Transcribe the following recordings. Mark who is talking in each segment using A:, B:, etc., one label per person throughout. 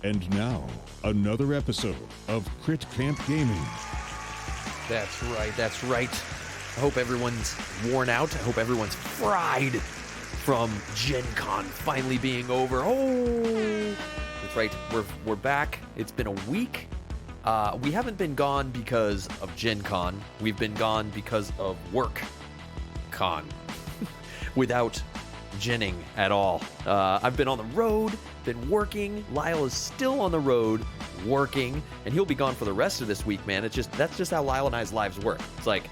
A: And now, another episode of Crit Camp Gaming.
B: That's right. I hope everyone's worn out. I hope everyone's fried from Gen Con finally being over. Oh, that's right. We're back. It's been a week. We haven't been gone because of Gen Con. We've been gone because of work con. Without Jenning at all. I've been on the road, been working. Lyle is still on the road, working, and he'll be gone for the rest of this week, man. That's just how Lyle and I's lives work. It's like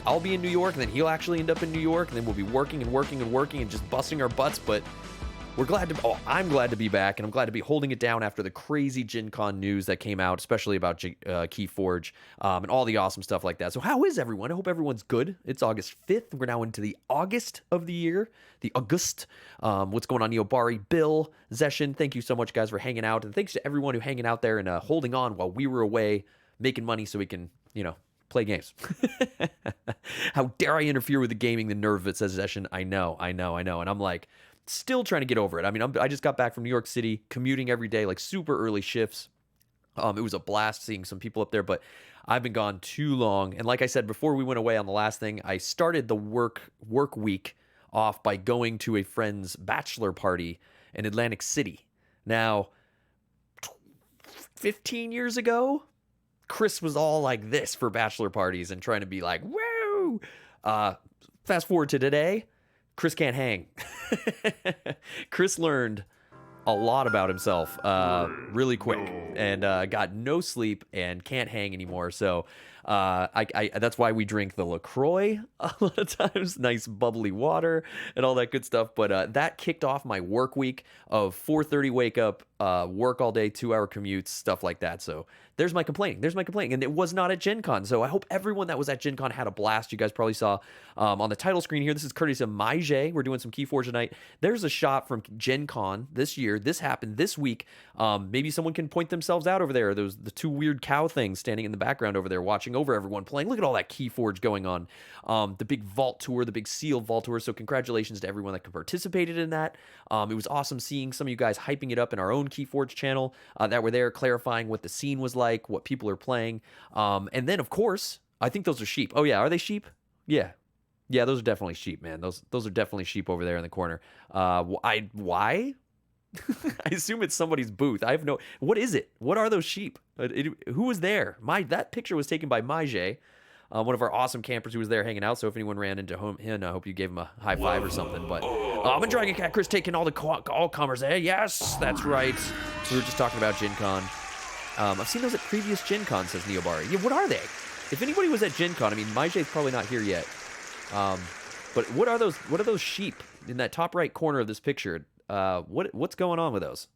B: I'll be in New York, and then he'll actually end up in New York, and then we'll be working and just busting our butts, but I'm glad to be back, and I'm glad to be holding it down after the crazy Gen Con news that came out, especially about Keyforge and all the awesome stuff like that. So how is everyone? I hope everyone's good. It's August 5th. We're now into the August of the year, the August. What's going on, Neobari, Bill, Zeshin? Thank you so much, guys, for hanging out, and thanks to everyone who hanging out there and holding on while we were away, making money so we can, play games. How dare I interfere with the gaming? The nerve of it, says Zeshin. I know. And I'm like, still trying to get over it. I mean, I just got back from New York City, commuting every day, like super early shifts. It was a blast seeing some people up there, but I've been gone too long. And like I said, before we went away on the last thing, I started the work week off by going to a friend's bachelor party in Atlantic City. Now, 15 years ago, Chris was all like this for bachelor parties and trying to be like, woo! Fast forward to today, Chris can't hang. Chris learned a lot about himself really quick and got no sleep and can't hang anymore. So I that's why we drink the LaCroix a lot of times, nice bubbly water and all that good stuff. But that kicked off my work week of 4:30 wake up, work all day, 2-hour commutes, stuff like that. So there's my complaining. And it was not at Gen Con. So I hope everyone that was at Gen Con had a blast. You guys probably saw on the title screen here. This is courtesy of MyJ. We're doing some Keyforge tonight. There's a shot from Gen Con this year. This happened this week. Maybe someone can point themselves out over there. There's the two weird cow things standing in the background over there watching over everyone playing. Look at all that Keyforge going on. The big vault tour, the big seal vault tour. So congratulations to everyone that participated in that. It was awesome seeing some of you guys hyping it up in our own Keyforge channel that were there, clarifying what the scene was like, what people are playing. And then, of course, I think those are sheep. Oh, yeah. Are they sheep? Yeah. Yeah, those are definitely sheep, man. Those are definitely sheep over there in the corner. Why? I assume it's somebody's booth. I have no... What is it? What are those sheep? Who was there? That picture was taken by MyJ, one of our awesome campers who was there hanging out. So if anyone ran into him, I hope you gave him a high five or something. But I'm a Dragon Cat Chris taking all comers. Yes, that's right. So we were just talking about Gen Con. I've seen those at previous Gen Con, says Neobari. Yeah, what are they? If anybody was at Gen Con, I mean, MyJ's probably not here yet. But what are those sheep in that top right corner of this picture? What's going on with those?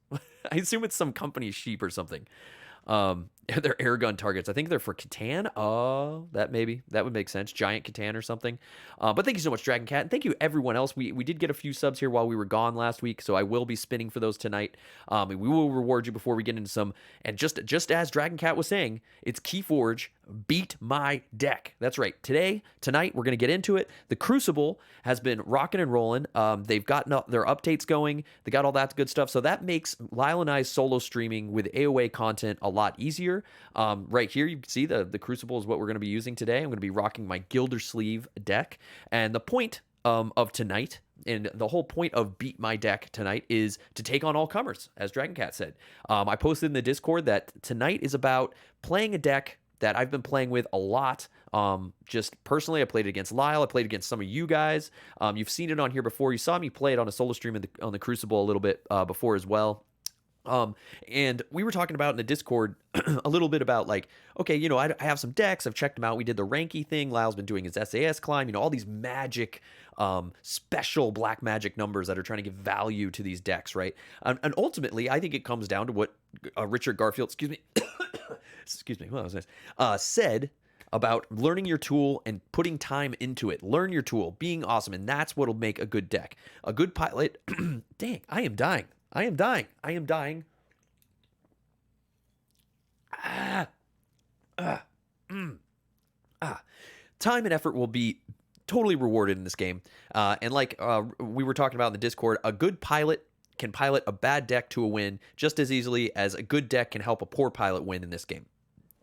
B: I assume it's some company sheep or something. They're air gun targets. I think they're for Catan. That would make sense. Giant Catan or something. But thank you so much, Dragon Cat, and thank you everyone else. We did get a few subs here while we were gone last week, so I will be spinning for those tonight. And we will reward you before we get into some. And just as Dragon Cat was saying, it's Keyforge beat my deck. That's right. Tonight we're gonna get into it. The Crucible has been rocking and rolling. They've gotten their updates going. They got all that good stuff. So that makes Lyle and I's solo streaming with AOA content a lot easier. Right here, you can see the Crucible is what we're going to be using today. I'm going to be rocking my Gildersleeve deck. And the point of tonight, and the whole point of Beat My Deck tonight, is to take on all comers, as Dragon Cat said. I posted in the Discord that tonight is about playing a deck that I've been playing with a lot. Just personally, I played it against Lyle. I played against some of you guys. You've seen it on here before. You saw me play it on a solo stream on the Crucible a little bit before as well. And we were talking about in the Discord a little bit about like, okay, I have some decks. I've checked them out. We did the Ranky thing. Lyle's been doing his SAS climb, all these magic, special black magic numbers that are trying to give value to these decks, right? And ultimately, I think it comes down to what Richard Garfield, what was this? Said about learning your tool and putting time into it. Learn your tool, being awesome, and that's what'll make a good deck. A good pilot. Dang, I am dying. Time and effort will be totally rewarded in this game. And like we were talking about in the Discord, a good pilot can pilot a bad deck to a win just as easily as a good deck can help a poor pilot win in this game.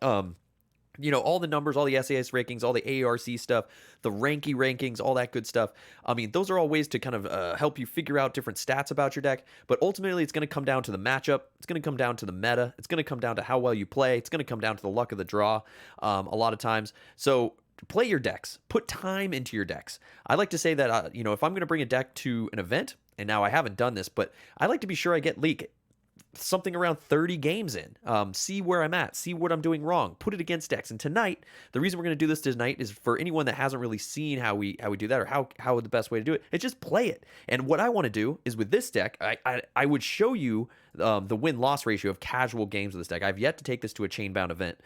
B: All the numbers, all the SAS rankings, all the ARC stuff, the ranky rankings, all that good stuff. I mean, those are all ways to kind of help you figure out different stats about your deck. But ultimately, it's going to come down to the matchup. It's going to come down to the meta. It's going to come down to how well you play. It's going to come down to the luck of the draw a lot of times. So play your decks. Put time into your decks. I like to say that, if I'm going to bring a deck to an event, and now I haven't done this, but I like to be sure I get something around 30 games in, see where I'm at, see what I'm doing wrong, put it against decks. And tonight, the reason we're going to do this tonight is for anyone that hasn't really seen how we do that, or how the best way to do it. It's just play it. And what I want to do is with this deck, I would show you the win-loss ratio of casual games with this deck. I've yet to take this to a chain-bound event.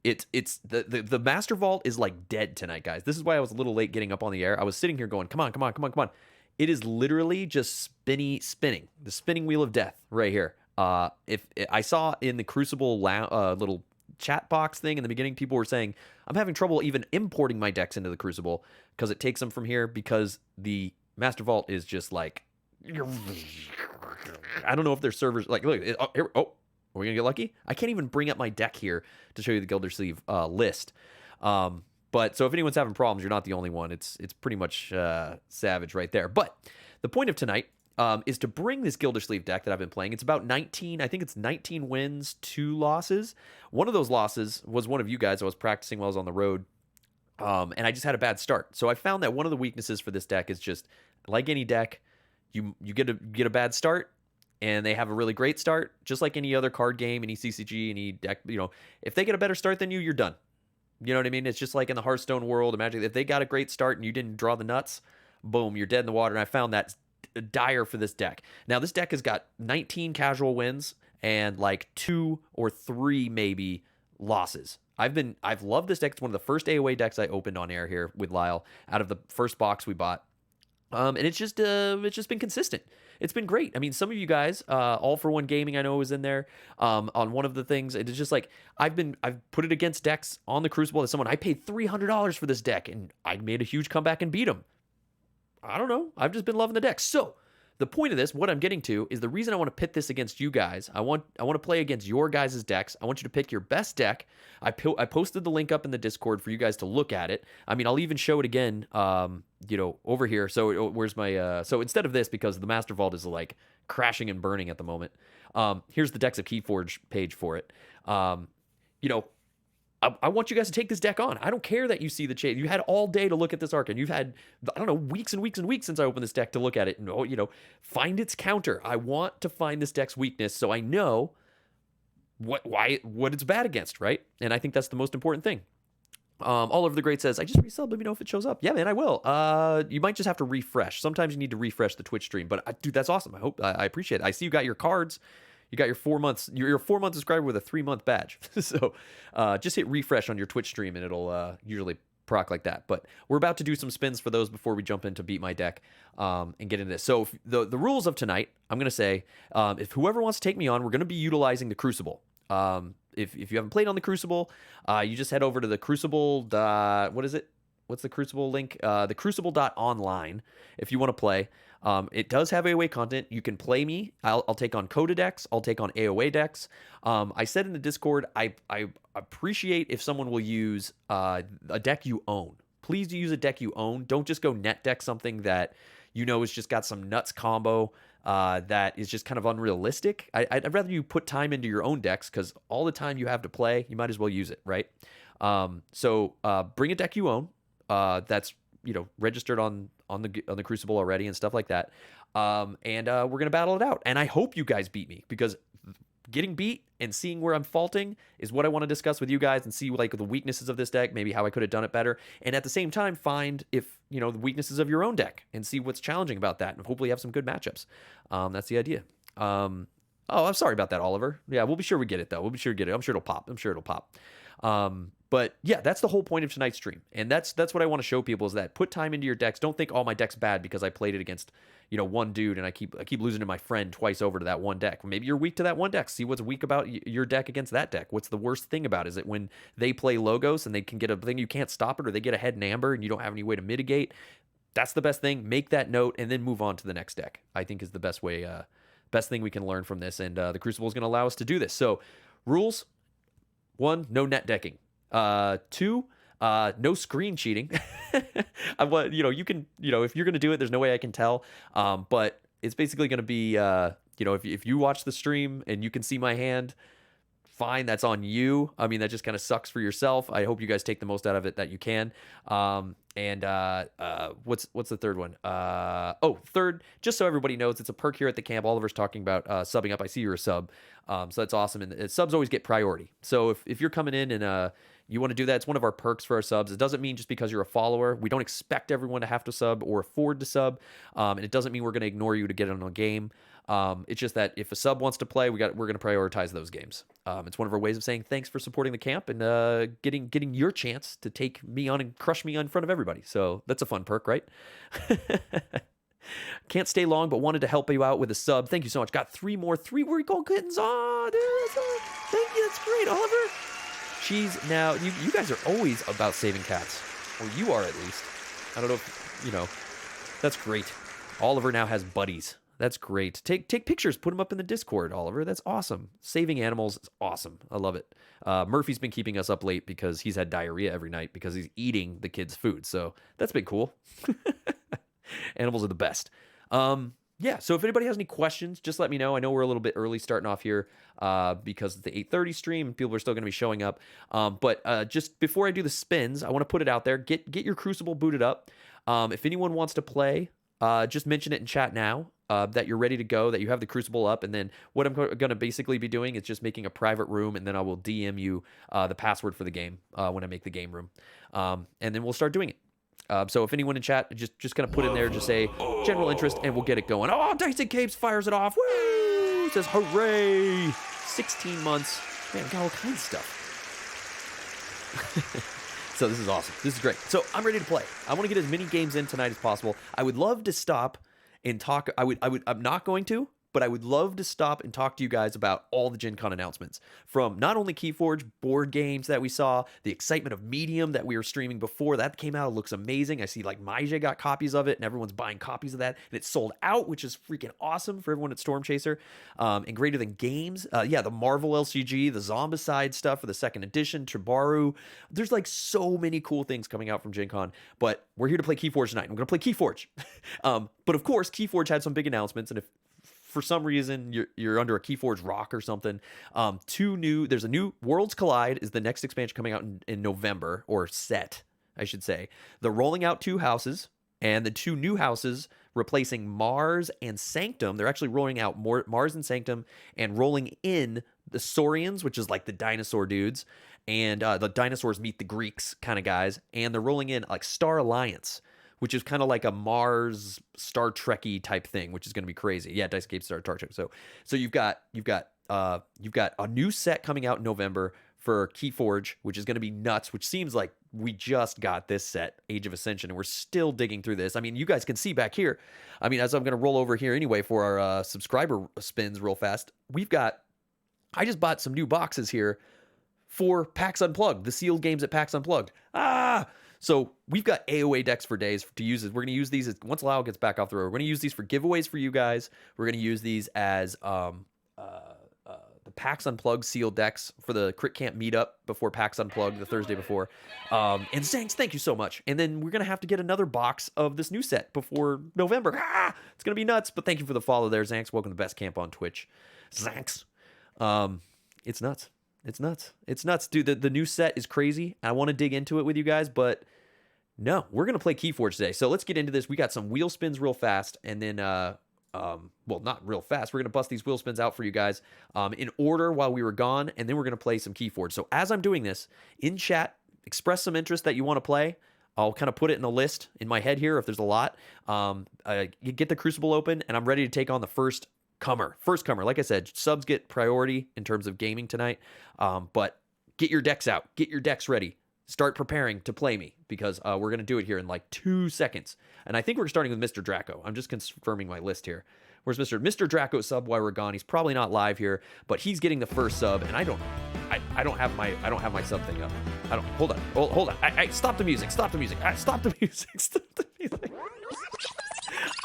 B: It's the Master Vault is like dead tonight, guys. This is why I was a little late getting up on the air. I was sitting here going, come on. It is literally just spinning, the spinning wheel of death right here. If I saw in the Crucible little chat box thing in the beginning, people were saying, I'm having trouble even importing my decks into the Crucible because it takes them from here because the Master Vault is just like, I don't know if their servers, like, look, are we going to get lucky? I can't even bring up my deck here to show you the Gildersleeve list. But so if anyone's having problems, you're not the only one. It's pretty much savage right there. But the point of tonight is to bring this Gildersleeve deck that I've been playing. It's about 19. I think it's 19 wins, 2 losses. One of those losses was one of you guys. I was practicing while I was on the road, and I just had a bad start. So I found that one of the weaknesses for this deck is just like any deck, you get a bad start, and they have a really great start, just like any other card game, any CCG, any deck. If they get a better start than you, you're done. You know what I mean? It's just like in the Hearthstone world. Imagine if they got a great start and you didn't draw the nuts, boom, you're dead in the water. And I found that dire for this deck. Now, this deck has got 19 casual wins and like 2 or 3 maybe losses. I've loved this deck. It's one of the first AOA decks I opened on air here with Lyle out of the first box we bought. And it's just been consistent. It's been great. I mean, some of you guys, All for One Gaming, I know was in there on one of the things. It's just like I've put it against decks on the Crucible. That someone I paid $300 for this deck, and I made a huge comeback and beat them. I don't know. I've just been loving the deck. So the point of this, what I'm getting to, is the reason I want to pit this against you guys. I want to play against your guys' decks. I want you to pick your best deck. I posted the link up in the Discord for you guys to look at it. I mean, I'll even show it again, over here. So where's my? So instead of this, because the Master Vault is like crashing and burning at the moment. Here's the Decks of Keyforge page for it. I want you guys to take this deck on. I don't care that you see the change. You had all day to look at this arc, and you've had, I don't know, weeks and weeks and weeks since I opened this deck to look at it. And, find its counter. I want to find this deck's weakness so I know what it's bad against, right? And I think that's the most important thing. All Over the Great says, I just resub, let me know if it shows up. Yeah, man, I will. You might just have to refresh. Sometimes you need to refresh the Twitch stream, but dude, that's awesome. I appreciate it. I see you got your cards. You got your 4 months. You're a 4-month subscriber with a 3-month badge. So just hit refresh on your Twitch stream, and it'll usually proc like that. But we're about to do some spins for those before we jump into Beat My Deck and get into this. So the rules of tonight, I'm going to say, if whoever wants to take me on, we're going to be utilizing the Crucible. If you haven't played on the Crucible, you just head over to the Crucible. What is it? What's the Crucible link? The Crucible.online if you want to play. It does have AOA content. You can play me. I'll take on Coda decks. I'll take on AOA decks. I said in the Discord, I appreciate if someone will use a deck you own. Please use a deck you own. Don't just go net deck something that has just got some nuts combo that is just kind of unrealistic. I'd rather you put time into your own decks, because all the time you have to play, you might as well use it, right? So bring a deck you own that's registered on the Crucible already and stuff like that. And we're gonna battle it out. And I hope you guys beat me, because getting beat and seeing where I'm faulting is what I want to discuss with you guys, and see like the weaknesses of this deck, maybe how I could have done it better, and at the same time find if the weaknesses of your own deck and see what's challenging about that, and hopefully have some good matchups. That's the idea. I'm sorry about that, Oliver. Yeah, we'll be sure we get it though. We'll be sure to get it. I'm sure it'll pop. But yeah, that's the whole point of tonight's stream. And that's what I want to show people, is that put time into your decks. Don't think, my deck's bad because I played it against, one dude, and I keep losing to my friend twice over to that one deck. Maybe you're weak to that one deck. See what's weak about your deck against that deck. What's the worst thing about it? Is it when they play Logos and they can get a thing, you can't stop it, or they get ahead in Amber and you don't have any way to mitigate? that's the best thing. Make that note and then move on to the next deck, I think is the best way, best thing we can learn from this. And the Crucible is going to allow us to do this. So rules: 1, no net decking. 2, no screen cheating. I want, you can, if you're going to do it, there's no way I can tell. But it's basically going to be, if you watch the stream and you can see my hand, fine, that's on you. I mean, that just kind of sucks for yourself. I hope you guys take the most out of it that you can. And what's the third one? Third, just so everybody knows, it's a perk here at the camp. Oliver's talking about subbing up. I see you're a sub, so that's awesome. And subs always get priority. So if you're coming in and you want to do that, it's one of our perks for our subs. It doesn't mean just because you're a follower, we don't expect everyone to have to sub or afford to sub, and it doesn't mean we're going to ignore you to get on a game. It's just that if a sub wants to play, we're going to prioritize those games. It's one of our ways of saying thanks for supporting the camp and getting your chance to take me on and crush me in front of everybody. So that's a fun perk, right? Can't stay long, but wanted to help you out with a sub. Thank you so much. Got 3 more 3-word gold kittens. Oh, dude, thank you. That's great, Oliver. Jeez, now you guys are always about saving cats, or you are at least. I don't know if that's great. Oliver now has buddies. That's great. Take pictures, put them up in the Discord, Oliver. That's awesome. Saving animals is awesome. I love it. Murphy's been keeping us up late because he's had diarrhea every night because he's eating the kids' food. So that's been cool. Animals are the best. Yeah, so if anybody has any questions, just let me know. I know we're a little bit early starting off here because it's the 8:30 stream. People are still going to be showing up. But just before I do the spins, I want to put it out there. Get your Crucible booted up. If anyone wants to play, just mention it in chat now that you're ready to go, that you have the Crucible up. And then what I'm going to basically be doing is just making a private room, and then I will DM you the password for the game when I make the game room. And then we'll start doing it. So if anyone in chat, just kind of put in there, just say general interest, and we'll get it going. Oh, Dicey Capes fires it off. Woo! Says hooray! 16 months. Man, got all kinds of stuff. So this is awesome. This is great. So I'm ready to play. I want to get as many games in tonight as possible. I would love to stop and talk. I'm not going to, but I would love to stop and talk to you guys about all the Gen Con announcements, from not only Keyforge board games that we saw, the excitement of Medium that we were streaming before that came out. It looks amazing. I see like Maije got copies of it, and everyone's buying copies of that, and it's sold out, which is freaking awesome for everyone at Storm Chaser. And Greater Than Games, the Marvel LCG, the Zombicide stuff for the 2nd edition, Tribaru. There's like so many cool things coming out from Gen Con, but we're here to play Keyforge tonight. I'm going to play Keyforge. But of course, Keyforge had some big announcements, and if for some reason you're under a Keyforge rock or something, there's a new Worlds Collide is the next expansion coming out in November, or set, I should say. They're rolling out 2 houses, and the 2 new houses replacing Mars and Sanctum. They're actually rolling out Mars and Sanctum and rolling in the Saurians, which is like the dinosaur dudes, and the dinosaurs meet the Greeks kind of guys, and they're rolling in like Star Alliance, which is kind of like a Mars Star Trek-y type thing, which is going to be crazy. Yeah, Dice Cape Star Trek. So you've got a new set coming out in November for Keyforge, which is going to be nuts. Which seems like we just got this set, Age of Ascension, and we're still digging through this. I mean, you guys can see back here. I mean, as I'm going to roll over here anyway for our subscriber spins real fast, I just bought some new boxes here for PAX Unplugged, the sealed games at PAX Unplugged. So we've got AOA decks for days to use. We're going to use these once Lau gets back off the road. We're going to use these for giveaways for you guys. We're going to use these as the PAX Unplugged sealed decks for the Crit Camp meetup before PAX Unplugged the Thursday before. And Zanks, thank you so much. And then we're going to have to get another box of this new set before November. It's going to be nuts. But thank you for the follow there, Zanks. Welcome to Best Camp on Twitch. Zanks. It's nuts. It's nuts. Dude, the new set is crazy. I want to dig into it with you guys, but no, we're going to play Keyforge today. So let's get into this. We got some wheel spins real fast, and then, not real fast. We're going to bust these wheel spins out for you guys in order while we were gone, and then we're going to play some Keyforge. So as I'm doing this, in chat, express some interest that you want to play. I'll kind of put it in a list in my head here if there's a lot. You get the Crucible open, and I'm ready to take on the first comer. Like I said, subs get priority in terms of gaming tonight, but get your decks out. Get your decks ready. Start preparing to play me, because we're going to do it here in like 2 seconds. And I think we're starting with Mr. Draco. I'm just confirming my list here. Where's Mr. Draco sub while we're gone? He's probably not live here, but he's getting the first sub, and I don't have my sub thing up. Hold on. I stop the music. Stop the music.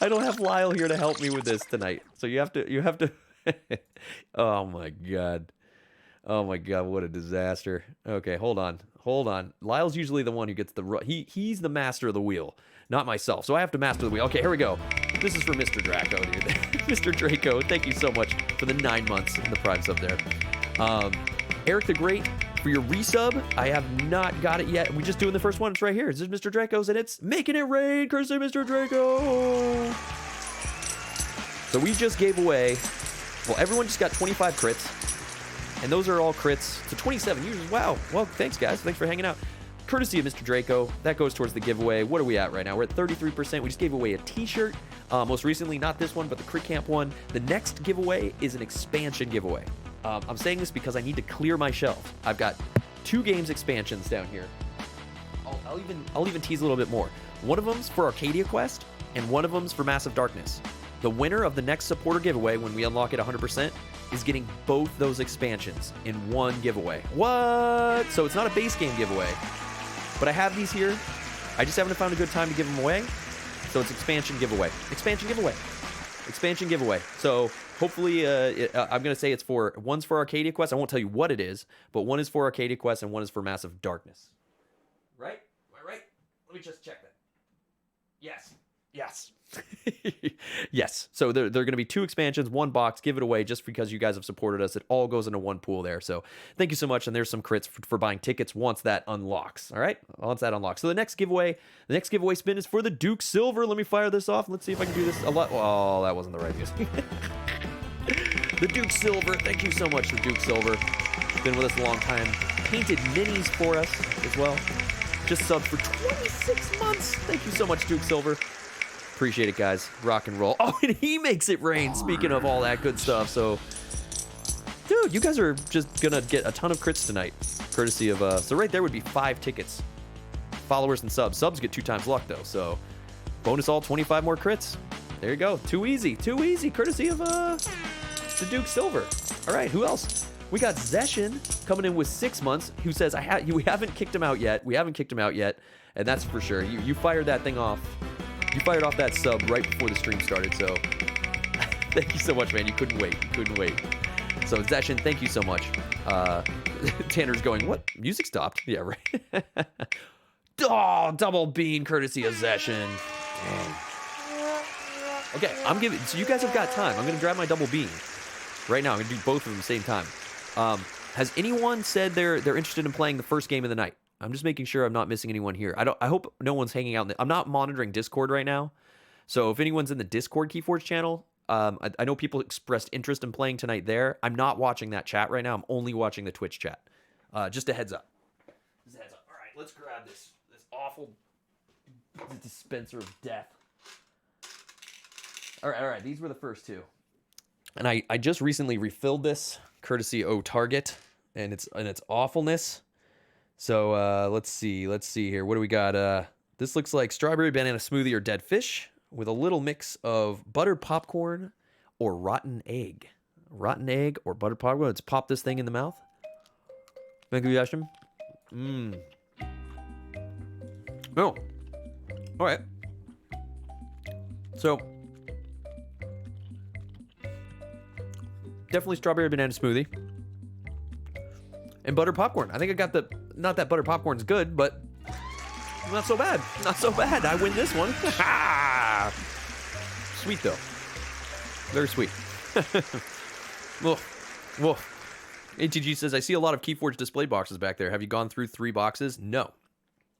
B: I don't have Lyle here to help me with this tonight. So you have to. Oh my god. Oh my god, what a disaster. Okay, hold on. Lyle's usually the one who gets he's the master of the wheel, not myself. So I have to master the wheel. Okay, here we go. This is for Mr. Draco, dude. Mr. Draco, thank you so much for the 9 months in the Prime sub there. Eric the Great, for your resub, I have not got it yet. We're just doing the first one. It's right here. This is Mr. Draco's, and it's making it rain. Curse of Mr. Draco. So we just gave away, well, everyone just got 25 crits. And those are all crits. So 27 users. Wow. Well, thanks, guys. Thanks for hanging out. Courtesy of Mr. Draco. That goes towards the giveaway. What are we at right now? We're at 33%. We just gave away a t-shirt. Most recently, not this one, but the Crit Camp one. The next giveaway is an expansion giveaway. I'm saying this because I need to clear my shelf. I've got 2 games expansions down here. I'll even tease a little bit more. One of them's for Arcadia Quest, and one of them's for Massive Darkness. The winner of the next supporter giveaway, when we unlock it 100%, is getting both those expansions in one giveaway. What? So it's not a base game giveaway, but I have these here. I just haven't found a good time to give them away. So it's expansion giveaway. Expansion giveaway. Expansion giveaway. So hopefully, I'm going to say one's for Arcadia Quest. I won't tell you what it is, but one is for Arcadia Quest and one is for Massive Darkness. Right? Am I right? Let me just check that. Yes. Yes. Yes. So there are going to be 2 expansions, 1 box. Give it away just because you guys have supported us. It all goes into one pool there. So thank you so much. And there's some crits for buying tickets once that unlocks. All right. Once that unlocks. So the next giveaway spin is for the Duke Silver. Let me fire this off. Let's see if I can do this a lot. Oh, that wasn't the right music. The Duke Silver. Thank you so much, the Duke Silver. Been with us a long time. Painted minis for us as well. Just subbed for 26 months. Thank you so much, Duke Silver. Appreciate it, guys. Rock and roll. Oh, and he makes it rain. Speaking of all that good stuff. So, dude, you guys are just going to get a ton of crits tonight. Courtesy of, so right there would be 5 tickets. Followers and subs. Subs get 2 times luck, though. So, bonus all 25 more crits. There you go. Too easy. Too easy. Courtesy of, the Duke Silver. All right, who else? We got Zeshin coming in with 6 months, who says, we haven't kicked him out yet. We haven't kicked him out yet. And that's for sure. You fired that thing off. You fired off that sub right before the stream started, so thank you so much, man. You couldn't wait. So, Zeshin, thank you so much. Tanner's going, what? Music stopped? Yeah, right. Oh, double bean courtesy of Zeshin. Dang. Okay, so you guys have got time. I'm going to grab my double bean right now. I'm going to do both of them at the same time. Has anyone said they're interested in playing the first game of the night? I'm just making sure I'm not missing anyone here. I hope no one's hanging out. I'm not monitoring Discord right now. So if anyone's in the Discord Keyforge channel, I know people expressed interest in playing tonight there. I'm not watching that chat right now. I'm only watching the Twitch chat. Just a heads up. All right, let's grab this awful dispenser of death. All right. These were the first 2. And I just recently refilled this, courtesy O Target, and its awfulness. So let's see here. What do we got? This looks like strawberry banana smoothie or dead fish with a little mix of buttered popcorn or rotten egg. Rotten egg or buttered popcorn. Let's pop this thing in the mouth. Thank you, Yashim. Oh. All right. So definitely strawberry banana smoothie. And butter popcorn. I think I got not that butter popcorn's good, but not so bad. Not so bad. I win this one. Sweet, though. Very sweet. Whoa. ATG says, I see a lot of Keyforge display boxes back there. Have you gone through 3 boxes? No.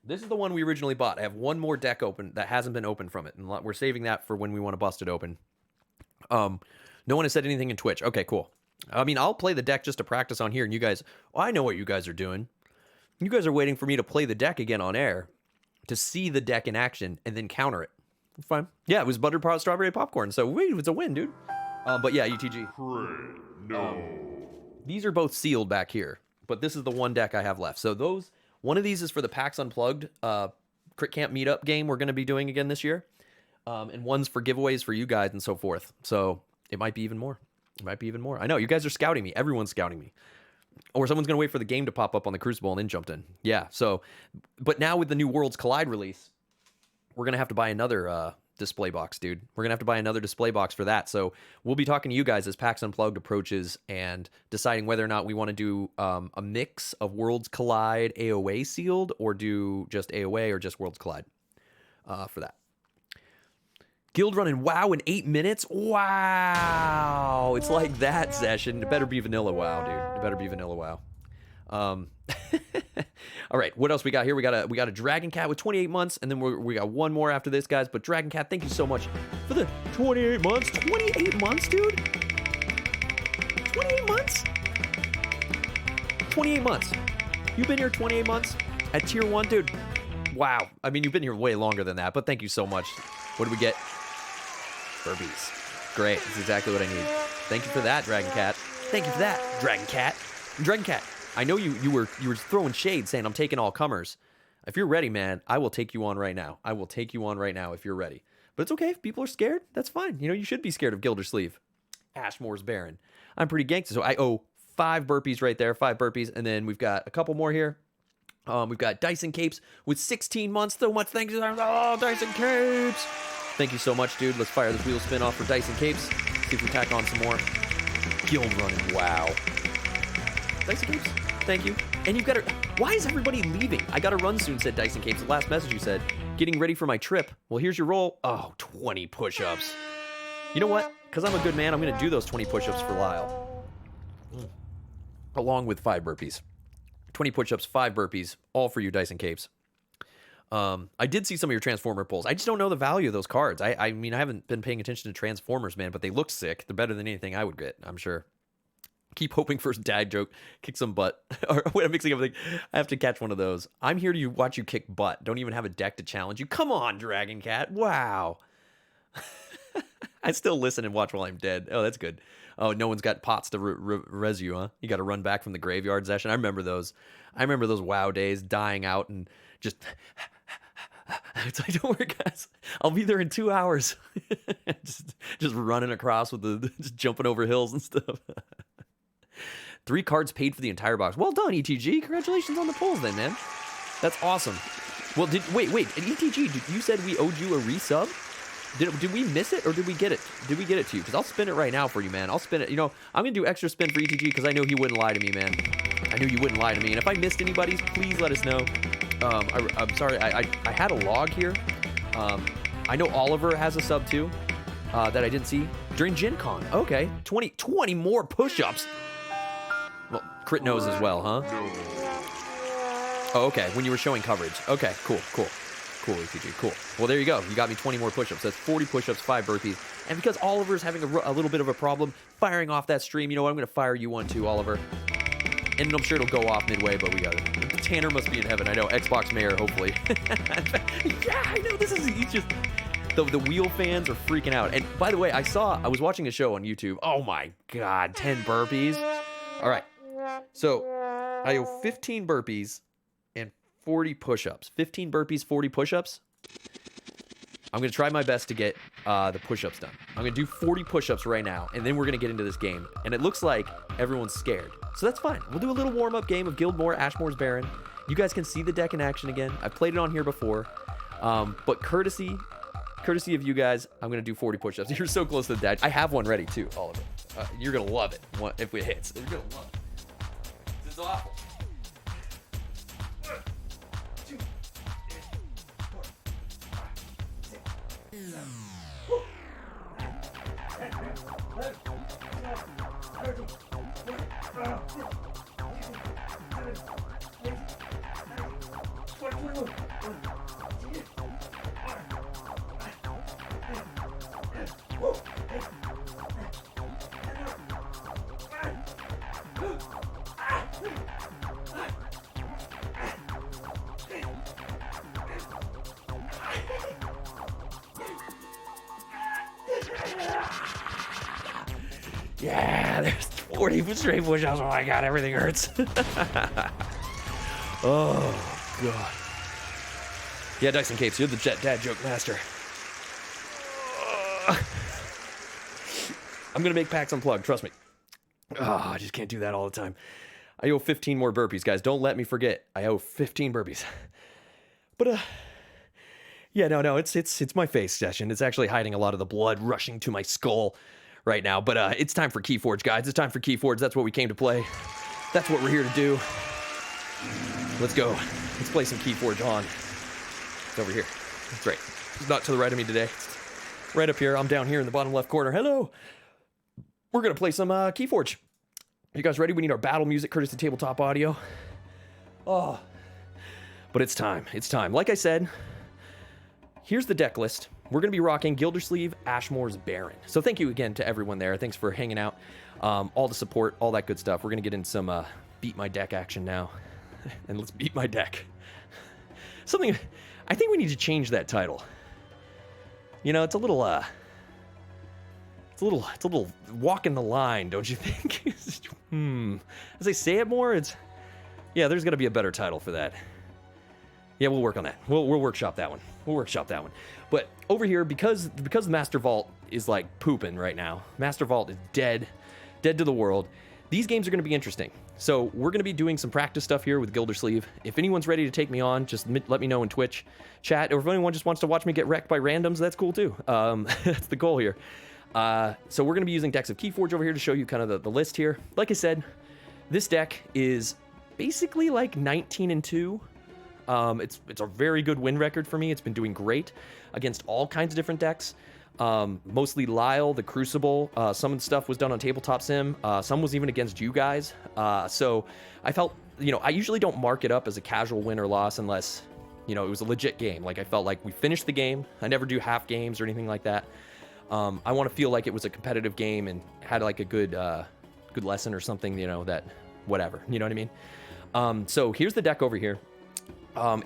B: This is the one we originally bought. I have one more deck open that hasn't been opened from it. And we're saving that for when we want to bust it open. No one has said anything in Twitch. Okay, cool. I mean, I'll play the deck just to practice on here, and you guys, I know what you guys are doing. You guys are waiting for me to play the deck again on air to see the deck in action and then counter it. Fine. Yeah, it was buttered strawberry popcorn, so it's a win, dude. But yeah, UTG. No. These are both sealed back here, but this is the one deck I have left. So one of these is for the PAX Unplugged Crit Camp meetup game we're going to be doing again this year, and one's for giveaways for you guys and so forth. So it might be even more. I know, you guys are scouting me. Everyone's scouting me. Or someone's going to wait for the game to pop up on the Crucible and then jumped in. Yeah, so, but now with the new Worlds Collide release, we're going to have to buy another display box, dude. We're going to have to buy another display box for that. So we'll be talking to you guys as PAX Unplugged approaches and deciding whether or not we want to do a mix of Worlds Collide AOA sealed or do just AOA or just Worlds Collide for that. Guild running WoW in 8 minutes? Wow. It's like that session. It better be vanilla WoW, dude. It better be vanilla WoW. All right, what else we got here? We got a Dragon Cat with 28 months, and then we got one more after this, guys. But Dragon Cat, thank you so much for the 28 months. 28 months, dude. 28 months. 28 months. You've been here 28 months at tier 1, dude. Wow. I mean, you've been here way longer than that, but thank you so much. What did we get? Burpees. Great. That's exactly what I need. Thank you for that, Dragon Cat. Thank you for that, Dragon Cat. Dragon Cat. I know you were throwing shade saying I'm taking all comers. If you're ready, man, I will take you on right now. I will take you on right now if you're ready. But it's okay if people are scared. That's fine. You know, you should be scared of Gildersleeve. Ashmore's Baron. I'm pretty gangster, so I owe 5 burpees right there, 5 burpees, and then we've got a couple more here. We've got Dyson Capes with 16 months. So much thank you. Oh, Dyson Capes. Thank you so much, dude. Let's fire this wheel spin off for Dyson Capes. See if we tack on some more. Guild running. Wow. Dyson Capes. Thank you. And you've got to... Why is everybody leaving? I got to run soon, said Dyson Capes. The last message you said, getting ready for my trip. Well, here's your roll. Oh, 20 push-ups. You know what? Because I'm a good man, I'm going to do those 20 push-ups for Lyle. Along with 5 burpees. 20 push-ups, 5 burpees, all for you, Dyson Capes. I did see some of your Transformer pulls. I just don't know the value of those cards. I mean, I haven't been paying attention to Transformers, man, but they look sick. They're better than anything I would get, I'm sure. Keep hoping for a dad joke. Kick some butt. Or wait, I'm mixing everything. I have to catch one of those. I'm here to watch you kick butt. Don't even have a deck to challenge you. Come on, Dragon Cat. Wow. I still listen and watch while I'm dead. Oh, that's good. Oh, no one's got pots to res you, huh? You got to run back from the graveyard session. I remember those. I remember those WoW days, dying out and just... It's like, don't worry, guys. I'll be there in 2 hours. just running across with just jumping over hills and stuff. 3 cards paid for the entire box. Well done, ETG. Congratulations on the pulls then, man. That's awesome. Well, wait. ETG, you said we owed you a resub? Did we miss it or did we get it? Did we get it to you? Because I'll spin it right now for you, man. I'll spin it. You know, I'm going to do extra spin for ETG because I know he wouldn't lie to me, man. I knew you wouldn't lie to me. And if I missed anybody's, please let us know. I'm sorry. I had a log here. I know Oliver has a sub too that I didn't see during Gen Con. Okay. 20 more push-ups. Well, crit knows as well, huh? Oh, okay. When you were showing coverage. Okay, cool, ETG, cool. Well, there you go. You got me 20 more push-ups. That's 40 push-ups, 5 burpees. And because Oliver's having a little bit of a problem firing off that stream, you know what? I'm going to fire you one too, Oliver. And I'm sure it'll go off midway, but we got it. Tanner must be in heaven. I know. Xbox Mayor, hopefully. Yeah, I know. He's just... The wheel fans are freaking out. And by the way, I was watching a show on YouTube. Oh my God, 10 burpees. All right. So I owe 15 burpees and 40 push-ups. 15 burpees, 40 push-ups. I'm going to try my best to get the push-ups done. I'm going to do 40 push-ups right now, and then we're going to get into this game. And it looks like everyone's scared. So that's fine. We'll do a little warm-up game of Guildmore, Ashmore's Baron. You guys can see the deck in action again. I've played it on here before. But courtesy of you guys, I'm going to do 40 push-ups. You're so close to the deck. I have one ready, too, Oliver. You're going to love it if it hits. You're going to love it. This is awful. 1, 2, 3, 4, 5, 6, 7. Woo! 10, 11, 12, 13, 14, 15, 16, Yeah, there's 40 straight push-ups. Oh my God, everything hurts. Oh, God. Yeah, Dyson Capes, you're the dad joke master. I'm going to make PAX Unplugged, trust me. Oh, I just can't do that all the time. I owe 15 more burpees, guys. Don't let me forget. I owe 15 burpees. But Yeah, no, it's my face session. It's actually hiding a lot of the blood rushing to my skull right now. But it's time for Keyforge, guys. It's time for Keyforge. That's what we came to play. That's what we're here to do. Let's go. Let's play some Keyforge on. It's over here. That's right. It's not to the right of me today. It's right up here. I'm down here in the bottom left corner. Hello. We're gonna play some Keyforge. You guys ready? We need our battle music, courtesy of Tabletop Audio. Oh, but it's time. It's time. Like I said, here's the deck list. We're going to be rocking Gildersleeve, Ashmore's Baron. So thank you again to everyone there. Thanks for hanging out. All the support, all that good stuff. We're going to get into some beat my deck action now. And let's beat my deck. Something, I think we need to change that title. You know, it's a little walking the line, don't you think? As I say it more, yeah, there's got to be a better title for that. Yeah, we'll work on that. We'll workshop that one. But over here, because Master Vault is like pooping right now, Master Vault is dead to the world. These games are going to be interesting. So we're going to be doing some practice stuff here with Gildersleeve. If anyone's ready to take me on, just let me know in Twitch chat. Or if anyone just wants to watch me get wrecked by randoms, that's cool too. That's the goal here. So we're going to be using decks of Keyforge over here to show you kind of the list here. Like I said, this deck is basically like 19-2. It's a very good win record for me. It's been doing great against all kinds of different decks. Mostly Lyle, the Crucible. Some of the stuff was done on Tabletop Sim. Some was even against you guys. So I felt, I usually don't mark it up as a casual win or loss unless, it was a legit game. Like I felt like we finished the game. I never do half games or anything like that. I want to feel like it was a competitive game and had like a good lesson or something, that whatever, you know what I mean? So here's the deck over here.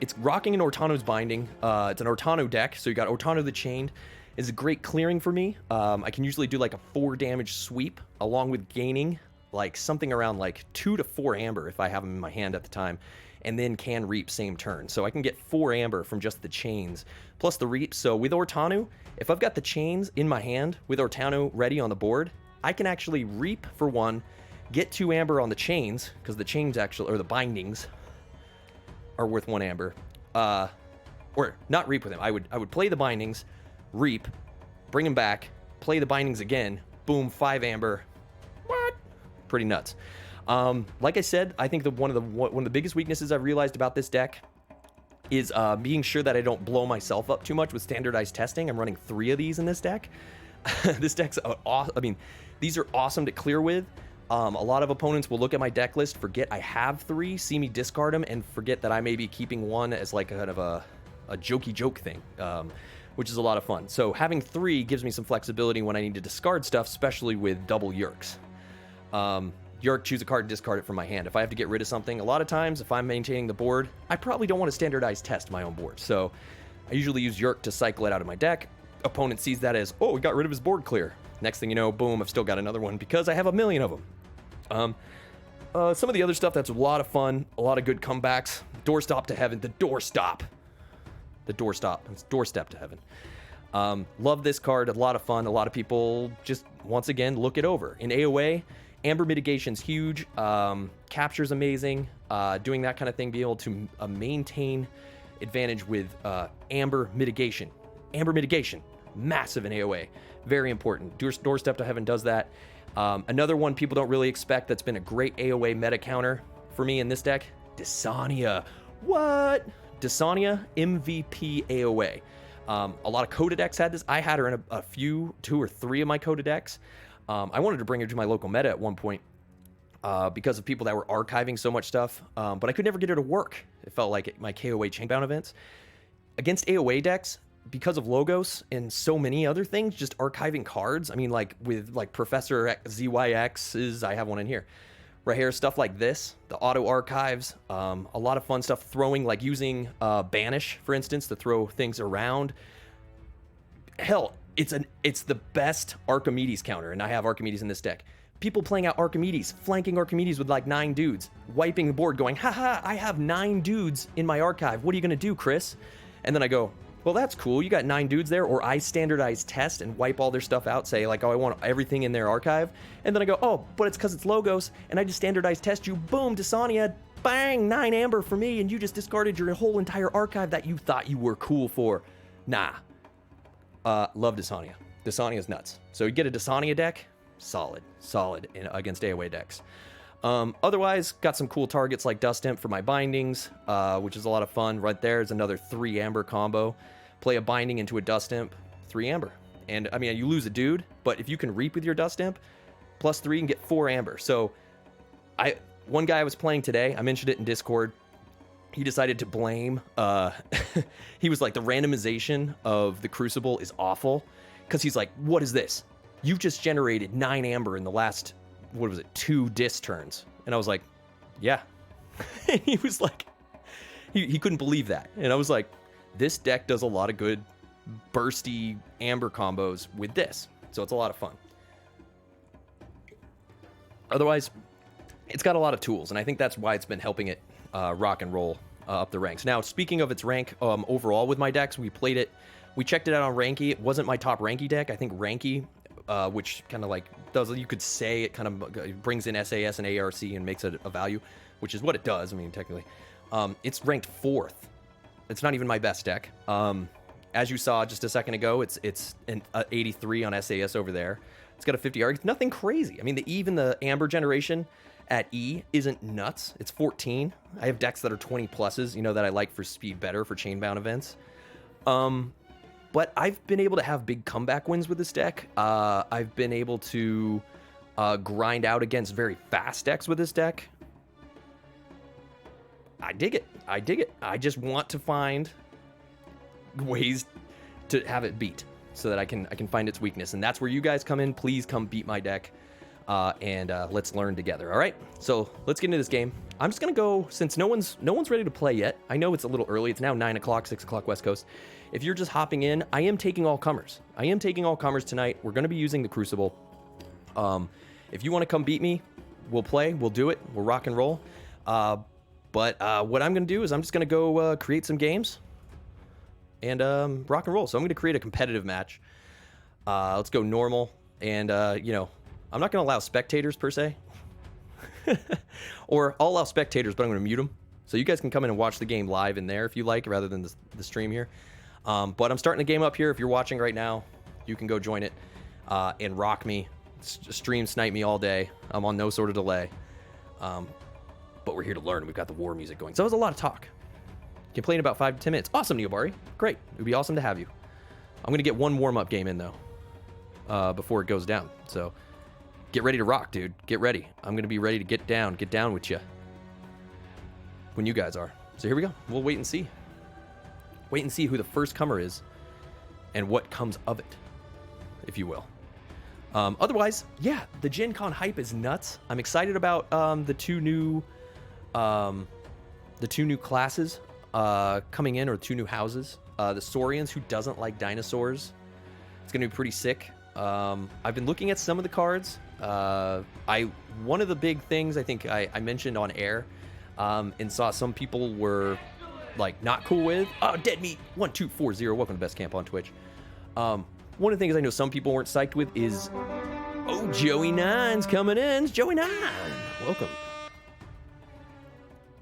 B: It's rocking an Ortano's Binding. It's an Ortano deck, so you got Ortano the Chained. It's a great clearing for me. I can usually do like a 4 damage sweep along with gaining like something around like 2 to 4 amber if I have them in my hand at the time, and then can reap same turn. So I can get 4 amber from just the chains plus the reap. So with Ortano, if I've got the chains in my hand with Ortano ready on the board, I can actually reap for 1, get 2 amber on the chains because the chains actually, or the bindings, are worth 1 amber. Or not reap with him. I would play the bindings, reap, bring him back, play the bindings again, boom, 5 amber. What? Pretty nuts. Like I said, I think one of the biggest weaknesses I've realized about this deck is being sure that I don't blow myself up too much with standardized testing. I'm running 3 of these in this deck. This deck's awesome. I mean, these are awesome to clear with. A lot of opponents will look at my deck list, forget I have 3, see me discard them, and forget that I may be keeping 1 as like a kind of a jokey joke thing, which is a lot of fun. So having 3 gives me some flexibility when I need to discard stuff, especially with double Yerks. Yerk, choose a card and discard it from my hand. If I have to get rid of something, a lot of times, if I'm maintaining the board, I probably don't want to standardize test my own board. So I usually use Yerk to cycle it out of my deck. Opponent sees that as, oh, we got rid of his board clear. Next thing you know, boom, I've still got another one because I have a million of them. Some of the other stuff that's a lot of fun, a lot of good comebacks. Doorstop to Heaven, the doorstop. It's doorstep to heaven. Love this card, a lot of fun. A lot of people just, once again, look it over. In AOA, Amber Mitigation's huge. Capture's amazing. Doing that kind of thing, be able to maintain advantage with Amber Mitigation. Amber Mitigation, massive in AOA. Very important. Doorstep to Heaven does that. Another one people don't really expect that's been a great AOA meta counter for me in this deck, Desania. What? Desania, MVP AOA. A lot of Coda decks had this. I had her in a few, 2 or 3 of my Coda decks. I wanted to bring her to my local meta at one point because of people that were archiving so much stuff, but I could never get her to work. It felt like my KOA Chainbound events. Against AOA decks, because of logos and so many other things, just archiving cards. I mean, like with like Professor ZYX's, I have one in here. Right here, stuff like this, the auto archives, a lot of fun stuff, throwing, like using Banish, for instance, to throw things around. Hell, it's the best Archimedes counter, and I have Archimedes in this deck. People playing out Archimedes, flanking Archimedes with like 9 dudes, wiping the board, going, haha, I have 9 dudes in my archive. What are you gonna do, Chris? And then I go, well, that's cool. You got 9 dudes there. Or I standardize test and wipe all their stuff out, say like, oh, I want everything in their archive. And then I go, oh, but it's because it's logos. And I just standardize test you. Boom, Desania, bang, 9 amber for me. And you just discarded your whole entire archive that you thought you were cool for. Nah. Love Desania. Desania's nuts. So you get a Desania deck, solid against AOA decks. Otherwise, got some cool targets like Dust Imp for my bindings, which is a lot of fun. Right there is another 3 Amber combo. Play a binding into a Dust Imp, 3 Amber. And, I mean, you lose a dude, but if you can reap with your Dust Imp, +3, you can get 4 Amber. So, one guy I was playing today, I mentioned it in Discord, he decided to blame, he was like, the randomization of the Crucible is awful, because he's like, what is this? You've just generated 9 Amber in the last, 2 disc turns. And I was like, yeah. He was like, he couldn't believe that. And I was like, this deck does a lot of good bursty Amber combos with this. So it's a lot of fun. Otherwise, it's got a lot of tools, and I think that's why it's been helping it rock and roll up the ranks. Now, speaking of its rank overall with my decks, we checked it out on Ranky. It wasn't my top Ranky deck. I think Ranky, which kind of like does, you could say it kind of brings in SAS and ARC and makes it a value, which is what it does. I mean, technically. It's ranked 4th. It's not even my best deck. As you saw just a second ago, it's an 83 on SAS over there. It's got a 50 arc. It's nothing crazy. I mean, even the Amber generation at E isn't nuts. It's 14. I have decks that are 20 pluses, that I like for speed better for chainbound events. But I've been able to have big comeback wins with this deck. I've been able to grind out against very fast decks with this deck. I dig it. I just want to find ways to have it beat so that I can find its weakness, and that's where you guys come in. Please come beat my deck, and let's learn together. All right, so let's get into this game. I'm just gonna go, since no one's ready to play yet. I know it's a little early. It's now 9 o'clock, 6 o'clock West Coast. If you're just hopping in, I am taking all comers. Tonight. We're gonna be using the Crucible. If you want to come beat me, we'll play. We'll do it. We'll rock and roll. But what I'm gonna do is I'm just gonna go create some games and rock and roll. So I'm going to create a competitive match. Let's go normal. And, I'm not going to allow spectators per se. Or I'll allow spectators, but I'm going to mute them. So you guys can come in and watch the game live in there if you like, rather than the stream here. But I'm starting the game up here. If you're watching right now, you can go join it and rock me. Stream snipe me all day. I'm on no sort of delay. But we're here to learn. We've got the war music going. So that was a lot of talk. Can play in about 5 to 10 minutes. Awesome, Neobari. Great. It would be awesome to have you. I'm going to get one warm-up game in, though, before it goes down. So get ready to rock, dude. Get ready. I'm going to be ready to get down with you when you guys are. So here we go. We'll wait and see. Wait and see who the first comer is and what comes of it, if you will. Otherwise, yeah, the Gen Con hype is nuts. I'm excited about the two new classes coming in, or 2 new houses. The Saurians, who doesn't like dinosaurs. It's going to be pretty sick. I've been looking at some of the cards. One of the big things I think I mentioned on air, and saw some people were like not cool with. Dead Meat 1240. Welcome to Best Camp on Twitch. One of the things I know some people weren't psyched with is, Joey Nine's coming in. It's Joey 9. Welcome.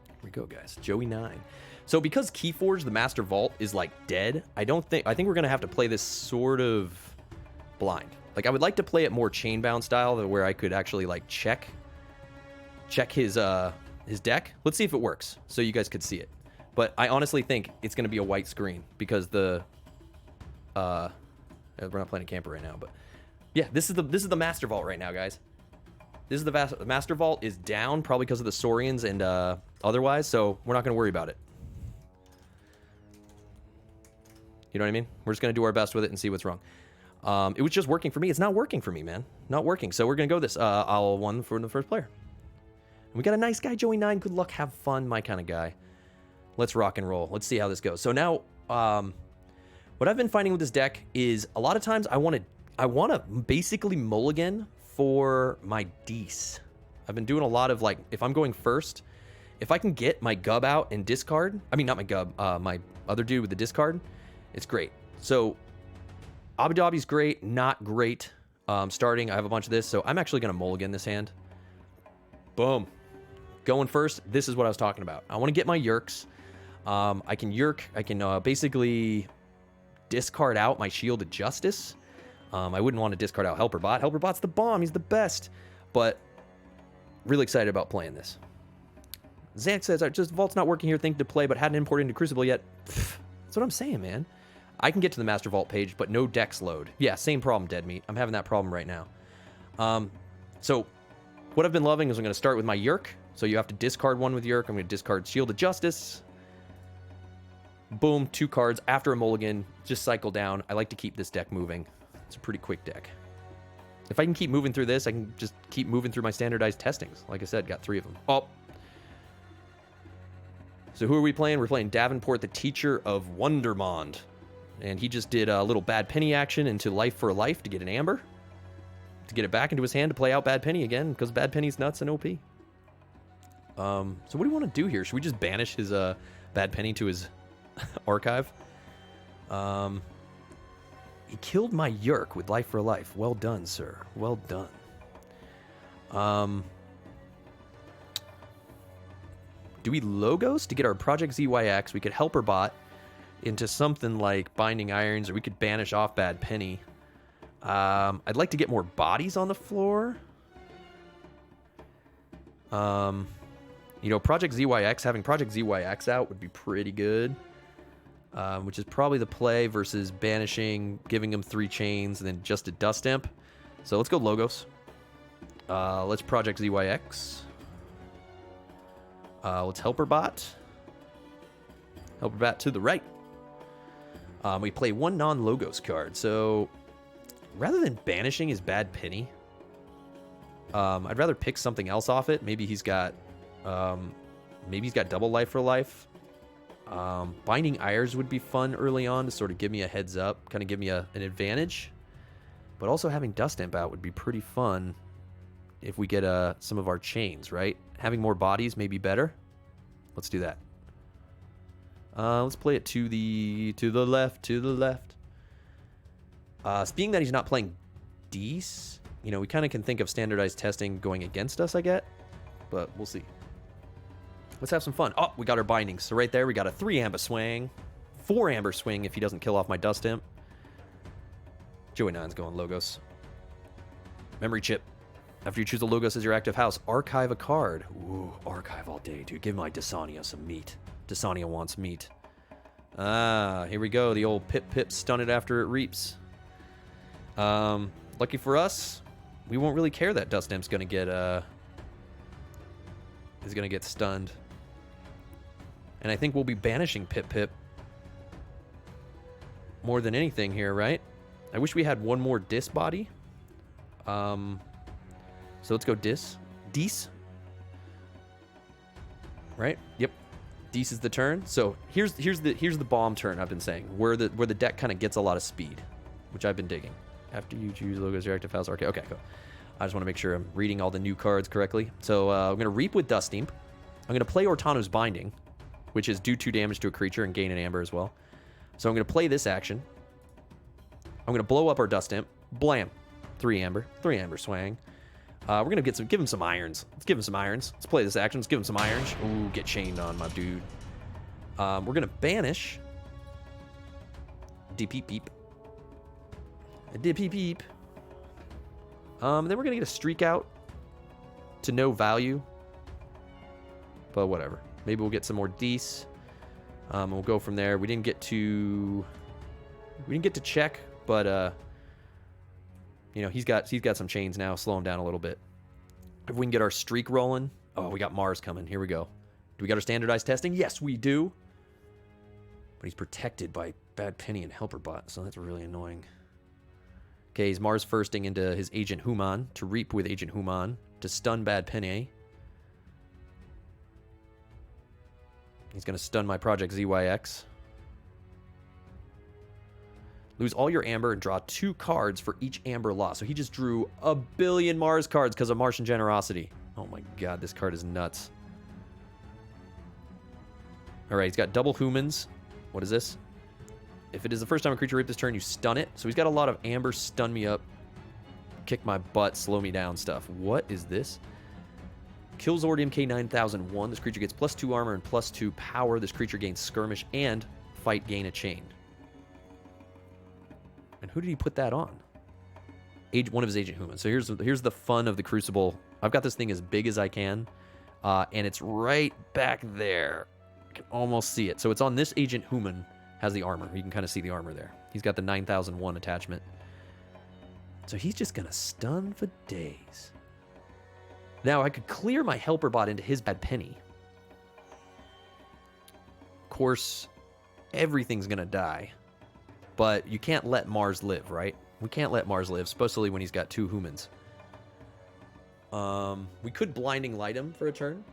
B: Here we go, guys. Joey 9. So because Keyforge, the Master Vault, is like dead, I think we're gonna have to play this sort of blind. Like, I would like to play it more chainbound style, where I could actually like check his deck. Let's see if it works, so you guys could see it. But I honestly think it's gonna be a white screen because we're not playing a camper right now, but yeah, this is the Master Vault right now, guys. This is the Master Vault is down, probably because of the Saurians and otherwise, so we're not gonna worry about it. You know what I mean? We're just going to do our best with it and see what's wrong. It was just working for me. It's not working for me, man. Not working. So we're going to go this. I'll 1 for the first player. And we got a nice guy, Joey 9. Good luck. Have fun. My kind of guy. Let's rock and roll. Let's see how this goes. So now, what I've been finding with this deck is a lot of times I want to basically mulligan for my Dees. I've been doing a lot of, like, if I'm going first, if I can get my Gub out and discard, I mean, not my Gub, my other dude with the discard, it's great. So Abu Dhabi's great, not great. Starting, I have a bunch of this, so I'm actually going to mulligan this hand. Boom. Going first, this is what I was talking about. I want to get my Yerks. I can Yerk, I can basically discard out my Shielded Justice. I wouldn't want to discard out Helper Bot. Helper Bot's the bomb. He's the best. But really excited about playing this. Zach says, Vault's not working here, think to play, but hadn't imported into Crucible yet. Pfft, that's what I'm saying, man. I can get to the Master Vault page, but no decks load. Yeah, same problem, Dead Meat. I'm having that problem right now. So what I've been loving is I'm going to start with my Yerk. So you have to discard one with Yerk. I'm going to discard Shield of Justice. Boom, 2 cards after a mulligan. Just cycle down. I like to keep this deck moving. It's a pretty quick deck. If I can keep moving through this, I can just keep moving through my standardized testings. Like I said, got 3 of them. Oh. So who are we playing? We're playing Davenport, the Teacher of Wondermond. And he just did a little Bad Penny action into Life for Life to get an Amber. To get it back into his hand to play out Bad Penny again, because Bad Penny's nuts and OP. So what do we want to do here? Should we just banish his Bad Penny to his archive? He killed my Yerk with Life for Life. Well done, sir. Well done. Do we Logos to get our Project ZYX? We could Helper Bot into something like Binding Irons, or we could banish off Bad Penny. I'd like to get more bodies on the floor. You know, Project ZYX, having Project ZYX out would be pretty good. Which is probably the play versus banishing, giving him 3 chains, and then just a Dust Imp. So let's go Logos. Let's Project ZYX. Let's Helper Bot. Helper Bot to the right. We play 1 non-Logos card. So rather than banishing his Bad Penny, I'd rather pick something else off it. Maybe he's got double Life for Life. Binding Irons would be fun early on to sort of give me a heads up, kind of give me an advantage. But also having Dust Imp out would be pretty fun if we get some of our chains, right? Having more bodies may be better. Let's do that. Let's play it to the left, to the left. Being that he's not playing Dees, you know, we kind of can think of standardized testing going against us, I get. But we'll see. Let's have some fun. Oh, we got our bindings. So right there, we got a 3 Amber Swing. 4 Amber Swing if he doesn't kill off my Dust Imp. Joey Nine's going Logos. Memory Chip. After you choose a Logos as your active house, archive a card. Ooh, archive all day, dude. Give my Desania some meat. Desania wants meat. Ah, here we go. The old Pip stun it after it reaps. Lucky for us, we won't really care that Dust Imp's gonna get stunned. And I think we'll be banishing Pip more than anything here, right? I wish we had one more Dis body. So let's go Dis. Right? Yep. Dis is the turn. So here's the bomb turn I've been saying, where the deck kind of gets a lot of speed, which I've been digging. After you choose Logos, your active house. Okay, cool. I just want to make sure I'm reading all the new cards correctly. So I'm going to Reap with Dust Imp. I'm going to play Ortano's Binding, which is do 2 damage to a creature and gain an Amber as well. So I'm going to play this action. I'm going to blow up our Dust Imp. Blam. 3 Amber. 3 Amber Swang. We're going to give him some irons. Let's give him some irons. Let's play this action. Let's give him some irons. Ooh, get chained on, my dude. We're going to banish DP Peep. DP Peep. Then we're going to get a Streak out to no value. But whatever. Maybe we'll get some more Dees. We'll go from there. We didn't get to check, but you know, he's got some chains now. Slow him down a little bit. If we can get our streak rolling. Oh, we got Mars coming. Here we go. Do we got our standardized testing? Yes, we do. But he's protected by Bad Penny and Helper Bot, so that's really annoying. Okay, he's Mars firsting into his Agent Human to Reap with Agent Human to stun Bad Penny. He's going to stun my Project ZYX. Lose all your Amber and draw 2 cards for each Amber lost. So he just drew 1 billion Mars cards because of Martian Generosity. Oh my god, this card is nuts. Alright, he's got double Humans. What is this? If it is the first time a creature reaped this turn, you stun it. So he's got a lot of Amber, stun me up, kick my butt, slow me down stuff. What is this? Kills Zord MK9001. This creature gets +2 armor and +2 power. This creature gains skirmish and fight, gain a chain. And who did he put that on? One of his Agent Humans. So here's the fun of the Crucible. I've got this thing as big as I can, and it's right back there. I can almost see it. So it's on this Agent Human, has the armor. You can kind of see the armor there. He's got the 9001 attachment. So he's just going to stun for days. Now, I could clear my Helper Bot into his bad penny. Of course, everything's going to die. But you can't let Mars live, right? We can't let Mars live, especially when he's got 2 humans. We could Blinding Light him for a turn.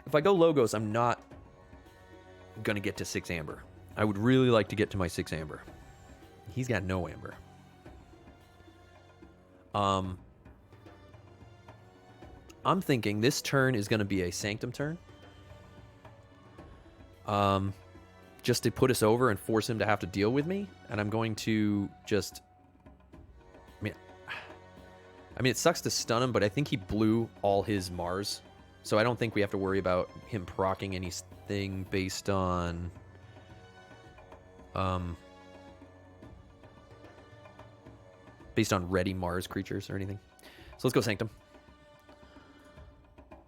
B: If I go Logos, I'm not going to get to 6 Amber. I would really like to get to my 6 Amber. He's got no Amber. I'm thinking this turn is going to be a Sanctum turn. Just to put us over and force him to have to deal with me. And I'm going to just... I mean, it sucks to stun him, but I think he blew all his Mars. So I don't think we have to worry about him proccing anything based on... based on ready Mars creatures or anything. So let's go Sanctum.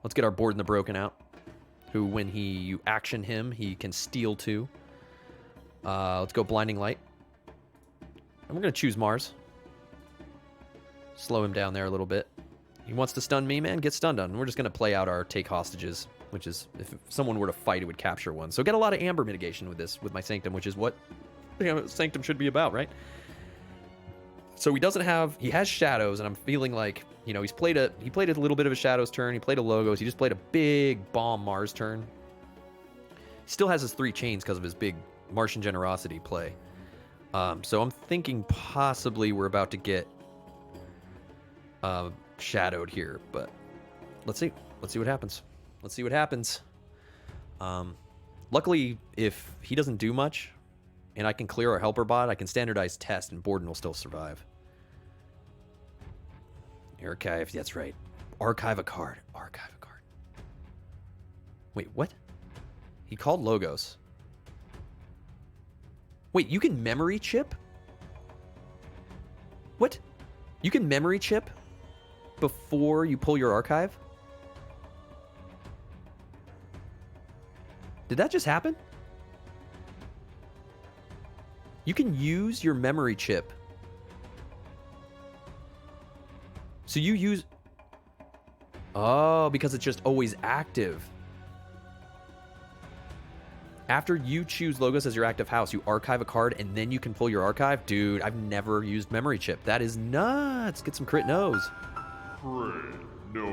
B: Let's get our Board in the Broken out. Who, when you action him, he can steal 2. Let's go Blinding Light. And we're going to choose Mars. Slow him down there a little bit. He wants to stun me, man. Get stunned on. We're just going to play out our take hostages, which is, if someone were to fight, it would capture one. So get a lot of Amber mitigation with this, with my Sanctum, which is what Sanctum should be about, right? So he doesn't have... He has Shadows, and I'm feeling like... You know, he played a little bit of a Shadows turn. He played a Logos. He just played a big bomb Mars turn. He still has his 3 chains because of his big Martian Generosity play. So I'm thinking possibly we're about to get shadowed here, but let's see. Let's see what happens. Let's see what happens. Luckily, if he doesn't do much and I can clear our Helper Bot, I can standardize test and Borden will still survive. Archive, that's right. Archive a card. Archive a card. Wait, what? He called Logos. Wait, you can memory chip? What? You can memory chip before you pull your archive? Did that just happen? You can use your memory chip. So you use... Oh, because it's just always active. After you choose Logos as your active house, you archive a card and then you can pull your archive? Dude, I've never used memory chip. That is nuts. Get some crit no's.
A: Crit no.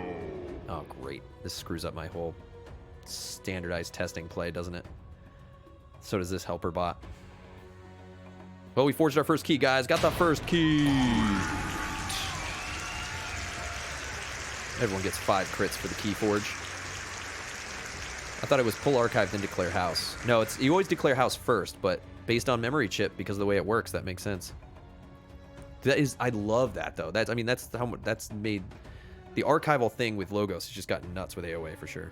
B: Oh, great. This screws up my whole standardized testing play, doesn't it? So does this Helper Bot. Well, we forged our first key, guys. Got the first key. Everyone gets 5 crits for the Keyforge. I thought it was pull archive, then declare house. No, it's you always declare house first, but based on memory chip, because of the way it works, that makes sense. That is, I love that though. That's how that's made the archival thing with Logos has just gotten nuts with AOA for sure.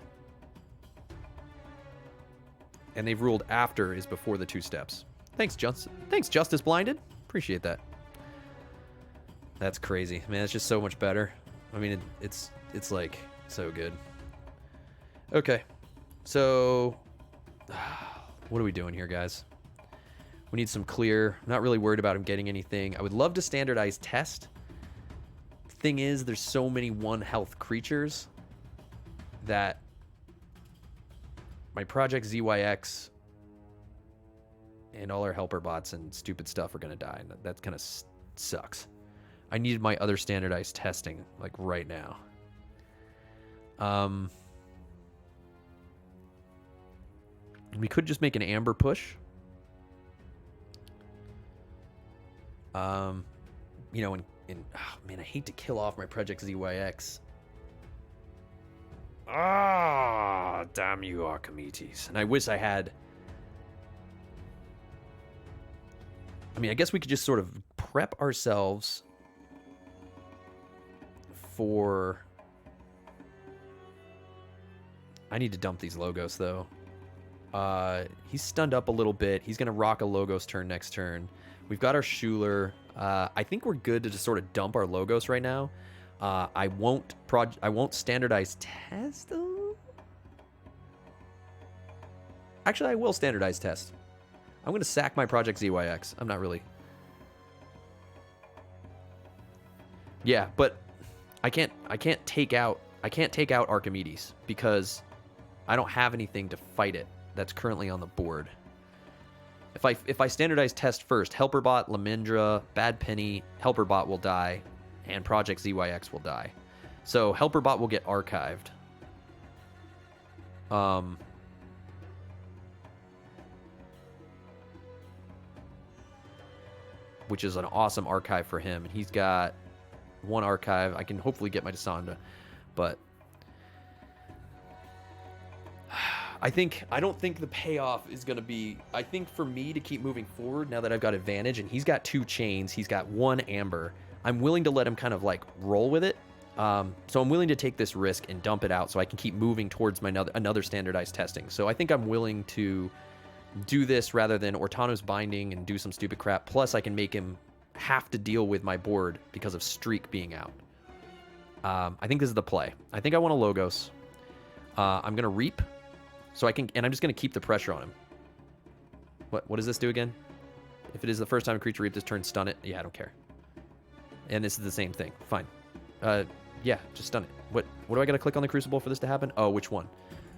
B: And they've ruled after is before the 2 steps. Thanks, Justice Blinded. Appreciate that. That's crazy, man. It's just so much better. I mean, it's like so good. Okay, so what are we doing here, guys? We need some clear. I'm not really worried about him getting anything. I would love to standardize test. Thing is, there's so many 1 health creatures that my Project ZYX and all our Helper Bots and stupid stuff are gonna die. That kind of sucks. I needed my other standardized testing, like, right now. We could just make an Amber push. You know, oh, man, I hate to kill off my Project ZYX. Ah, damn you, Archimedes. And I wish I had... I mean, I guess we could just sort of prep ourselves for... I need to dump these Logos, though. He's stunned up a little bit. He's going to rock a Logos turn next turn. We've got our Schuler. I think we're good to just sort of dump our Logos right now. I won't standardize test. Actually, I will standardize test. I'm going to sack my Project ZYX. I'm not really. Yeah, but I can't take out Archimedes because I don't have anything to fight it that's currently on the board. If I standardize test first, Helperbot, Lamindra, Bad Penny, Helperbot will die, and Project ZYX will die. So Helperbot will get archived. Which is an awesome archive for him. And he's got one archive. I can hopefully get my Desanda, but I don't think the payoff is going to be. I think for me to keep moving forward now that I've got advantage, and he's got 2 chains, he's got 1 amber. I'm willing to let him kind of like roll with it. So I'm willing to take this risk and dump it out so I can keep moving towards my another standardized testing. So I think I'm willing to do this rather than Ortano's binding and do some stupid crap. Plus, I can make him have to deal with my board because of Streak being out. I think this is the play. I think I want a Logos. I'm going to Reap. So I can, and I'm just going to keep the pressure on him. What does this do again? If it is the first time a creature reap this turn, stun it. Yeah, I don't care. And this is the same thing. Fine. Yeah, just stun it. What do I got to click on the Crucible for this to happen? Oh, which one?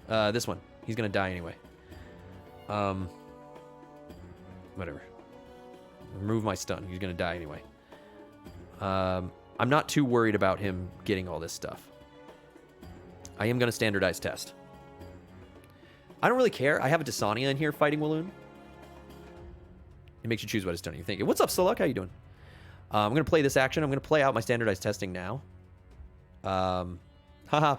B: This one. He's going to die anyway. Whatever. Remove my stun. He's going to die anyway. I'm not too worried about him getting all this stuff. I am going to standardize test. I don't really care. I have a Desania in here fighting Walloon. It makes you choose what it's done. You're thinking, what's up, Soluk? How you doing? I'm going to play this action. I'm going to play out my standardized testing now. Haha.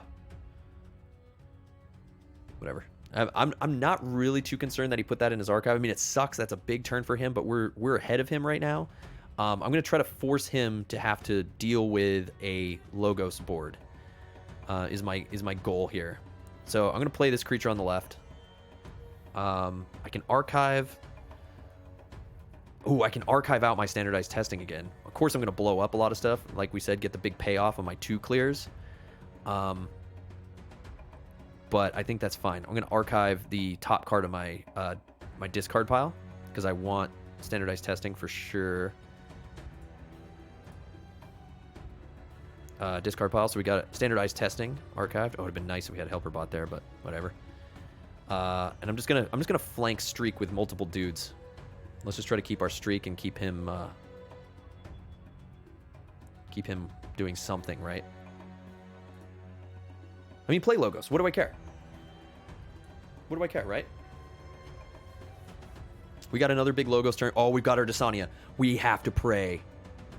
B: Whatever. I'm not really too concerned that he put that in his archive. I mean, it sucks. That's a big turn for him, but we're ahead of him right now. I'm going to try to force him to have to deal with a Logos board. Is my goal here. So I'm going to play this creature on the left. I can archive. I can archive out my standardized testing again. Of course, I'm going to blow up a lot of stuff. Like we said, get the big payoff on my 2 clears. But I think that's fine. I'm going to archive the top card of my my discard pile because I want standardized testing for sure. Discard pile. So we got standardized testing archived. Oh, it would have been nice if we had Helperbot there, but whatever. And I'm just gonna flank Streak with multiple dudes. Let's just try to keep our Streak and keep him doing something, right? I mean, play Logos. What do I care? What do I care, right? We got another big Logos turn. Oh, we've got our Desania. We have to pray.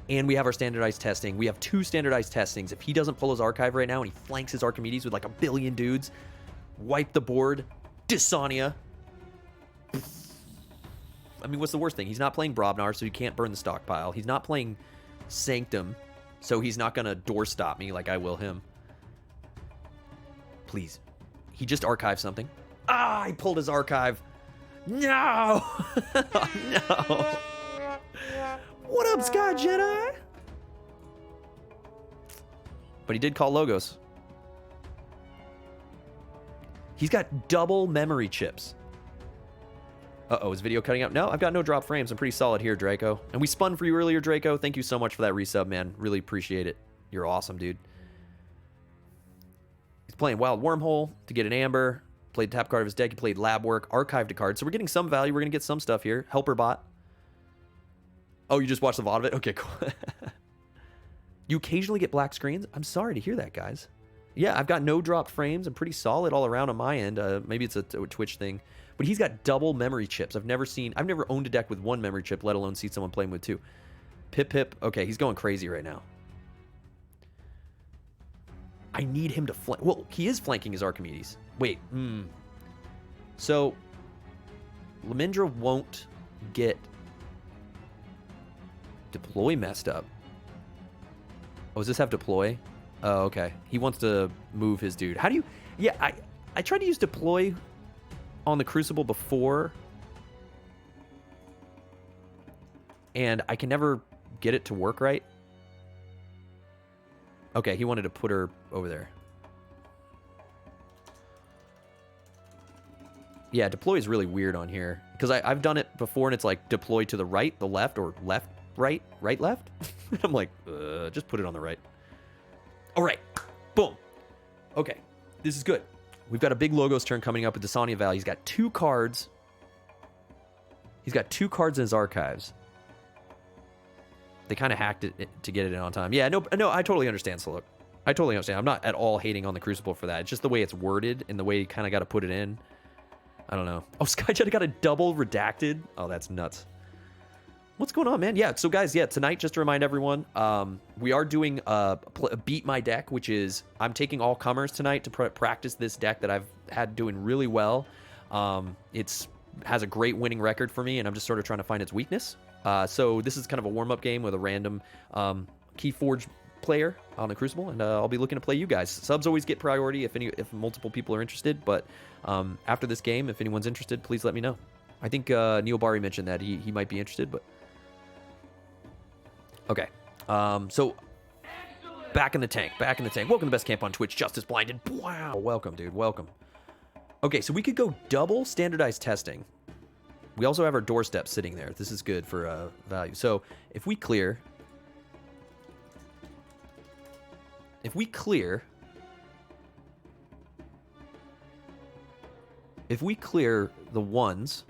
B: And we have our standardized testing. We have 2 standardized testings. If he doesn't pull his archive right now and he flanks his Archimedes with like 1 billion dudes, wipe the board, Desania. I mean, what's the worst thing? He's not playing Brobnar, so he can't burn the stockpile. He's not playing Sanctum, so he's not going to doorstop me like I will him. Please. He just archived something. Ah, he pulled his archive. No! No! What up, Sky Jedi? But he did call Logos. He's got double memory chips. Uh-oh, is video cutting out? No, I've got no drop frames. I'm pretty solid here, Draco. And we spun for you earlier, Draco. Thank you so much for that resub, man. Really appreciate it. You're awesome, dude. He's playing Wild Wormhole to get an Amber. Played tap card of his deck. He played Lab Work, archived a card. So we're getting some value. We're going to get some stuff here. Helperbot. Oh, you just watched the VOD of it? Okay, cool. You occasionally get black screens? I'm sorry to hear that, guys. Yeah, I've got no dropped frames. I'm pretty solid all around on my end. Maybe it's a Twitch thing. But he's got double memory chips. I've never owned a deck with 1 memory chip, let alone see someone playing with 2. Pip. Okay, he's going crazy right now. I need him to flank. Well, he is flanking his Archimedes. Wait. So, Lamindra won't get deploy messed up. Oh, does this have deploy? Oh, okay. He wants to move his dude. How do you... Yeah, I tried to use deploy on the Crucible before, and I can never get it to work right. Okay, he wanted to put her over there. Yeah, deploy is really weird on here. Because I've done it before, and it's like deploy to the right, the left, or left, right, right, left. I'm like, just put it on the right. All right. Boom. Okay. This is good. We've got a big Logos turn coming up with Desania Valley. He's got 2 cards. He's got 2 cards in his archives. They kind of hacked it to get it in on time. Yeah, no, I totally understand, Saluk. I totally understand. I'm not at all hating on the Crucible for that. It's just the way it's worded and the way you kind of got to put it in. I don't know. Oh, Skyjet got a double redacted. Oh, that's nuts. What's going on, man? Yeah, so guys, yeah, tonight, just to remind everyone, we are doing Beat My Deck, which is I'm taking all comers tonight to practice this deck that I've had doing really well. It's has a great winning record for me, and I'm just sort of trying to find its weakness. So this is kind of a warm-up game with a random Keyforge player on the Crucible, and I'll be looking to play you guys. Subs always get priority if multiple people are interested, but after this game, if anyone's interested, please let me know. I think Neil Bari mentioned that he might be interested, but okay. So back in the tank. Welcome to Best Camp on Twitch. Justice Blinded. Wow, welcome, dude. Welcome. Okay, so we could go double standardized testing. We also have our doorstep sitting there. This is good for value. So if we clear the ones,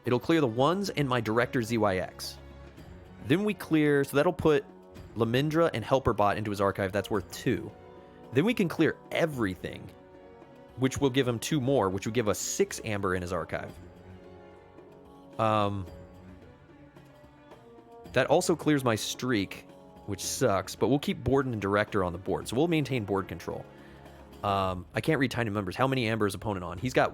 B: it'll clear the ones and my Director ZYX. Then we clear, so that'll put Lamindra and Helperbot into his archive. That's worth 2. Then we can clear everything, which will give him 2 more, which will give us 6 amber in his archive. That also clears my streak, which sucks, but we'll keep Borden and Director on the board, so we'll maintain board control. I can't read tiny numbers. How many amber is opponent on? He's got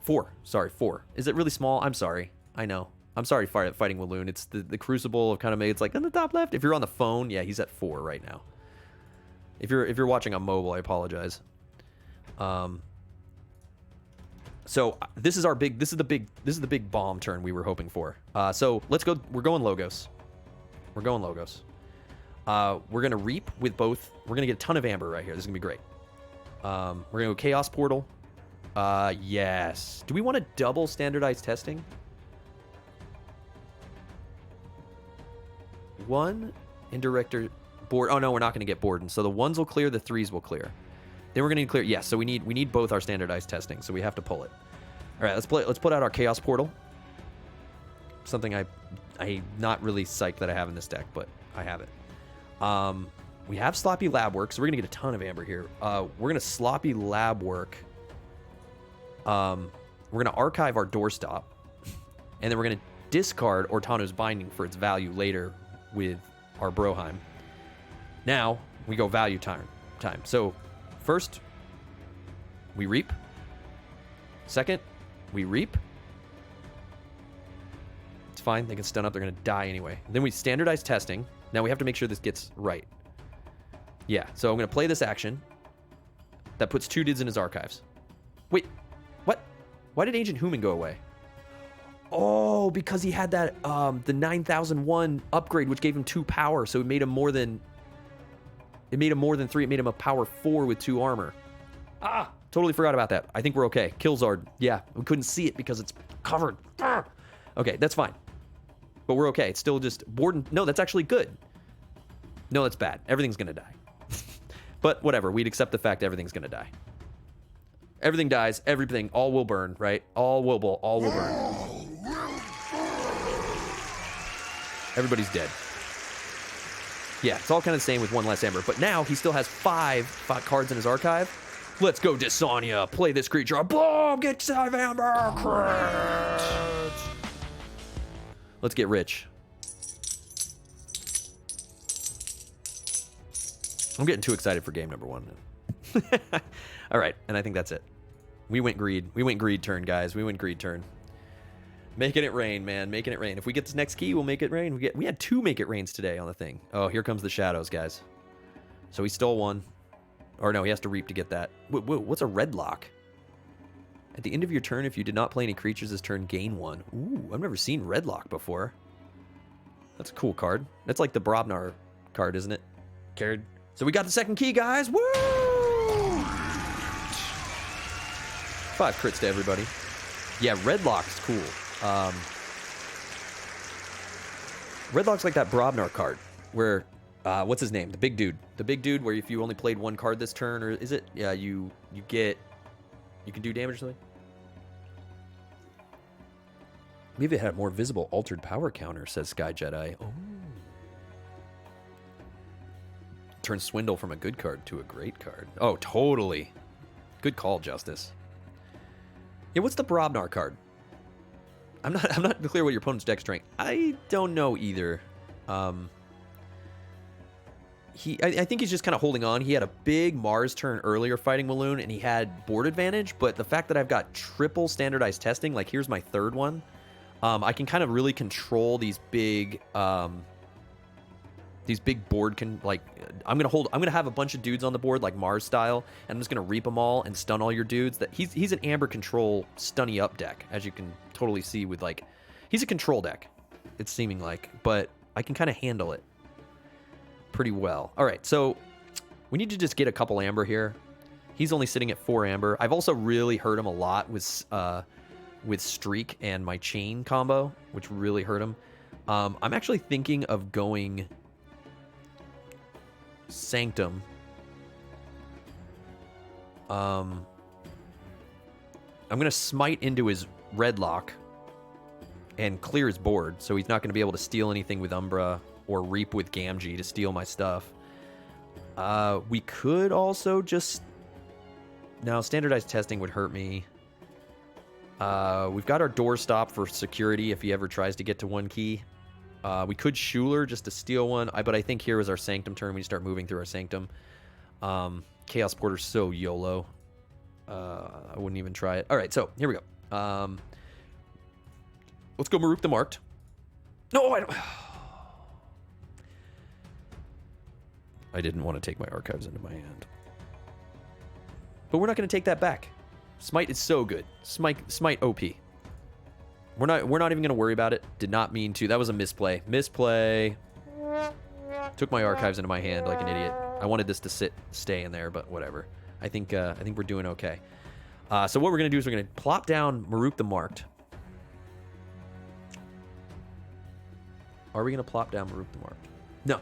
B: 4. Sorry, 4. Is it really small? I'm sorry. I know. I'm sorry, fighting Walloon. It's the Crucible of kind of made. It's like on the top left. If you're on the phone, yeah, he's at 4 right now. If you're watching on mobile, I apologize. So this is the big bomb turn we were hoping for. So let's go. We're going Logos. We're gonna reap with both. We're gonna get a ton of amber right here. This is gonna be great. We're gonna go Chaos Portal. Yes. Do we want to double standardized testing? 1 in Director board. Oh no, we're not gonna get Borden. So the 1s will clear, the 3s will clear. Then we're gonna need clear. Yes, so we need both our standardized testing, so we have to pull it. All right, let's put out our Chaos Portal. Something I'm not really psyched that I have in this deck, but I have it. We have Sloppy Lab Work, so we're gonna get a ton of amber here. We're gonna Sloppy Lab Work. We're gonna archive our Doorstop, and then we're gonna discard Ortano's Binding for its value later with our Broheim. Now we go value time. So first, we reap. Second, we reap. It's fine. They can stun up. They're going to die anyway. Then we standardize testing. Now we have to make sure this gets right. Yeah, so I'm going to play this action. That puts 2 dids in his archives. Wait, what? Why did Ancient Human go away? Oh, because he had that, the 9001 upgrade, which gave him 2 power, so it made him more than 3. It made him a power 4 with 2 armor. Totally forgot about that. I think we're okay. Killzard. Yeah, we couldn't see it because it's covered. Okay, that's fine. But we're okay. It's still just Borden. No, that's actually good. No, that's bad. Everything's going to die. But whatever. We'd accept the fact everything's going to die. Everything dies. Everything. All will burn, right? All will burn. Everybody's dead. Yeah, it's all kind of the same with 1 less amber. But now he still has 5 cards in his archive. Let's go, Desania. Play this creature. Boom! Get 5 amber. Crit. Let's get rich. I'm getting too excited for game number 1. All right, and I think that's it. We went greed. We went greed turn, guys. We went greed turn. Making it rain, man. Making it rain. If we get this next key, we'll make it rain. We had 2 make it rains today on the thing. Oh, here comes the shadows, guys. So he stole 1. Or no, he has to reap to get that. Whoa, what's a red lock? At the end of your turn, if you did not play any creatures this turn, gain 1. Ooh, I've never seen Redlock before. That's a cool card. That's like the Brobnar card, isn't it? Card. So we got the second key, guys. Woo! 5 crits to everybody. Yeah, Redlock's cool. Redlock's like that Brobnar card where, what's his name? The big dude. The big dude where if you only played 1 card this turn, or is it? Yeah, you can do damage or something. Maybe it had a more visible altered power counter, says Sky Jedi. Oh. Turn Swindle from a good card to a great card. Oh, totally. Good call, Justice. Yeah, what's the Brobnar card? I'm not clear what your opponent's deck strength. I don't know either. I think he's just kind of holding on. He had a big Mars turn earlier fighting Walloon, and he had board advantage, but the fact that I've got triple standardized testing, like here's my 3rd one, I can kind of really control these big board I'm gonna have a bunch of dudes on the board like Mars style, and I'm just gonna reap them all and stun all your dudes. That he's an Amber control stunny up deck, as you can totally see with like, he's a control deck, it's seeming like, but I can kind of handle it pretty well. All right, so we need to just get a couple Amber here. He's only sitting at 4 Amber. I've also really hurt him a lot with Streak and my chain combo, which really hurt him. I'm actually thinking of going Sanctum. I'm gonna smite into his Redlock and clear his board, so he's not gonna be able to steal anything with Umbra or reap with Gamgee to steal my stuff. We could also just... No, standardized testing would hurt me. We've got our doorstop for security if he ever tries to get to 1 key. We could Schuler just to steal 1, but I think here is our Sanctum turn. We start moving through our Sanctum. Chaos Porter's so YOLO. I wouldn't even try it. All right, so here we go. Let's go Maruk the Marked. No, I don't... I didn't want to take my archives into my hand. But we're not going to take that back. Smite is so good. Smite OP. We're not even going to worry about it. Did not mean to. That was a misplay. Misplay. Took my archives into my hand like an idiot. I wanted this to stay in there, but whatever. I think we're doing okay. So what we're going to do is we're going to plop down Maruk the Marked. Are we going to plop down Maruk the Marked? No.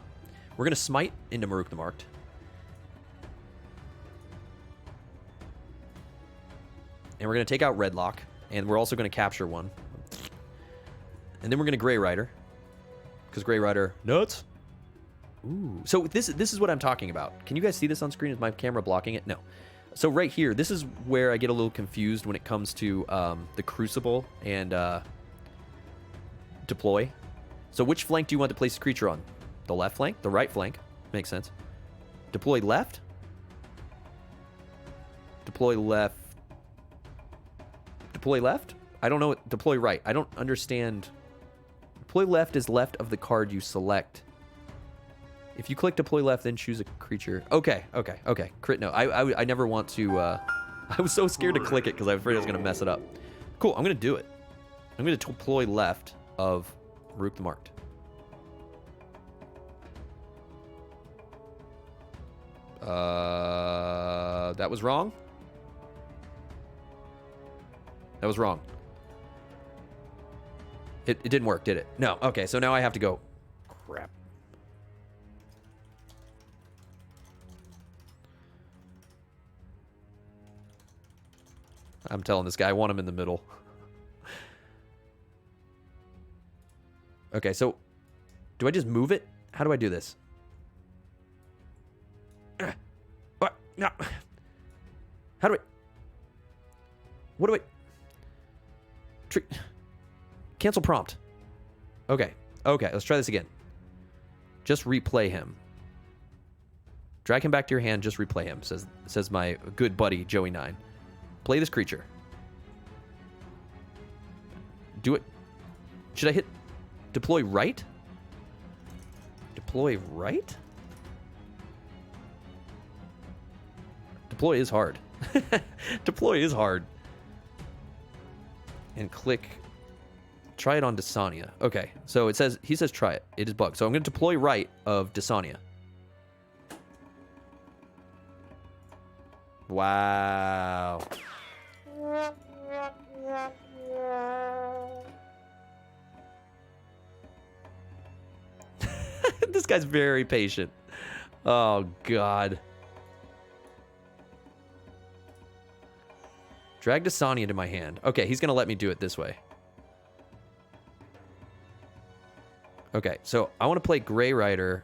B: We're going to smite into Maruk the Marked. And we're going to take out Redlock. And we're also going to capture 1. And then we're going to Grey Rider. Because Grey Rider... Nuts! Ooh. So this is what I'm talking about. Can you guys see this on screen? Is my camera blocking it? No. So right here, this is where I get a little confused when it comes to the Crucible and deploy. So which flank do you want to place the creature on? The left flank? The right flank? Makes sense. Deploy left? Deploy left. Deploy left? I don't know. Deploy right. I don't understand. Deploy left is left of the card you select. If you click deploy left, then choose a creature. Okay. Crit no. I never want to... I was so scared to click it because I was afraid I was going to mess it up. Cool. I'm going to do it. I'm going to deploy left of Maruk the Marked. That was wrong. That was wrong. It didn't work, did it? No. Okay, so now I have to go. Crap. I'm telling this guy I want him in the middle. Okay, so do I just move it? How do I do this? What? No. How do I... What do I... Cancel prompt. Okay, let's try this again. Just replay him. Drag him back to your hand, just replay him, says my good buddy, Joey9. Play this creature. Do it. Should I hit deploy right? Deploy right? Deploy is hard. Deploy is hard. and click. Try it on Desania. Okay, so he says try it. It is bugged. So I'm going to deploy right of Desania. Wow. This guy's very patient. Oh, God. Drag Desania into my hand. Okay, he's going to let me do it this way. Okay, so I want to play Grey Rider.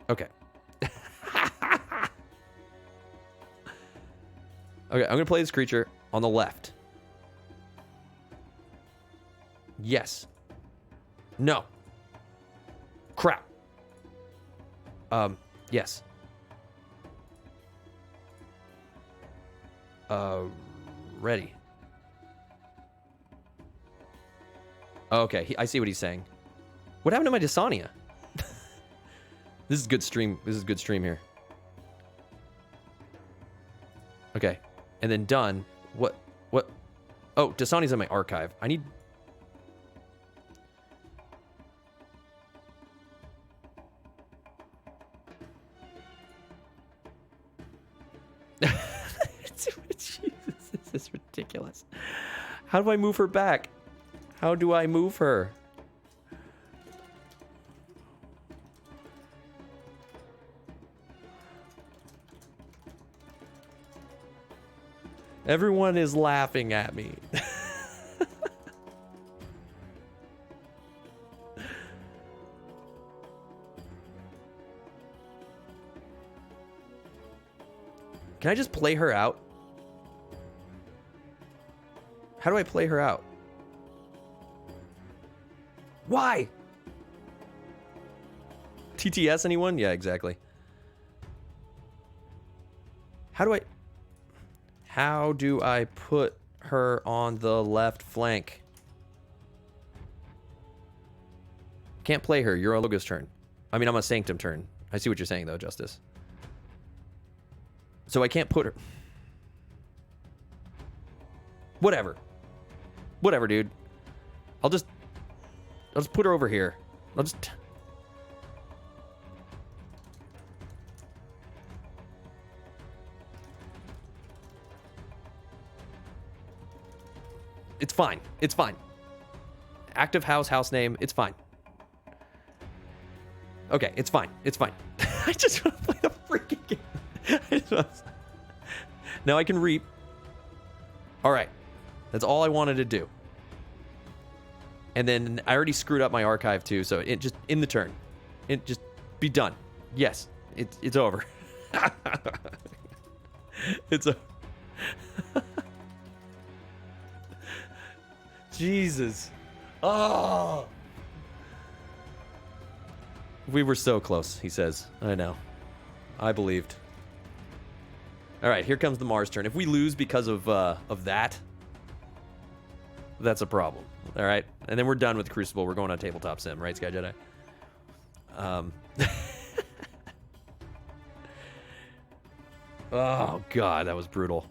B: Okay. Okay, I'm going to play this creature on the left. Yes. No. Crap. Yes. Ready. Okay, I see what he's saying. What happened to my Desania? This is good stream. This is good stream here. Okay. And then done. What? Oh, Desania's in my archive. I need... Jesus, this is ridiculous. How do I move her back? How do I move her? Everyone is laughing at me. Can I just play her out? How do I play her out? Why? TTS anyone? Yeah, exactly. How do I put her on the left flank? Can't play her. You're a Logos turn. I mean, I'm a Sanctum turn. I see what you're saying, though, Justice. So I can't put her... Whatever. Whatever, dude. I'll just put her over here. I'll just... It's fine. It's fine. Active house name. It's fine. Okay, it's fine. It's fine. I just want to play the freaking game. Now I can reap. All right. That's all I wanted to do. And then I already screwed up my archive too, so it just in the turn. It just be done. Yes. It's over. It's a Jesus. Oh. We were so close, he says. I know. I believed. All right, here comes the Mars turn. If we lose because of that, that's a problem. All right, and then we're done with Crucible. We're going on Tabletop Sim, right, Sky Jedi? Oh God, that was brutal.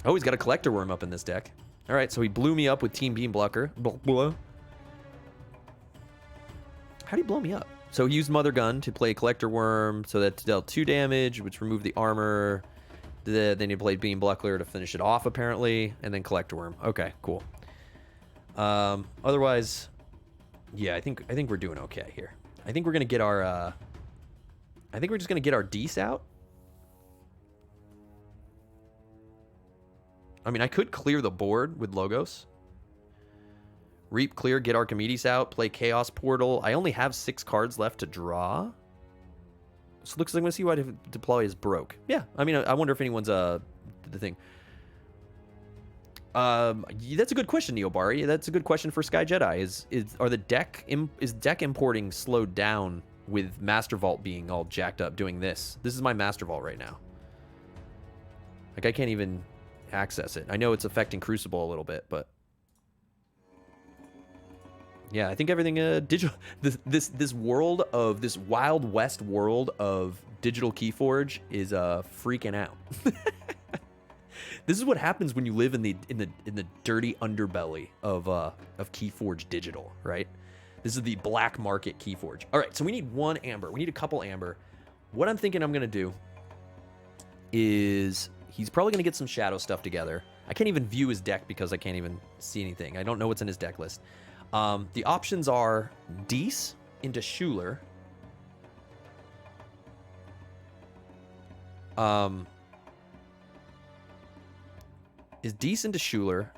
B: Oh, he's got a Collector Worm up in this deck. All right, so he blew me up with Team Beam Blocker. How'd he blow me up? So he used Mother Gun to play Collector Worm, so that dealt 2 damage, which removed the armor. Then he played Beam Buckler to finish it off, apparently, and then Collector Worm. Okay, cool. Otherwise, yeah, I think we're doing okay here. I think we're gonna get our. I think we're just gonna get our Dece out. I mean, I could clear the board with Logos. Reap, clear, get Archimedes out, play Chaos Portal. I only have 6 cards left to draw. So it looks like I'm going to see why Deploy is broke. Yeah, I mean, I wonder if anyone's the thing. That's a good question, Neobari. That's a good question for Sky Jedi. Is deck importing slowed down with Master Vault being all jacked up doing this? This is my Master Vault right now. Like, I can't even access it. I know it's affecting Crucible a little bit, but yeah, I think everything digital. This world of this Wild West world of digital Keyforge is freaking out. This is what happens when you live in the dirty underbelly of Keyforge Digital, right? This is the black market Keyforge. All right, so we need 1 amber. We need a couple amber. What I'm thinking I'm gonna do is he's probably gonna get some shadow stuff together. I can't even view his deck because I can't even see anything. I don't know what's in his deck list. The options are Dees into Schuler. Is Dees into Schuler.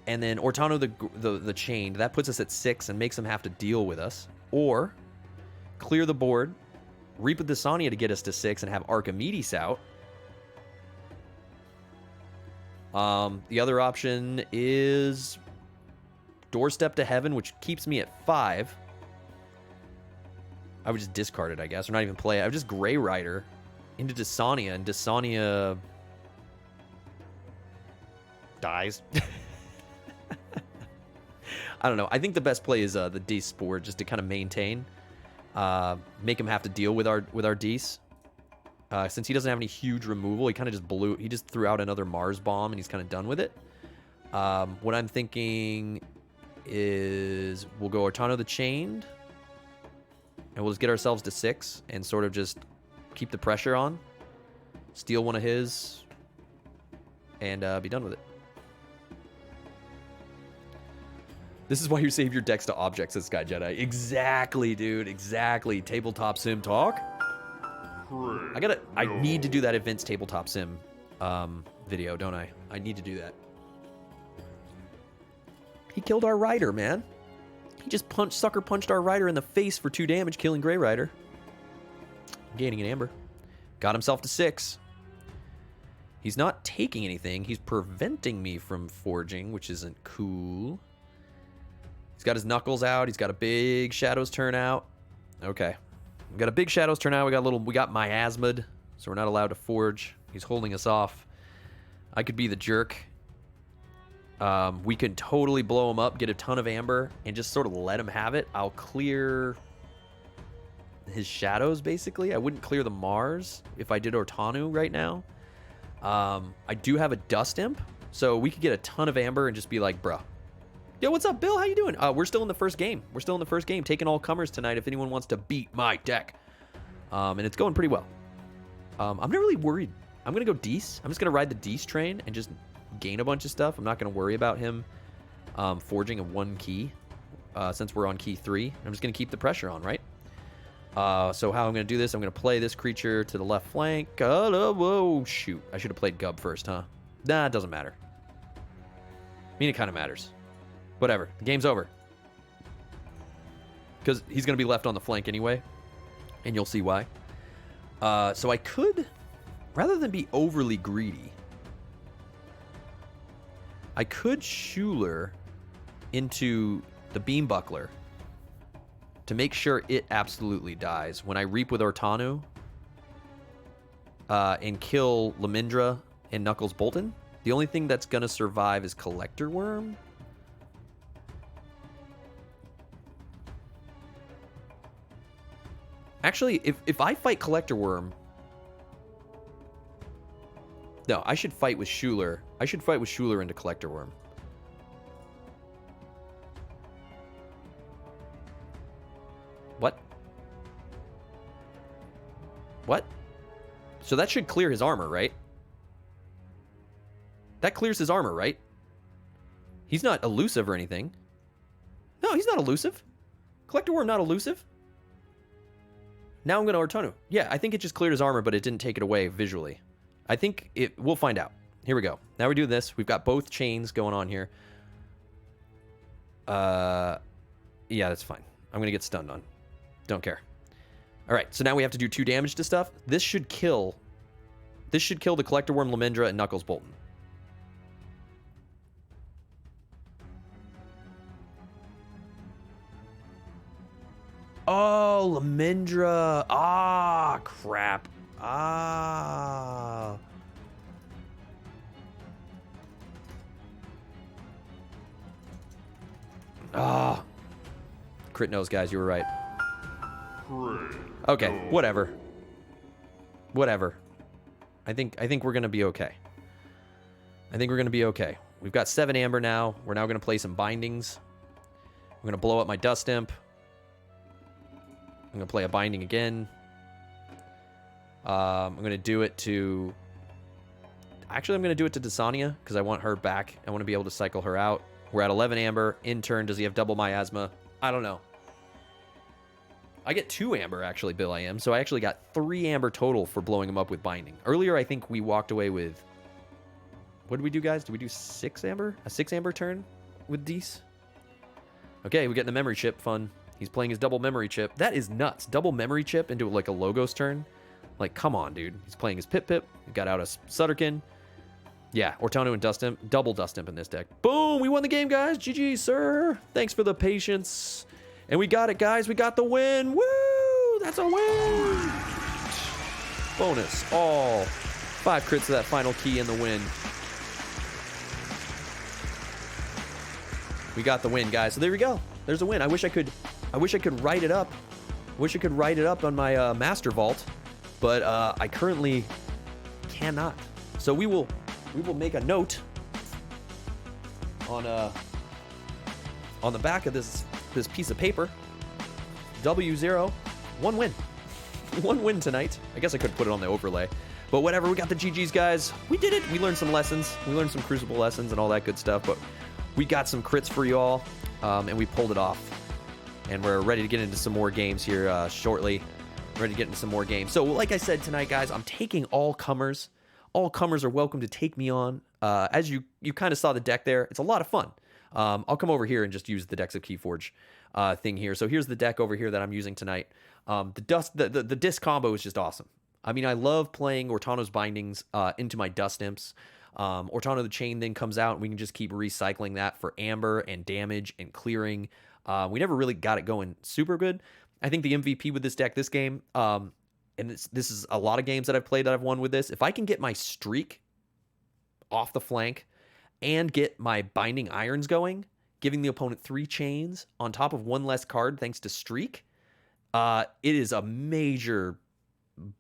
B: And then Ortano the Chained. That puts us at 6 and makes him have to deal with us. Or clear the board, Reap with Desania to get us to 6 and have Archimedes out. The other option is Doorstep to Heaven, which keeps me at 5. I would just discard it, I guess, or not even play it. I would just Grey Rider into Desania, and Desania dies. I don't know. I think the best play is the Dees Spore, just to kind of maintain, make him have to deal with our Dees. Since he doesn't have any huge removal, he kind of just threw out another Mars bomb, and he's kind of done with it. What I'm thinking is we'll go Ortano the Chained, and we'll just get ourselves to 6 and sort of just keep the pressure on, steal one of his, and be done with it. This is why you save your decks to objects, says Sky Jedi. Exactly, dude. Exactly. Tabletop Sim talk. I need to do that Events Tabletop Sim video, don't I? I need to do that. He killed our Rider, man. He just sucker punched our Rider in the face for 2 damage, killing Grey Rider. Gaining an amber. Got himself to 6. He's not taking anything. He's preventing me from forging, which isn't cool. He's got his Knuckles out. He's got a big Shadows turn out. Okay. We got a big Shadows turn out. We got Miasmid, so we're not allowed to forge. He's holding us off. I could be the jerk. We can totally blow him up, get a ton of amber, and just sort of let him have it. I'll clear his Shadows, basically. I wouldn't clear the Mars if I did Ortanu right now. I do have a Dust Imp, so we could get a ton of amber and just be like, bruh. Yo, what's up, Bill? How you doing? We're still in the first game. Taking all comers tonight if anyone wants to beat my deck. And it's going pretty well. I'm not really worried. I'm going to go Dees. I'm just going to ride the Dees train and just gain a bunch of stuff. I'm not going to worry about him forging a 1 key since we're on key 3. I'm just going to keep the pressure on, right? So how I'm going to do this, I'm going to play this creature to the left flank. Whoa, shoot. I should have played Gub first, huh? Nah, it doesn't matter. I mean, it kind of matters. Whatever. The game's over. Because he's going to be left on the flank anyway. And you'll see why. So I could, rather than be overly greedy, I could Schuler into the Beam Buckler to make sure it absolutely dies when I Reap with Ortanu and kill Lamindra and Knuckles Bolton. The only thing that's going to survive is Collector Worm. Actually, if I fight Collector Worm... No, I should fight with Schuler. I should fight with Schuler into Collector Worm. What? What? So that should clear his armor, right? That clears his armor, right? He's not elusive or anything. No, he's not elusive. Collector Worm not elusive. Now I'm going to Ortanu. Yeah, I think it just cleared his armor, but it didn't take it away visually. I think it... We'll find out. Here we go. Now we do this. We've got both chains going on here. Yeah, that's fine. I'm going to get stunned on. Don't care. All right, so now we have to do 2 damage to stuff. This should kill... This should kill the Collector Worm, Lamindra, and Knuckles Bolton. Oh, Lamindra. Ah, crap. Ah. crit nose, guys. You were right. Okay, whatever. Whatever. I think we're going to be okay. I think we're going to be okay. We've got 7 amber now. We're now going to play some bindings. I'm going to blow up my dust imp. I'm going to play a binding again. I'm going to do it to... Actually, I'm going to do it to Dasania because I want her back. I want to be able to cycle her out. We're at 11 amber. In turn, does he have double miasma? I don't know. I get 2 amber, actually, Bill I am. So I actually got 3 amber total for blowing him up with binding. Earlier, I think we walked away with... What did we do, guys? Did we do 6 amber? A 6 amber turn with Dees? Okay, we get the memory chip. Fun. He's playing his double memory chip. That is nuts. Double memory chip into like a Logos turn. Like, come on, dude. He's playing his Pip. He got out a Sutterkin. Yeah, Ortano and Dust Imp. Double Dust Imp in this deck. Boom! We won the game, guys. GG, sir. Thanks for the patience. And we got it, guys. We got the win. Woo! That's a win! Bonus. All 5 crits to that final key in the win. We got the win, guys. So there we go. There's a win. I wish I could write it up. Wish I could write it up on my Master Vault, but I currently cannot. So we will make a note on the back of this piece of paper. W0, 1 win. 1 win tonight. I guess I could put it on the overlay. But whatever, we got the GGs, guys. We did it. We learned some lessons. We learned some Crucible lessons and all that good stuff, but we got some crits for you all, and we pulled it off. And we're ready to get into some more games here shortly. Ready to get into some more games. So like I said tonight, guys, I'm taking all comers. All comers are welcome to take me on. As you kind of saw the deck there, it's a lot of fun. I'll come over here and just use the Decks of Keyforge thing here. So here's the deck over here that I'm using tonight. The disc combo is just awesome. I mean, I love playing Ortano's bindings into my dust imps. Ortano the Chain then comes out, and we can just keep recycling that for amber and damage and clearing. We never really got it going super good. I think the MVP with this deck this game, and this is a lot of games that I've played that I've won with this. If I can get my streak off the flank and get my binding irons going, giving the opponent 3 chains on top of 1 less card thanks to streak, it is a major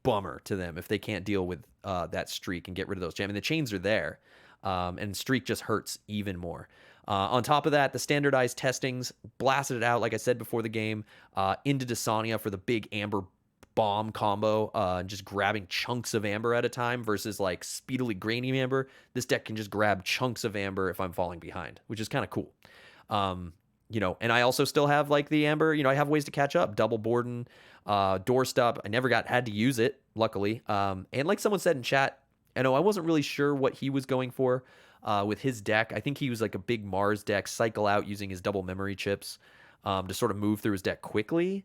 B: bummer to them if they can't deal with that streak and get rid of those. I mean, the chains are there, and streak just hurts even more. On top of that, the standardized testings blasted it out, like I said before the game, into Dasania for the big amber bomb combo, just grabbing chunks of amber at a time versus like speedily graining amber. This deck can just grab chunks of amber if I'm falling behind, which is kind of cool. And I also still have like the amber, I have ways to catch up. Double Borden, doorstop. I never had to use it, luckily. And like someone said in chat, I wasn't really sure what he was going for with his deck. I think he was like a big Mars deck, cycle out using his double memory chips to sort of move through his deck quickly.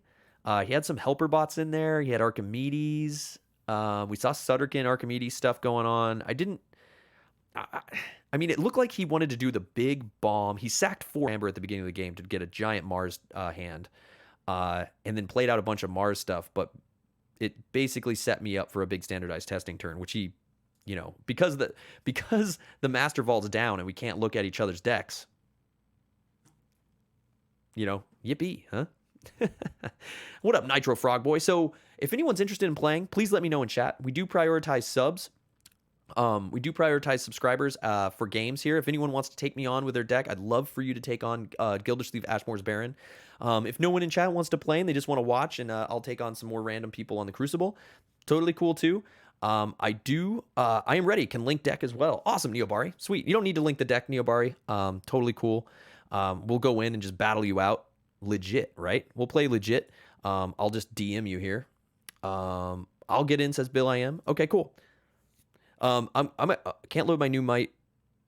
B: He had some helper bots in there. He had Archimedes. We saw Sutterkin Archimedes stuff going on. I mean, it looked like he wanted to do the big bomb. He sacked 4 amber at the beginning of the game to get a giant Mars hand, and then played out a bunch of Mars stuff. But it basically set me up for a big standardized testing turn, which he, because the Master Vault's down and we can't look at each other's decks. Yippee, huh? What up, Nitro Frog Boy? So if anyone's interested in playing, please let me know in chat. We do prioritize subs. We do prioritize subscribers for games here. If anyone wants to take me on with their deck, I'd love for you to take on Gildersleeve Ashmore's Baron. If no one in chat wants to play and they just want to watch, and I'll take on some more random people on the Crucible, totally cool too. I am ready. Can link deck as well. Awesome, Neobari. Sweet. You don't need to link the deck, Neobari. Totally cool. We'll go in and just battle you out. Legit, right? We'll play legit. I'll just DM you here. I'll get in, says Bill I am. Okay, cool. Can't load my new Might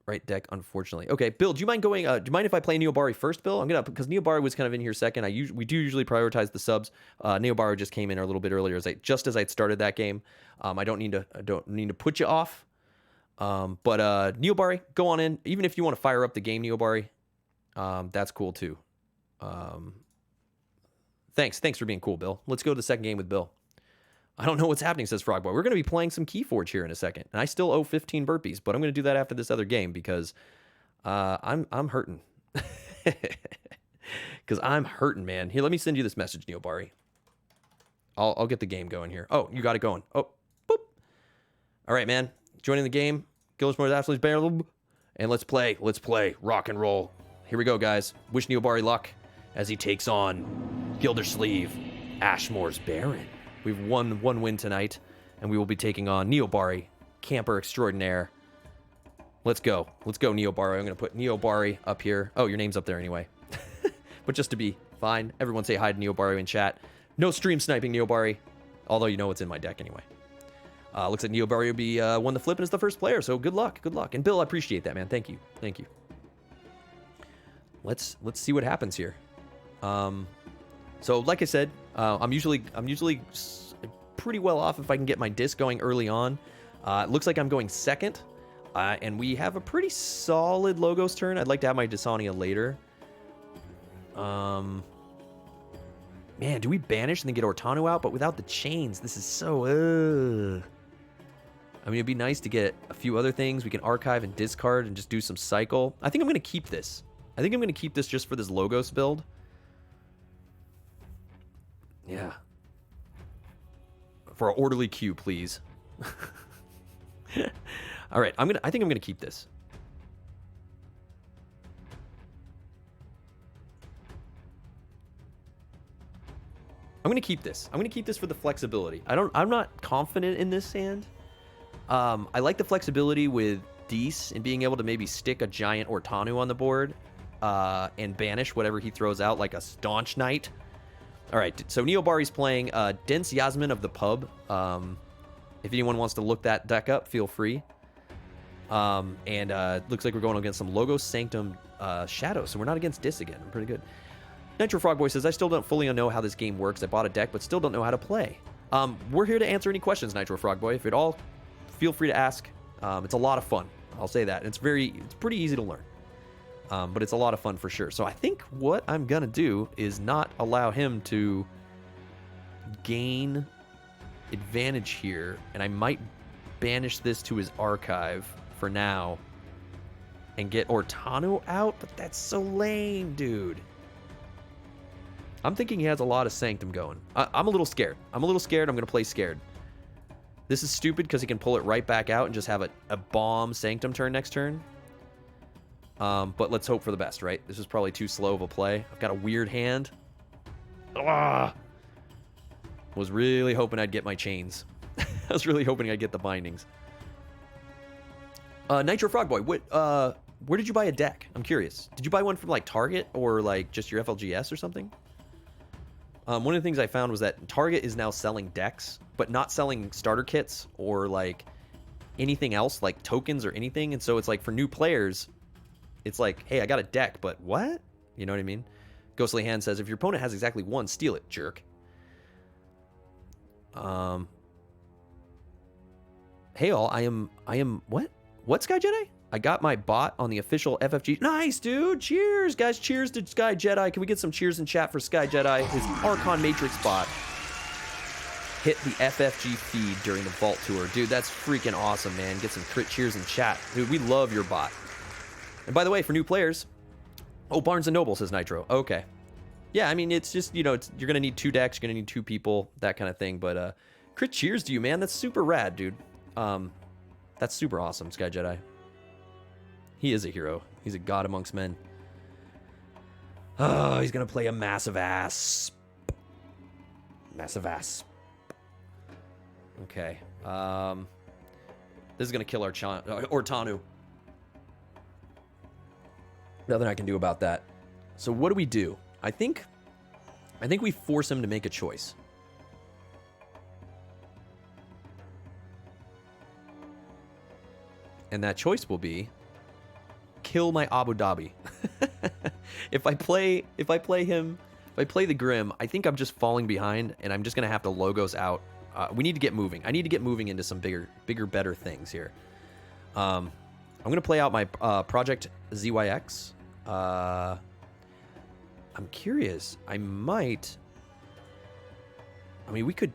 B: right deck, unfortunately. Okay, Bill, do you mind going? Do you mind if I play Neobari first, Bill? Because Neobari was kind of in here second. We do usually prioritize the subs. Neobari just came in a little bit earlier, just as I'd started that game. I don't need to put you off. But Neobari, go on in. Even if you want to fire up the game, Neobari, that's cool too. Thanks for being cool, Bill. Let's go to the second game with Bill. I don't know what's happening, says Frogboy. We're going to be playing some Keyforge here in a second, and I still owe 15 burpees, but I'm going to do that after this other game because I'm hurting. Because I'm hurting, man. Here, let me send you this message, Neobari. I'll get the game going here. Oh, you got it going. Oh, boop. All right, man. Joining the game. Gildersmore is absolutely bearable. And let's play. Let's play. Rock and roll. Here we go, guys. Wish Neobari luck as he takes on Gildersleeve, Ashmore's Baron. We've won one win tonight, and we will be taking on Neobari, camper extraordinaire. Let's go. Let's go, Neobari. I'm going to put Neobari up here. Oh, your name's up there anyway. But just to be fine, everyone say hi to Neobari in chat. No stream sniping, Neobari. Although you know what's in my deck anyway. Looks like Neobari will be won the flip and is the first player, so good luck. Good luck. And Bill, I appreciate that, man. Thank you. Thank you. Let's see what happens here. So like I said, I'm usually pretty well off if I can get my disc going early on. It looks like I'm going second, and we have a pretty solid Logos turn. I'd like to have my Desania later. Man, do we banish and then get Ortanu out? But without the chains, this is so... I mean, it'd be nice to get a few other things. We can archive and discard and just do some cycle. I think I'm going to keep this. I think I'm going to keep this just for this Logos build. Yeah. For an orderly queue, please. All right, I think I'm going to keep this. I'm going to keep this. I'm going to keep this for the flexibility. I'm not confident in this hand. I like the flexibility with Dees and being able to maybe stick a giant Ortanu on the board and banish whatever he throws out, like a Staunch Knight. All right, so Neobari's playing Dense Yasmin of the Pub. If anyone wants to look that deck up, feel free. And looks like we're going against some Logos Sanctum Shadow, so we're not against Dis again. I'm pretty good. Nitro Frogboy says, I still don't fully know how this game works. I bought a deck, but still don't know how to play. We're here to answer any questions, Nitro Frogboy. If it all, feel free to ask. It's a lot of fun. I'll say that. It's pretty easy to learn. But it's a lot of fun for sure. So I think what I'm going to do is not allow him to gain advantage here. And I might banish this to his archive for now and get Ortanu out. But that's so lame, dude. I'm thinking he has a lot of Sanctum going. I'm a little scared. I'm going to play scared. This is stupid because he can pull it right back out and just have a bomb Sanctum turn next turn. But let's hope for the best, right? This is probably too slow of a play. I've got a weird hand. Was really hoping I'd get my chains. I was really hoping I'd get the bindings. Nitro Frogboy, where did you buy a deck? I'm curious. Did you buy one from like Target or like just your FLGS or something? One of the things I found was that Target is now selling decks, but not selling starter kits or like anything else, like tokens or anything. And so it's like for new players, it's like, hey, I got a deck, but what? You know what I mean? Ghostly Hand says, if your opponent has exactly one, steal it, jerk. Hey all, I am what? What, Sky Jedi? I got my bot on the official FFG. Nice, dude. Cheers, guys. Cheers to Sky Jedi. Can we get some cheers in chat for Sky Jedi? His Archon Matrix bot hit the FFG feed during the Vault Tour. Dude, that's freaking awesome, man. Get some crit cheers in chat. Dude, we love your bot. And by the way, for new players, oh, Barnes & Noble, says Nitro. Okay. Yeah, I mean, it's just, you know, you're going to need 2 decks. You're going to need 2 people, that kind of thing. But crit cheers to you, man. That's super rad, dude. That's super awesome, Sky Jedi. He is a hero. He's a god amongst men. Oh, he's going to play a massive ass. Massive ass. Okay. This is going to kill our Ortanu. Nothing I can do about that. So what do? I think we force him to make a choice. And that choice will be kill my Abu Dhabi. If I play the Grim, I think I'm just falling behind and I'm just going to have to Logos out. We need to get moving. I need to get moving into some bigger, better things here. I'm going to play out my Project ZYX. I'm curious. I mean, we could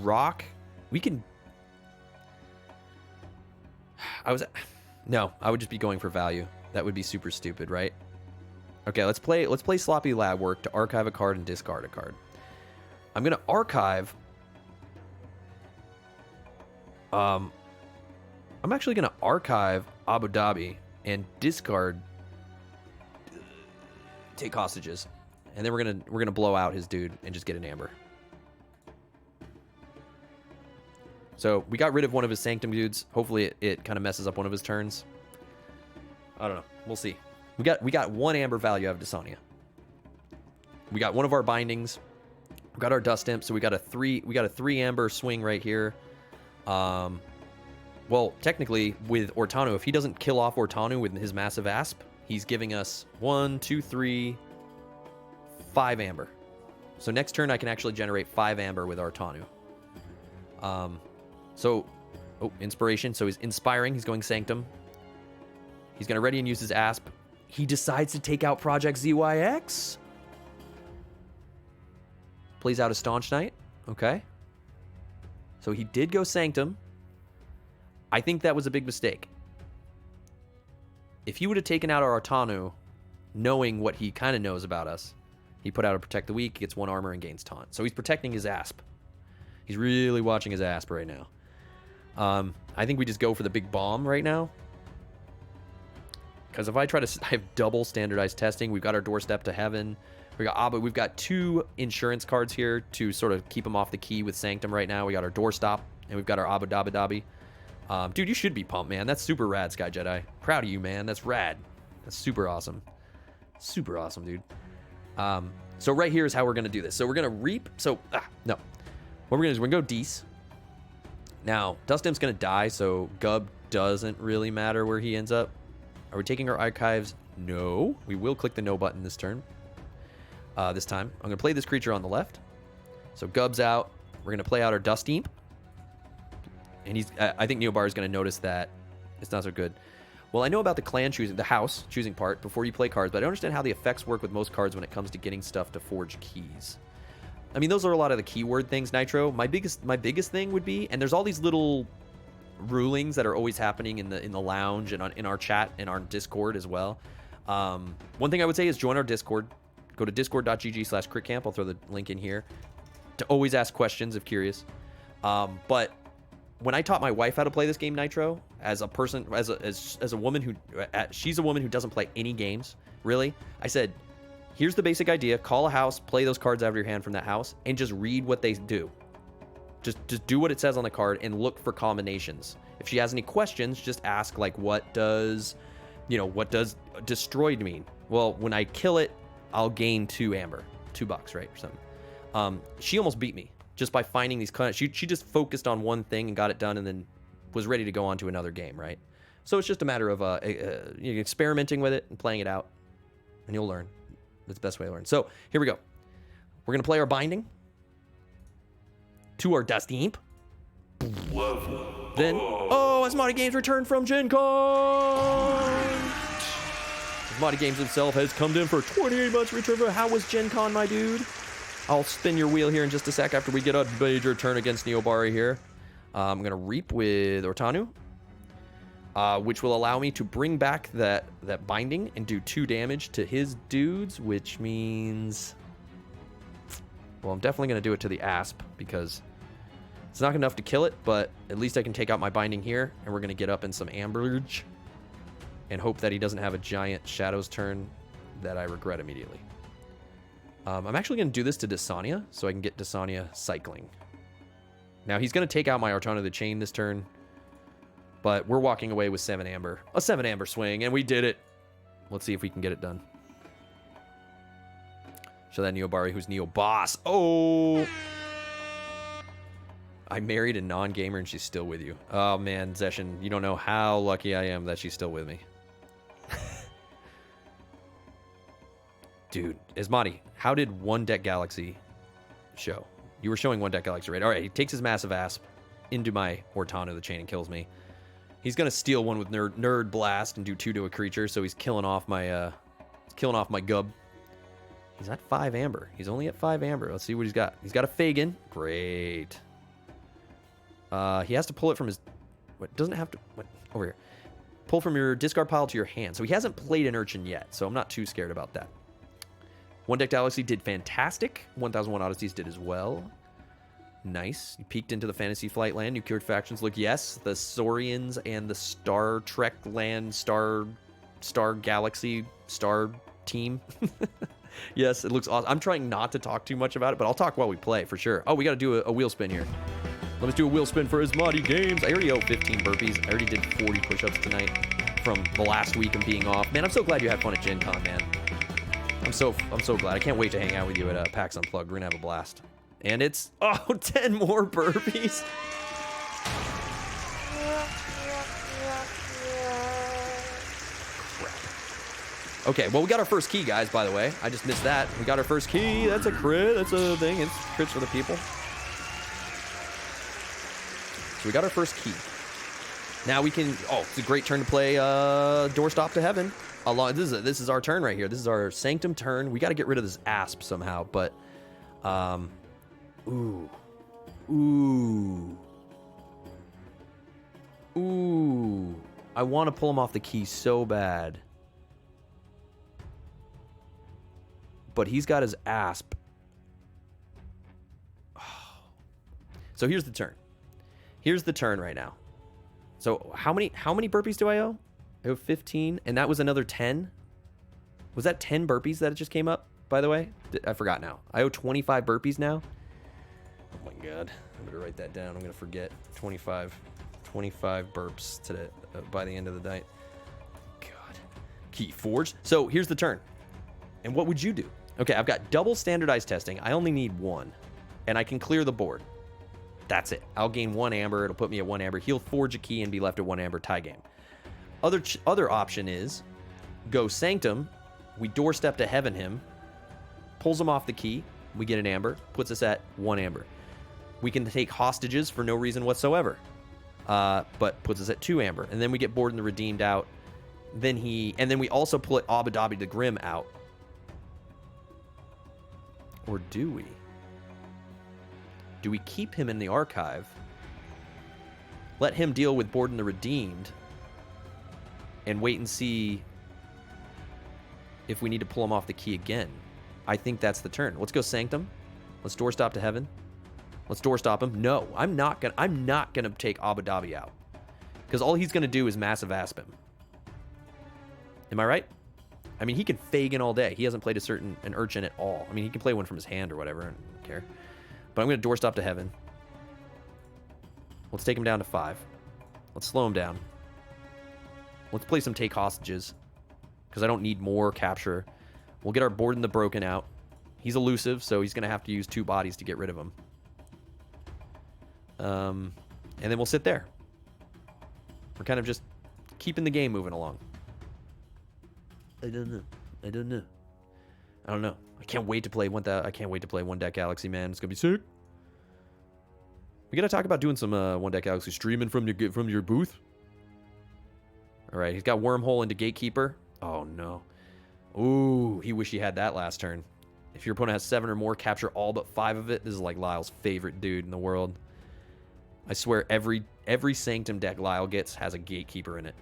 B: rock. We can. I would just be going for value. That would be super stupid, right? Okay, let's play sloppy lab work to archive a card and discard a card. I'm gonna archive. I'm actually gonna archive Abu Dhabi and discard take hostages. And then we're gonna blow out his dude and just get an amber. So we got rid of one of his Sanctum dudes. Hopefully it kind of messes up one of his turns. I don't know. We'll see. We got 1 amber value out of Desania. We got one of our bindings. We got our dust imp, so we got a 3 amber swing right here. Well, technically with Ortanu, if he doesn't kill off Ortanu with his massive asp, he's giving us 1, 2, 3, 5 amber. So next turn I can actually generate 5 amber with Ortanu. Inspiration. So he's inspiring. He's going Sanctum. He's going to ready and use his asp. He decides to take out Project ZYX. Plays out a Staunch Knight. Okay. So he did go Sanctum. I think that was a big mistake. If he would have taken out our Ortanu, knowing what he kind of knows about us, he put out a Protect the Weak, gets 1 armor, and gains Taunt. So he's protecting his asp. He's really watching his asp right now. I think we just go for the big bomb right now. Because if I try to... I have double standardized testing. We've got our Doorstep to Heaven. We've got 2 insurance cards here to sort of keep him off the key with Sanctum right now. We got our Doorstop, and we've got our Abu Dhabi. Dude, you should be pumped, man. That's super rad, Sky Jedi. Proud of you, man. That's rad. That's super awesome. Super awesome, dude. So right here is how we're going to do this. So we're going to reap. So, no. What we're going to do is we're going to go Dees. Now, Dust Imp's going to die, so Gub doesn't really matter where he ends up. Are we taking our archives? No. We will click the no button this turn. This time. I'm going to play this creature on the left. So Gub's out. We're going to play out our Dust Imp. And I think Neobar is going to notice that it's not so good. Well, I know about the clan choosing, the house choosing part before you play cards, but I don't understand how the effects work with most cards when it comes to getting stuff to forge keys. I mean, those are a lot of the keyword things, Nitro. My biggest thing would be, and there's all these little rulings that are always happening in the lounge and in our chat and our Discord as well. One thing I would say is join our Discord. Go to discord.gg/critcamp. I'll throw the link in here to always ask questions if curious. But when I taught my wife how to play this game, Nitro, as a person, as a woman who, she's a woman who doesn't play any games, really, I said, here's the basic idea. Call a house, play those cards out of your hand from that house, and just read what they do. Just do what it says on the card and look for combinations. If she has any questions, just ask, like, what does destroyed mean? Well, when I kill it, I'll gain 2 amber, $2, right, or something. She almost beat me just by finding these kind of, she just focused on one thing and got it done and then was ready to go on to another game, right? So it's just a matter of experimenting with it and playing it out, and you'll learn. That's the best way to learn. So here we go. We're going to play our binding to our Dusty Imp. Then, Asmati Games returned from Gen Con. Asmati Games himself has come in for 28 months return. How was Gen Con, my dude? I'll spin your wheel here in just a sec after we get a major turn against Neobari here. I'm going to reap with Ortanu, which will allow me to bring back that binding and do 2 damage to his dudes, which means... Well, I'm definitely going to do it to the Asp because it's not enough to kill it, but at least I can take out my binding here, and we're going to get up in some Amberge and hope that he doesn't have a giant Shadows turn that I regret immediately. I'm actually going to do this to Desania so I can get Desania cycling. Now, he's going to take out my Artana of the Chain this turn, but we're walking away with 7 amber. A 7 amber swing, and we did it. Let's see if we can get it done. Show that Neobari who's Neo Boss. Oh! I married a non-gamer and she's still with you. Oh, man, Zeshin, you don't know how lucky I am that she's still with me. Dude, Asmati, how did One Deck Galaxy show? You were showing One Deck Galaxy, right? All right, he takes his massive asp into my Ortana of the Chain and kills me. He's going to steal one with Nerd Blast and do 2 to a creature, so he's killing off my Gub. He's at 5 amber. He's only at 5 amber. Let's see what he's got. He's got a Fagin. Great. He has to pull it from his... What, doesn't have to... What? Over here. Pull from your discard pile to your hand. So he hasn't played an Urchin yet, so I'm not too scared about that. One Deck Galaxy did fantastic. 1001 Odysseys did as well. Nice. You peeked into the Fantasy Flight land. You cured factions. Look, yes, the Saurians and the Star Trek land, Star Galaxy, Star Team. Yes, it looks awesome. I'm trying not to talk too much about it, but I'll talk while we play for sure. Oh, we got to do a wheel spin here. Let us do a wheel spin for Asmati Games. I already owe 15 burpees. I already did 40 push-ups tonight from the last week of being off. Man, I'm so glad you had fun at Gen Con, man. I'm so glad. I can't wait to hang out with you at PAX Unplugged. We're going to have a blast. And it's, 10 more burpees. Okay, well, we got our first key, guys, by the way. I just missed that. We got our first key. That's a crit. That's a thing. It's crits for the people. So we got our first key. Now we can... Oh, it's a great turn to play Doorstop to Heaven. This is our turn right here. This is our Sanctum turn. We got to get rid of this Asp somehow, but... Ooh. I want to pull him off the key so bad. But he's got his Asp. So here's the turn. Here's the turn right now. So how many burpees do I owe? I owe 15, and that was another 10. Was that 10 burpees that it just came up, by the way? I forgot now. I owe 25 burpees now. Oh my god. I better write that down. I'm going to forget. 25 burps today by the end of the night. God. Keyforge. So here's the turn. And what would you do? Okay, I've got double standardized testing. I only need one, and I can clear the board. That's it. I'll gain 1 amber. It'll put me at 1 amber. He'll forge a key and be left at 1 amber. Tie game. Other option is go Sanctum. We doorstep to Heaven him. Pulls him off the key. We get an amber. Puts us at 1 amber. We can take hostages for no reason whatsoever. But puts us at 2 amber. And then we get Borden the Redeemed out. And then we also put Abu Dhabi the Grim out. Or do we? Do we keep him in the archive? Let him deal with Borden the Redeemed. And wait and see if we need to pull him off the key again. I think that's the turn. Let's go Sanctum. Let's doorstop to Heaven. Let's doorstop him. No, I'm not gonna take Abu Dhabi out. Because all he's gonna do is massive asp him. Am I right? I mean, he can Fagin all day. He hasn't played an Urchin at all. I mean, he can play one from his hand or whatever. I don't care. But I'm going to doorstop to Heaven. Let's take him down to 5. Let's slow him down. Let's play some take hostages. Because I don't need more capture. We'll get our Borden the Broken out. He's elusive, so he's going to have to use 2 bodies to get rid of him. And then we'll sit there. We're kind of just keeping the game moving along. I don't know. I can't wait to play One Deck Galaxy, man. It's gonna be sick. We gotta talk about doing some One Deck Galaxy streaming from your booth. All right, he's got Wormhole into Gatekeeper. Oh no. Ooh, he wish he had that last turn. If your opponent has 7 or more, capture all but 5 of it. This is like Lyle's favorite dude in the world. I swear every Sanctum deck Lyle gets has a Gatekeeper in it.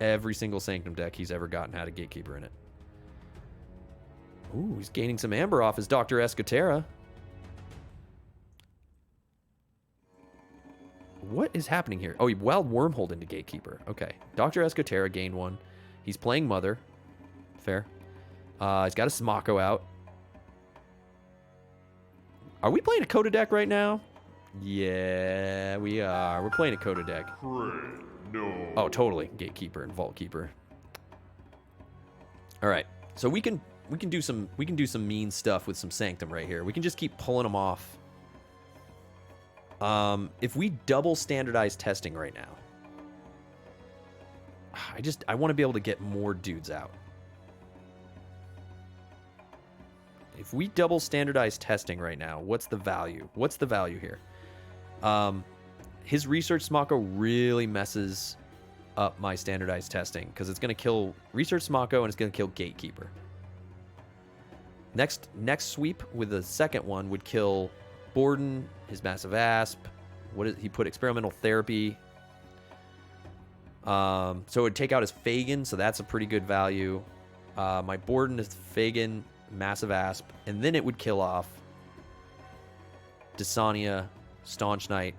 B: Every single Sanctum deck he's ever gotten had a Gatekeeper in it. Ooh, he's gaining some amber off his Dr. Escotera. What is happening here? Oh, he wild Wormhole into Gatekeeper. Okay. Dr. Escotera gained 1. He's playing Mother. Fair. He's got a Smako out. Are we playing a Coda deck right now? Yeah, we are. We're playing a Coda deck.
C: No.
B: Oh, totally. Gatekeeper and Vault Keeper. All right. So we can do some mean stuff with some Sanctum right here. We can just keep pulling them off. If we double standardized testing right now, I want to be able to get more dudes out. If we double standardized testing right now, what's the value? What's the value here? His Research Smako really messes up my standardized testing because it's going to kill Research Smako and it's going to kill Gatekeeper. Next sweep with the second one would kill Borden, his Massive Asp. He put Experimental Therapy. So it would take out his Fagin, so that's a pretty good value. My Borden is Fagin, Massive Asp, and then it would kill off Desania, Staunch Knight.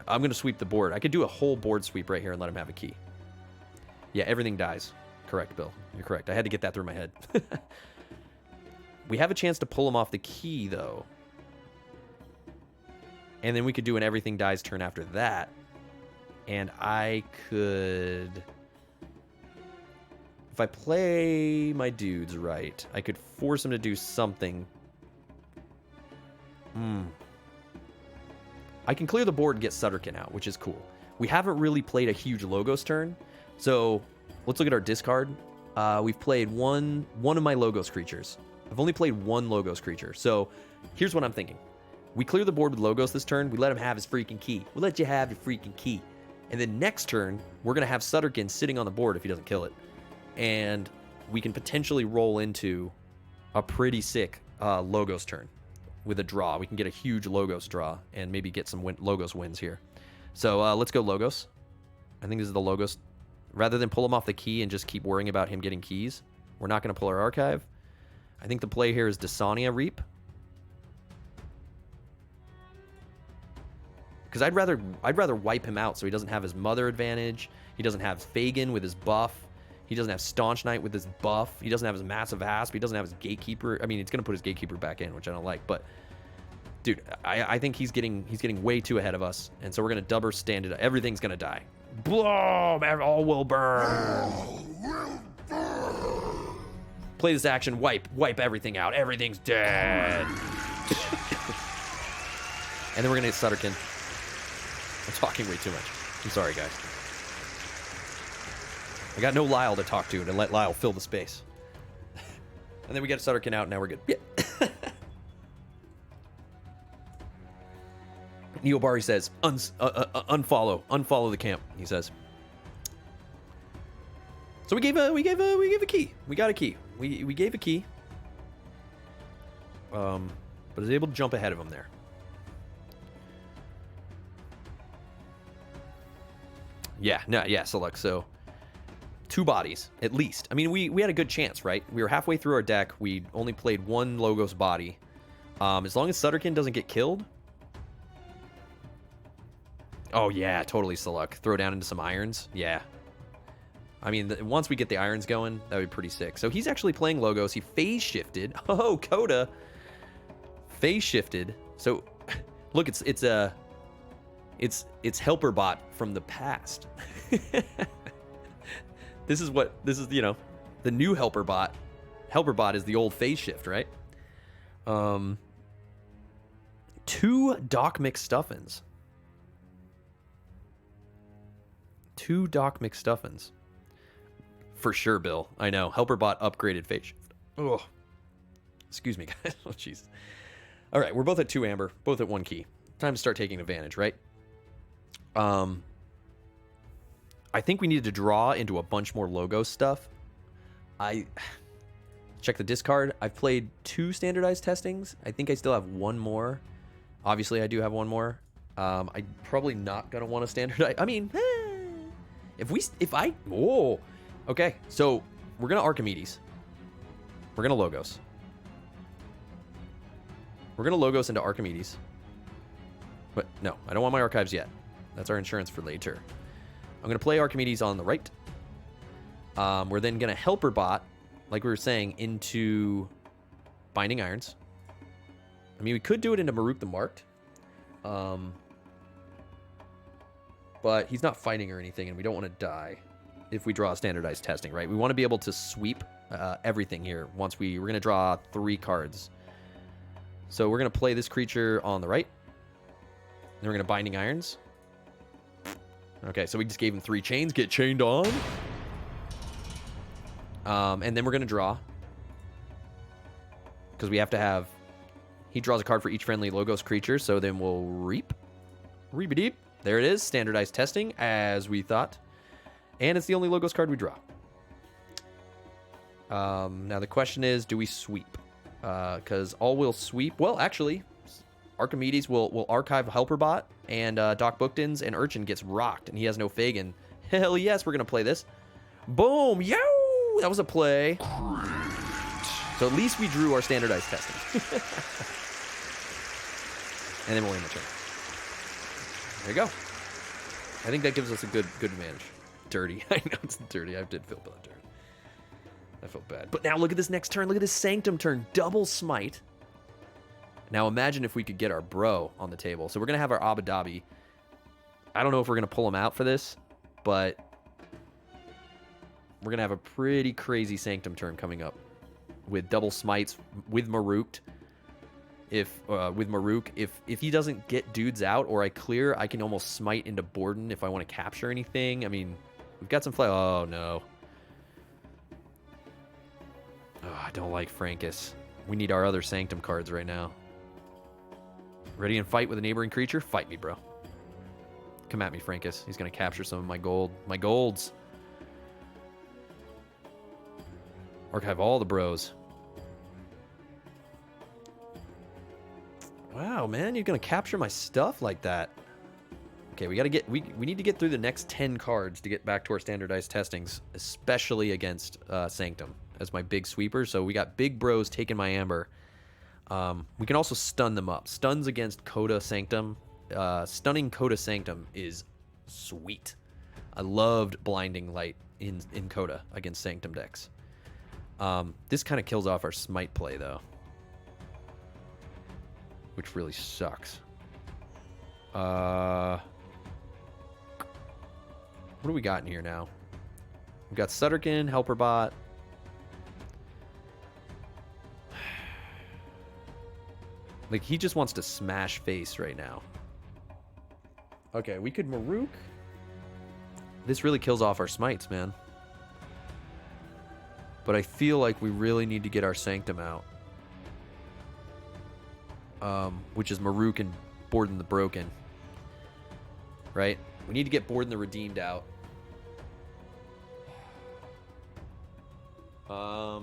B: I'm going to sweep the board. I could do a whole board sweep right here and let him have a key. Yeah, everything dies. Correct, Bill. You're correct. I had to get that through my head. We have a chance to pull him off the key, though. And then we could do an everything dies turn after that. And I could... If I play my dudes right, I could force him to do something. I can clear the board and get Sutterkin out, which is cool. We haven't really played a huge Logos turn, so let's look at our discard. We've played one of my Logos creatures. I've only played one Logos creature, so here's what I'm thinking. We clear the board with Logos this turn. We let him have his freaking key. We'll let you have your freaking key. And then next turn, we're going to have Sutterkin sitting on the board if he doesn't kill it. And we can potentially roll into a pretty sick Logos turn with a draw. We can get a huge Logos draw and maybe get some Logos wins here. So let's go Logos. I think this is the Logos. Rather than pull him off the key and just keep worrying about him getting keys, we're not going to pull our archive. I think the play here is Desania Reap. Because I'd rather wipe him out so he doesn't have his mother advantage. He doesn't have Fagin with his buff. He doesn't have Staunch Knight with his buff. He doesn't have his Massive Asp. He doesn't have his Gatekeeper. I mean, it's going to put his Gatekeeper back in, which I don't like. But, dude, I think he's getting way too ahead of us. And so we're going to double stand it. Everything's going to die. Boom! All will burn. Play this action. Wipe everything out. Everything's dead. And then we're going to get Sutterkin. I'm talking way too much. I'm sorry, guys. I got no Lyle to talk to let Lyle fill the space. And then we get Sutterkin out, and now we're good. Yeah. Neobari says, unfollow the camp, he says. So we gave a key. We got a key. We gave a key. But is able to jump ahead of him there. Yeah, so look, so 2 bodies, at least. I mean, we had a good chance, right? We were halfway through our deck. We only played 1 Logos body. As long as Sutterkin doesn't get killed. Oh, yeah, totally, Saluk. Throw down into some irons. Yeah. I mean, once we get the irons going, that would be pretty sick. So he's actually playing Logos. He phase shifted. Oh, Coda. Phase shifted. So, look, it's Helper Bot from the past. This is, the new Helper Bot. Helper Bot is the old phase shift, right? 2 Doc McStuffins. 2 Doc McStuffins. For sure, Bill. I know. Helper Bot upgraded phase shift. Oh. Excuse me, guys. Oh, jeez. All right, we're both at 2 amber, both at 1 key. Time to start taking advantage, right? I think we needed to draw into a bunch more Logos stuff. I check the discard. I've played 2 standardized testings. I think I still have 1 more. Obviously, I do have 1 more. I'm probably not gonna want to standardize. I mean, okay. So we're gonna Archimedes. We're gonna Logos. We're gonna Logos into Archimedes. But no, I don't want my archives yet. That's our insurance for later. I'm going to play Archimedes on the right. We're then going to Helper Bot, like we were saying, into Binding Irons. I mean, we could do it into Maruk the Marked. But he's not fighting or anything, and we don't want to die if we draw a standardized testing, right? We want to be able to sweep everything here once we're going to draw 3 cards. So we're going to play this creature on the right. Then we're going to Binding Irons. Okay, so we just gave him 3 chains. Get chained on. And then we're going to draw. Because we have to have... He draws a card for each friendly Logos creature, so then we'll Reap. Reap-a-deep. There it is. Standardized testing, as we thought. And it's the only Logos card we draw. Now the question is, do we sweep? Because all will sweep... Well, actually, Archimedes will archive Helperbot, and Doc Booktons, and Urchin gets rocked, and he has no Fagin. Hell yes, we're going to play this. Boom! Yo! That was a play. So at least we drew our standardized testing. And then we'll end the turn. There you go. I think that gives us a good advantage. Dirty. I know it's dirty. I did feel bad. Dirty. I felt bad. But now look at this next turn. Look at this Sanctum turn. Double smite. Now imagine if we could get our bro on the table. So we're going to have our Abu. I don't know if we're going to pull him out for this, but we're going to have a pretty crazy Sanctum turn coming up with double smites with Maruked. If he doesn't get dudes out or I clear, I can almost smite into Borden if I want to capture anything. I mean, we've got some fly. Oh, no. Oh, I don't like Frankus. We need our other Sanctum cards right now. Ready and fight with a neighboring creature? Fight me, bro. Come at me, Frankus. He's going to capture some of my gold. My golds. Archive all the bros. Wow, man, you're gonna capture my stuff like that. Okay, we need to get through the next 10 cards to get back to our standardized testings, especially against Sanctum as my big sweeper. So we got big bros taking my amber. We can also stun them up. Stuns against Coda Sanctum. Stunning Coda Sanctum is sweet. I loved Blinding Light in Coda against Sanctum decks. This kind of kills off our smite play though, which really sucks. What do we got in here now? We've got Sutterkin, Helperbot. Like, he just wants to smash face right now. Okay, we could Maruk. This really kills off our smites, man. But I feel like we really need to get our Sanctum out. Which is Maruk and Borden the Broken. Right? We need to get Borden the Redeemed out. I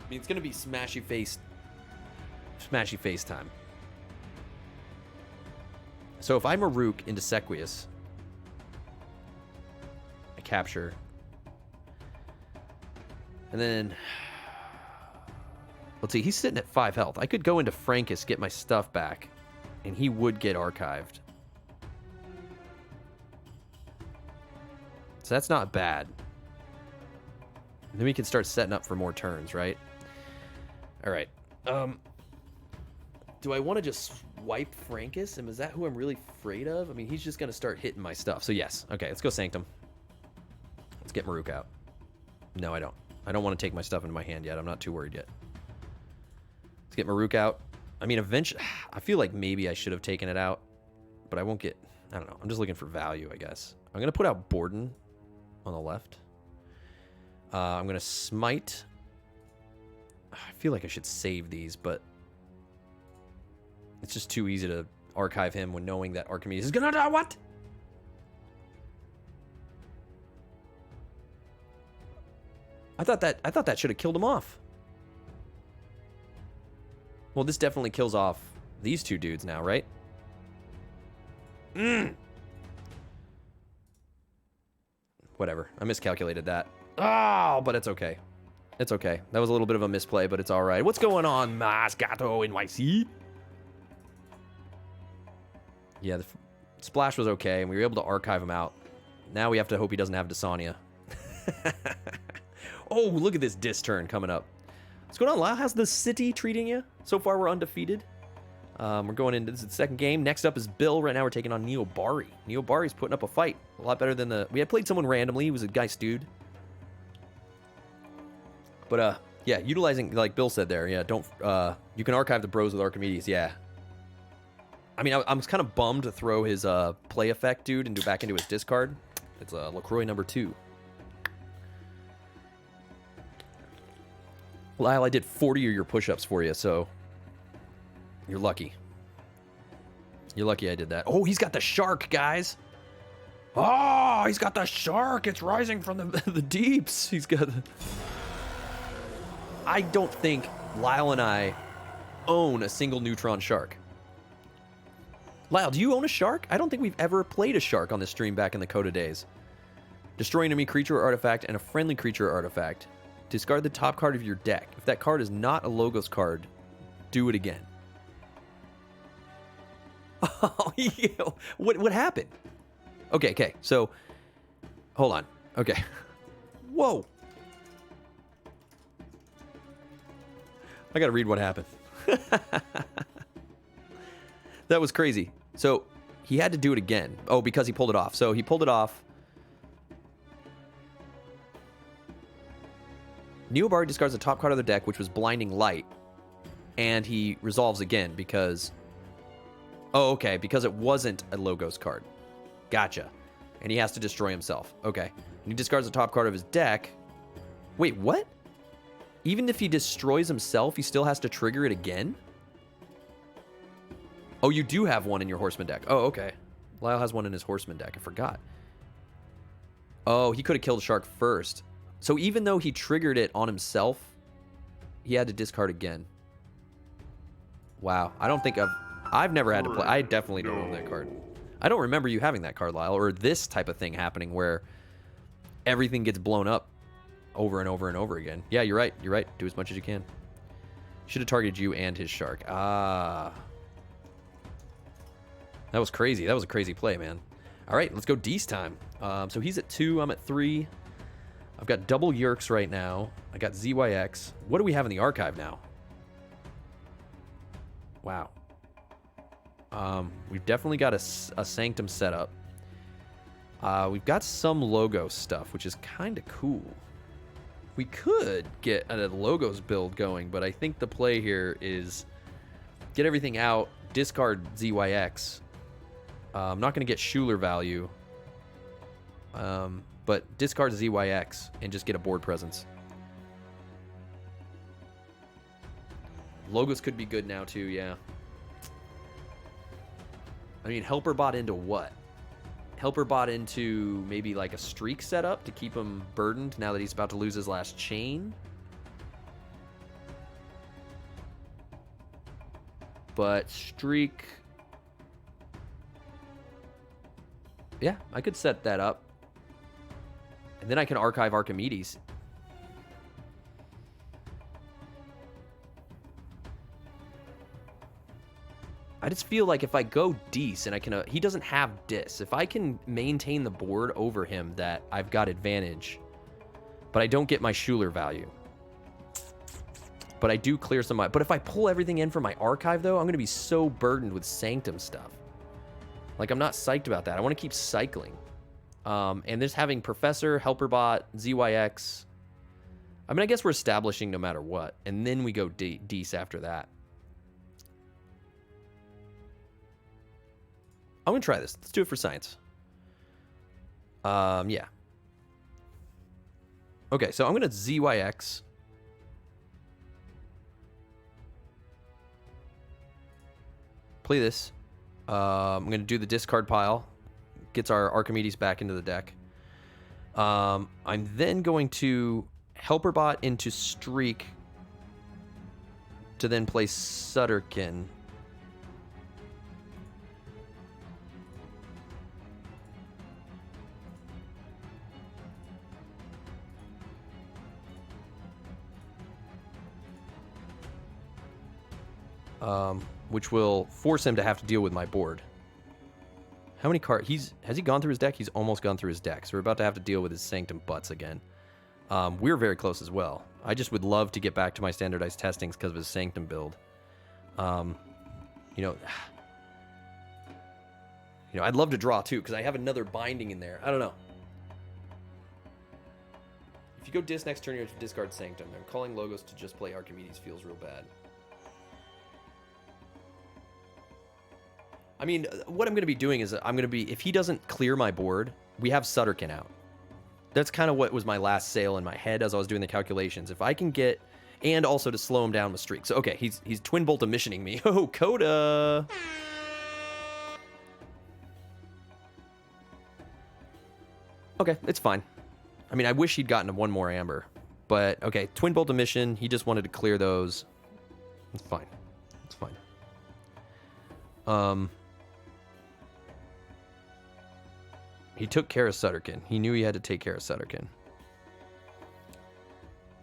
B: mean, it's going to be smashy face time. So if I Maruk into Sequius, I capture. And then, let's see, he's sitting at 5 health. I could go into Frankus, get my stuff back, and he would get archived. So that's not bad. And then we can start setting up for more turns, right? All right. Do I want to just wipe Frankus? And is that who I'm really afraid of? I mean, he's just going to start hitting my stuff. So yes. Okay, let's go Sanctum. Let's get Maruk out. No, I don't. I don't want to take my stuff into my hand yet. I'm not too worried yet. Let's get Maruk out. I mean, eventually, I feel like maybe I should have taken it out, but I won't get, I don't know. I'm just looking for value, I guess. I'm going to put out Borden on the left. I'm going to smite. I feel like I should save these, but it's just too easy to archive him when knowing that Archimedes is going to die. What? I thought that should have killed him off. Well, this definitely kills off these two dudes now, right? Whatever. I miscalculated that. Oh, but it's okay. It's okay. That was a little bit of a misplay, but it's all right. What's going on, Moscato NYC? Yeah, the splash was okay, and we were able to archive him out. Now we have to hope he doesn't have Dysania. Oh, look at this dis turn coming up. What's going on, Lyle? How's the city treating you? So far, we're undefeated. We're going into this second game. Next up is Bill. Right now, we're taking on Neobari. Neobari's putting up a fight. A lot better than the... We had played someone randomly. He was a Geist dude. But, yeah, utilizing, like Bill said there, yeah, don't... you can archive the bros with Archimedes, yeah. I mean, I was kind of bummed to throw his play effect dude back into his discard. It's LaCroix number 2. Lyle, I did 40 of your push-ups for you, so you're lucky. You're lucky I did that. Oh, he's got the shark, guys. Oh, he's got the shark. It's rising from the deeps. He's got the... I don't think Lyle and I own a single neutron shark. Lyle, do you own a shark? I don't think we've ever played a shark on this stream back in the Coda days. Destroy enemy creature or artifact and a friendly creature or artifact. Discard the top card of your deck. If that card is not a Logos card, do it again. Oh, what happened? Okay, so, hold on. Okay. Whoa. I gotta read what happened. That was crazy. So, he had to do it again. Oh, because he pulled it off. So, he pulled it off. Neobard discards the top card of the deck, which was Blinding Light. And he resolves again because... Oh, okay, because it wasn't a Logos card. Gotcha. And he has to destroy himself. Okay. And he discards the top card of his deck. Wait, what? Even if he destroys himself, he still has to trigger it again? Oh, you do have one in your Horseman deck. Oh, okay. Lyle has one in his Horseman deck. I forgot. Oh, he could have killed the shark first. So even though he triggered it on himself, he had to discard again. Wow. I don't think I've never had to play. I definitely don't own that card. I don't remember you having that card, Lyle, or this type of thing happening where everything gets blown up over and over and over again. Yeah, you're right. You're right. Do as much as you can. Should have targeted you and his shark. Ah. That was crazy. That was a crazy play, man. All right, let's go D's time. So he's at 2. I'm at 3. I've got double Yerks right now. I got ZYX. What do we have in the archive now? Wow. We've definitely got a Sanctum setup. We've got some Logos stuff, which is kind of cool. We could get a Logos build going, but I think the play here is get everything out, discard ZYX. I'm not going to get Schuler value, but discard ZYX and just get a board presence. Logos could be good now too, yeah. I mean, Helper bot into what? Helper bot into maybe like a streak setup to keep him burdened now that he's about to lose his last chain. But streak... Yeah, I could set that up. And then I can archive Archimedes. I just feel like if I go Dis and I can... he doesn't have Dis. If I can maintain the board over him, that I've got advantage. But I don't get my Schuler value. But I do clear some... But if I pull everything in from my archive, though, I'm going to be so burdened with Sanctum stuff. Like, I'm not psyched about that. I want to keep cycling. And this having Professor, Helperbot, ZYX. I mean, I guess we're establishing no matter what. And then we go Dis after that. I'm going to try this. Let's do it for science. Yeah. Okay, so I'm going to ZYX. Play this. I'm going to do the discard pile. Gets our Archimedes back into the deck. I'm then going to Helperbot into Streak to then play Sutterkin. Which will force him to have to deal with my board. How many cards? Has he gone through his deck? He's almost gone through his deck. So we're about to have to deal with his Sanctum butts again. We're very close as well. I just would love to get back to my standardized testings because of his Sanctum build. You know, I'd love to draw too because I have another binding in there. I don't know. If you go Dis next turn, you have to discard Sanctum. And calling Logos to just play Archimedes feels real bad. I mean, what I'm going to be doing is I'm going to be... If he doesn't clear my board, we have Sutterkin out. That's kind of what was my last sale in my head as I was doing the calculations. If I can get... And also to slow him down with streaks. So, okay, he's Twin Bolt emissioning me. Oh, Coda! Okay, it's fine. I mean, I wish he'd gotten one more amber. But, okay, Twin Bolt Emission. He just wanted to clear those. It's fine. It's fine. He took care of Sutterkin. He knew he had to take care of Sutterkin.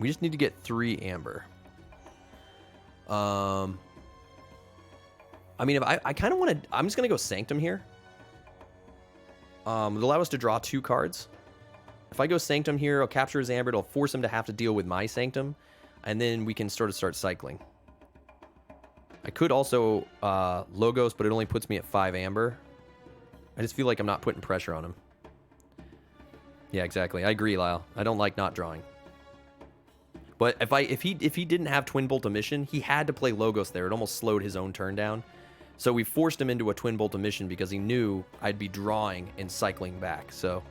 B: We just need to get 3 amber. I mean, if I kind of want to... I'm just going to go Sanctum here. It'll allow us to draw 2 cards. If I go Sanctum here, I'll capture his amber. It'll force him to have to deal with my Sanctum. And then we can sort of start cycling. I could also Logos, but it only puts me at 5 amber. I just feel like I'm not putting pressure on him. Yeah, exactly. I agree, Lyle. I don't like not drawing. But if he didn't have Twin Bolt Emission, he had to play Logos there. It almost slowed his own turn down. So we forced him into a Twin Bolt Emission because he knew I'd be drawing and cycling back. So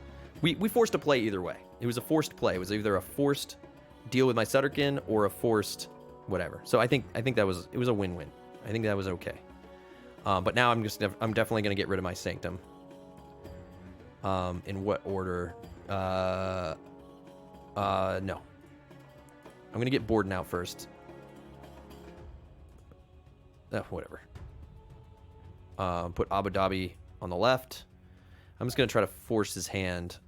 B: we forced a play either way. It was a forced play. It was either a forced deal with my Sutterkin or a forced whatever. So I think it was a win-win. I think that was okay. But now I'm definitely going to get rid of my Sanctum. In what order? No. I'm going to get Borden out first. Whatever. Put Abu Dhabi on the left. I'm just going to try to force his hand.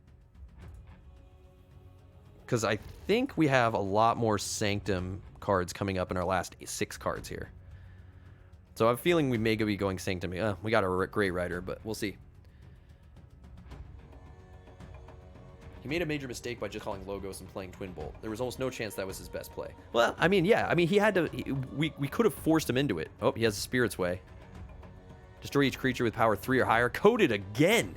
B: Because I think we have a lot more Sanctum cards coming up in our last 6 cards here. So I'm feeling we may be going Sanctum. We got a Grey Rider, but we'll see. He made a major mistake by just calling Logos and playing Twin Bolt. There was almost no chance that was his best play. Well, I mean, yeah. I mean, he had to... we could have forced him into it. Oh, he has a Spirit's Way. Destroy each creature with power 3 or higher. Coded again!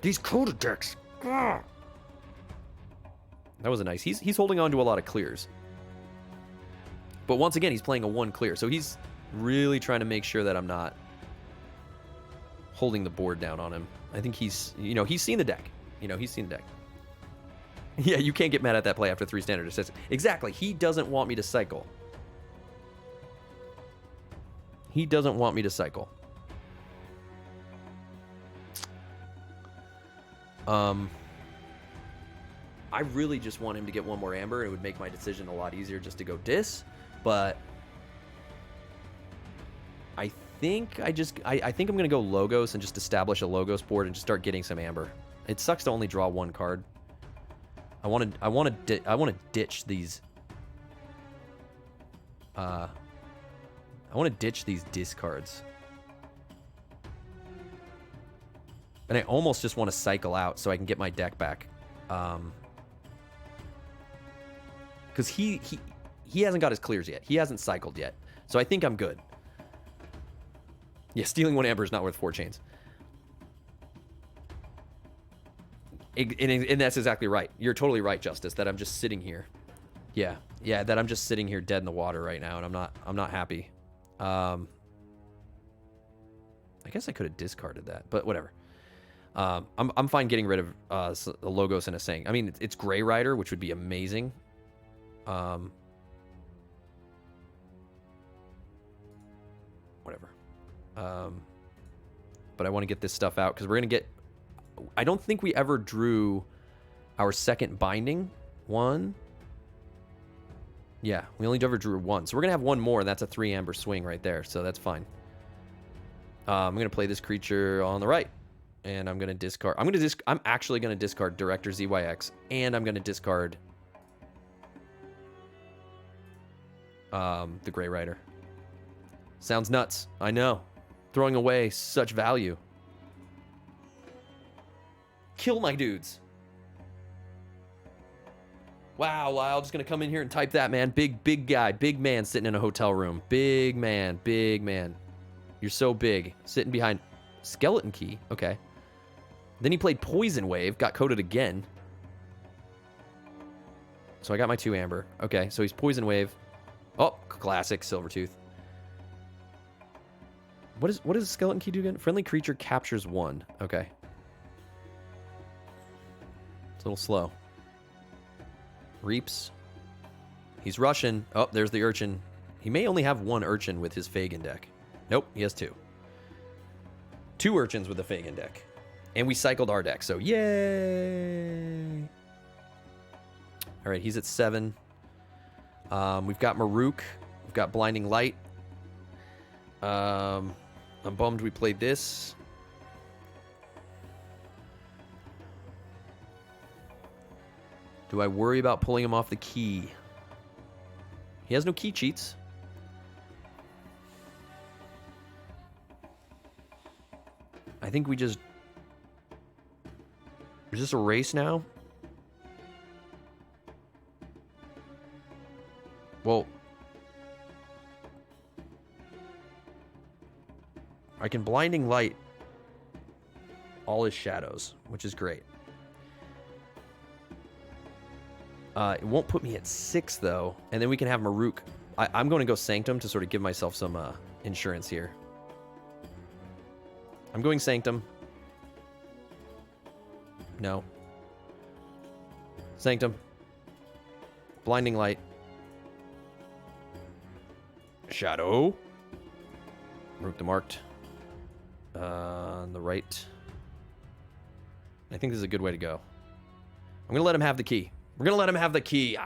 B: These coded decks! That was a nice... He's holding on to a lot of clears. But once again, he's playing a 1 clear. So he's really trying to make sure that I'm not holding the board down on him. I think he's seen the deck. He's seen the deck. Yeah, you can't get mad at that play after 3 standard assists. Exactly. He doesn't want me to cycle. He doesn't want me to cycle. I really just want him to get 1 more amber. It would make my decision a lot easier just to go dis. But I think I think I'm gonna go Logos and just establish a Logos board and just start getting some amber. It sucks to only draw 1 card. I want to ditch these. I want to ditch these discards. And I almost just want to cycle out so I can get my deck back. Because he hasn't got his clears yet. He hasn't cycled yet. So I think I'm good. Yeah, stealing 1 amber is not worth 4 chains. And that's exactly right. You're totally right, Justice, that I'm just sitting here. Yeah, that I'm just sitting here dead in the water right now, and I'm not happy. I guess I could have discarded that, but whatever. I'm fine getting rid of a Logos and a Sang. I mean, it's Grey Rider, which would be amazing. Whatever. But I want to get this stuff out because we're going to get... I don't think we ever drew our second binding. 1. Yeah, we only ever drew 1. So we're going to have 1 more, and that's a 3 amber swing right there. So that's fine. I'm going to play this creature on the right. And I'm going to discard... I'm actually going to discard Director ZYX. And I'm going to discard... the Grey Rider. Sounds nuts. I know. Throwing away such value. Kill my dudes. Wow, Lyle, just gonna come in here and type that, man. Big guy, big man sitting in a hotel room. Big man. You're so big. Sitting behind Skeleton Key. Okay. Then he played Poison Wave, got coded again. So I got my 2 amber. Okay, so he's Poison Wave. Oh, classic Silvertooth. What does Skeleton Key do again? Friendly creature captures 1. Okay. It's a little slow. Reaps. He's Russian. Oh, there's the Urchin. He may only have 1 Urchin with his Fagin deck. Nope, he has 2. 2 Urchins with the Fagin deck. And we cycled our deck, so yay! All right, he's at 7. We've got Maruk. We've got Blinding Light. I'm bummed we played this. Do I worry about pulling him off the key? He has no key cheats. I think we just... Is this a race now? Well... I can Blinding Light all his shadows, which is great. It won't put me at 6, though. And then we can have Maruk. I'm going to go Sanctum to sort of give myself some insurance here. I'm going Sanctum. No. Sanctum. Blinding Light. Shadow. Maruk the Marked. On the right. I think this is a good way to go. I'm going to let him have the key. We're going to let him have the key.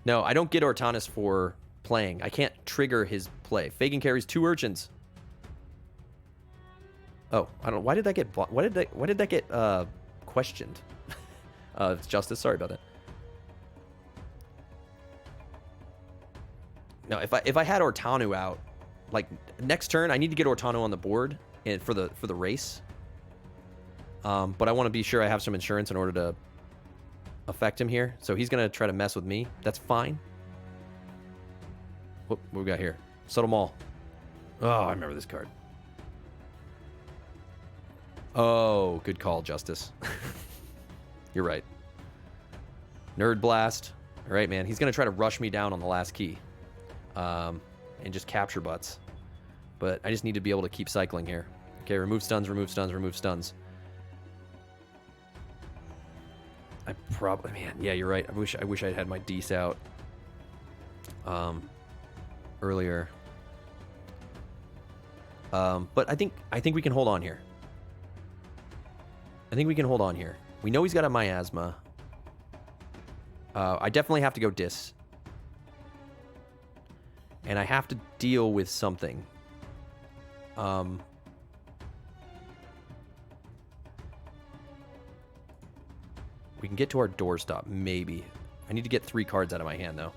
B: No, I don't get Ortanis for playing. I can't trigger his play. Fagin carries 2 urchins. Oh, I don't know. Why did that get questioned? It's Justice. Sorry about that. No, if I had Ortanu out, like next turn, I need to get Ortanu on the board and for the race. But I want to be sure I have some insurance in order to affect him here. So he's gonna try to mess with me. That's fine. What we got here? Subtle Maul. Oh, I remember this card. Oh, good call, Justice. You're right. Nerd Blast. All right, man. He's gonna try to rush me down on the last key. And just capture butts. But I just need to be able to keep cycling here. Okay, remove stuns, remove stuns, remove stuns. I probably, man, yeah, you're right. I wish I'd had my Dece out earlier. But I think we can hold on here. I think we can hold on here. We know he's got a Miasma. I definitely have to go Dis. And I have to deal with something. We can get to our doorstop, maybe. I need to get 3 cards out of my hand, though.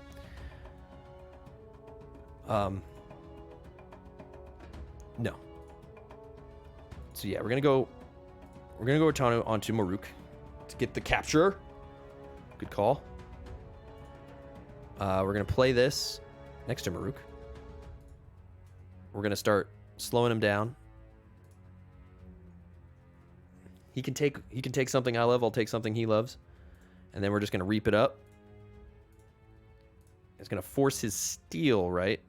B: No. So yeah, we're gonna go Ortanu onto Maruk to get the capture. Good call. We're gonna play this next to Maruk. We're gonna start slowing him down. He can take something I love, I'll take something he loves. And then we're just gonna reap it up. It's gonna force his steal, right?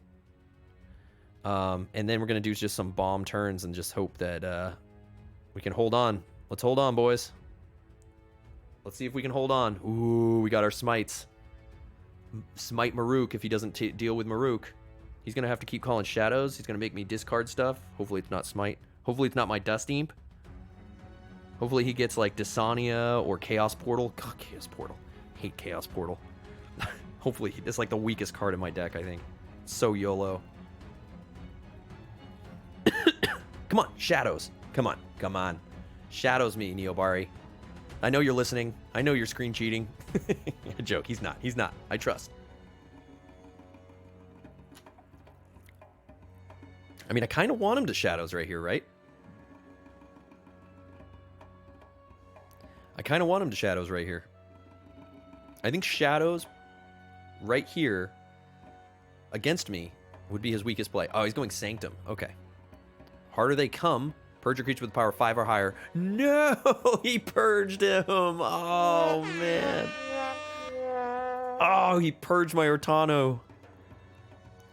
B: And then we're gonna do just some bomb turns and just hope that we can hold on. Let's hold on, boys. Let's see if we can hold on. Ooh, we got our smites. Smite Maruk if he doesn't deal with Maruk. He's going to have to keep calling shadows. He's going to make me discard stuff. Hopefully it's not smite. Hopefully it's not my Dust Imp. Hopefully he gets like Dysania or Chaos Portal. God, Chaos Portal. Hate Chaos Portal. Hopefully it's like the weakest card in my deck, I think. So YOLO. Come on, shadows. Come on. Come on. Shadows me, Neobari. I know you're listening. I know you're screen cheating. A joke. He's not. He's not. I trust. I mean, I kind of want him to shadows right here, right? I kind of want him to shadows right here. I think shadows right here against me would be his weakest play. Oh, he's going Sanctum. Okay. Harder they come. Purge a creature with power 5 or higher. No! He purged him! Oh, man. Oh, he purged my Ortano.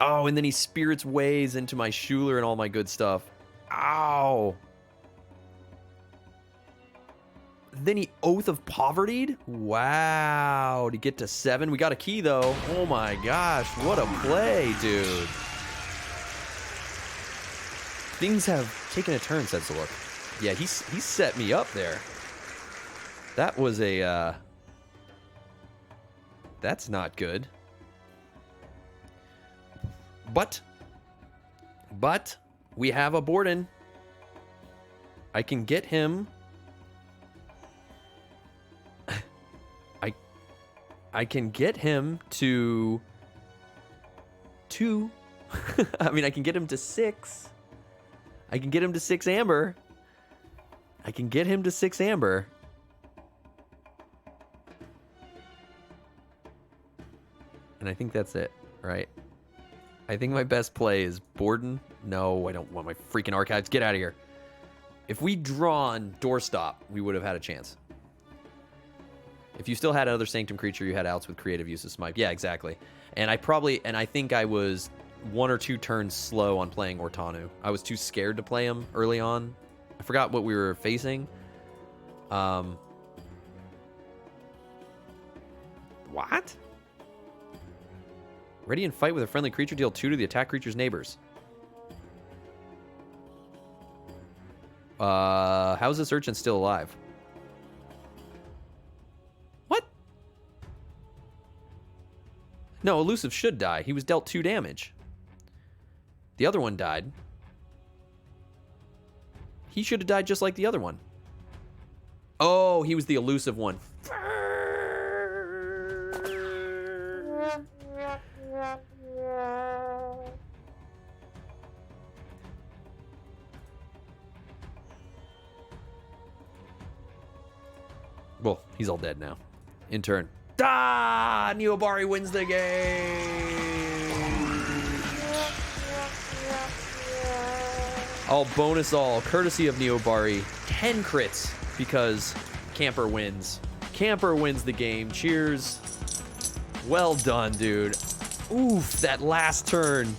B: Oh, and then he Spirit's Ways into my Schuler and all my good stuff. Ow! Then he Oath of Poverty'd? Wow. To get to 7. We got a key, though. Oh, my gosh. What a play, dude. Things have taken a turn, said Saluk. Yeah, he set me up there. That was a, that's not good. But we have a Borden. I can get him. I can get him to 2. I mean, I can get him to 6. I can get him to 6 amber. I can get him to 6 amber. And I think that's it, right? I think my best play is Borden. No, I don't want my freaking archives. Get out of here. If we draw on doorstop, we would have had a chance. If you still had another Sanctum creature, you had outs with creative use of Smite. Yeah, exactly. And I think I was 1 or 2 turns slow on playing Ortanu. I was too scared to play him early on. I forgot what we were facing. What? Ready and fight with a friendly creature. Deal 2 to the attack creature's neighbors. How is this urchin still alive? What? No, Elusive should die. He was dealt 2 damage. The other one died. He should have died just like the other one. Oh, he was the elusive one. Well, he's all dead now. In turn. Ah! Neobari wins the game! All bonus all, courtesy of Neobari. 10 crits because Camper wins. Camper wins the game. Cheers. Well done, dude. Oof, that last turn.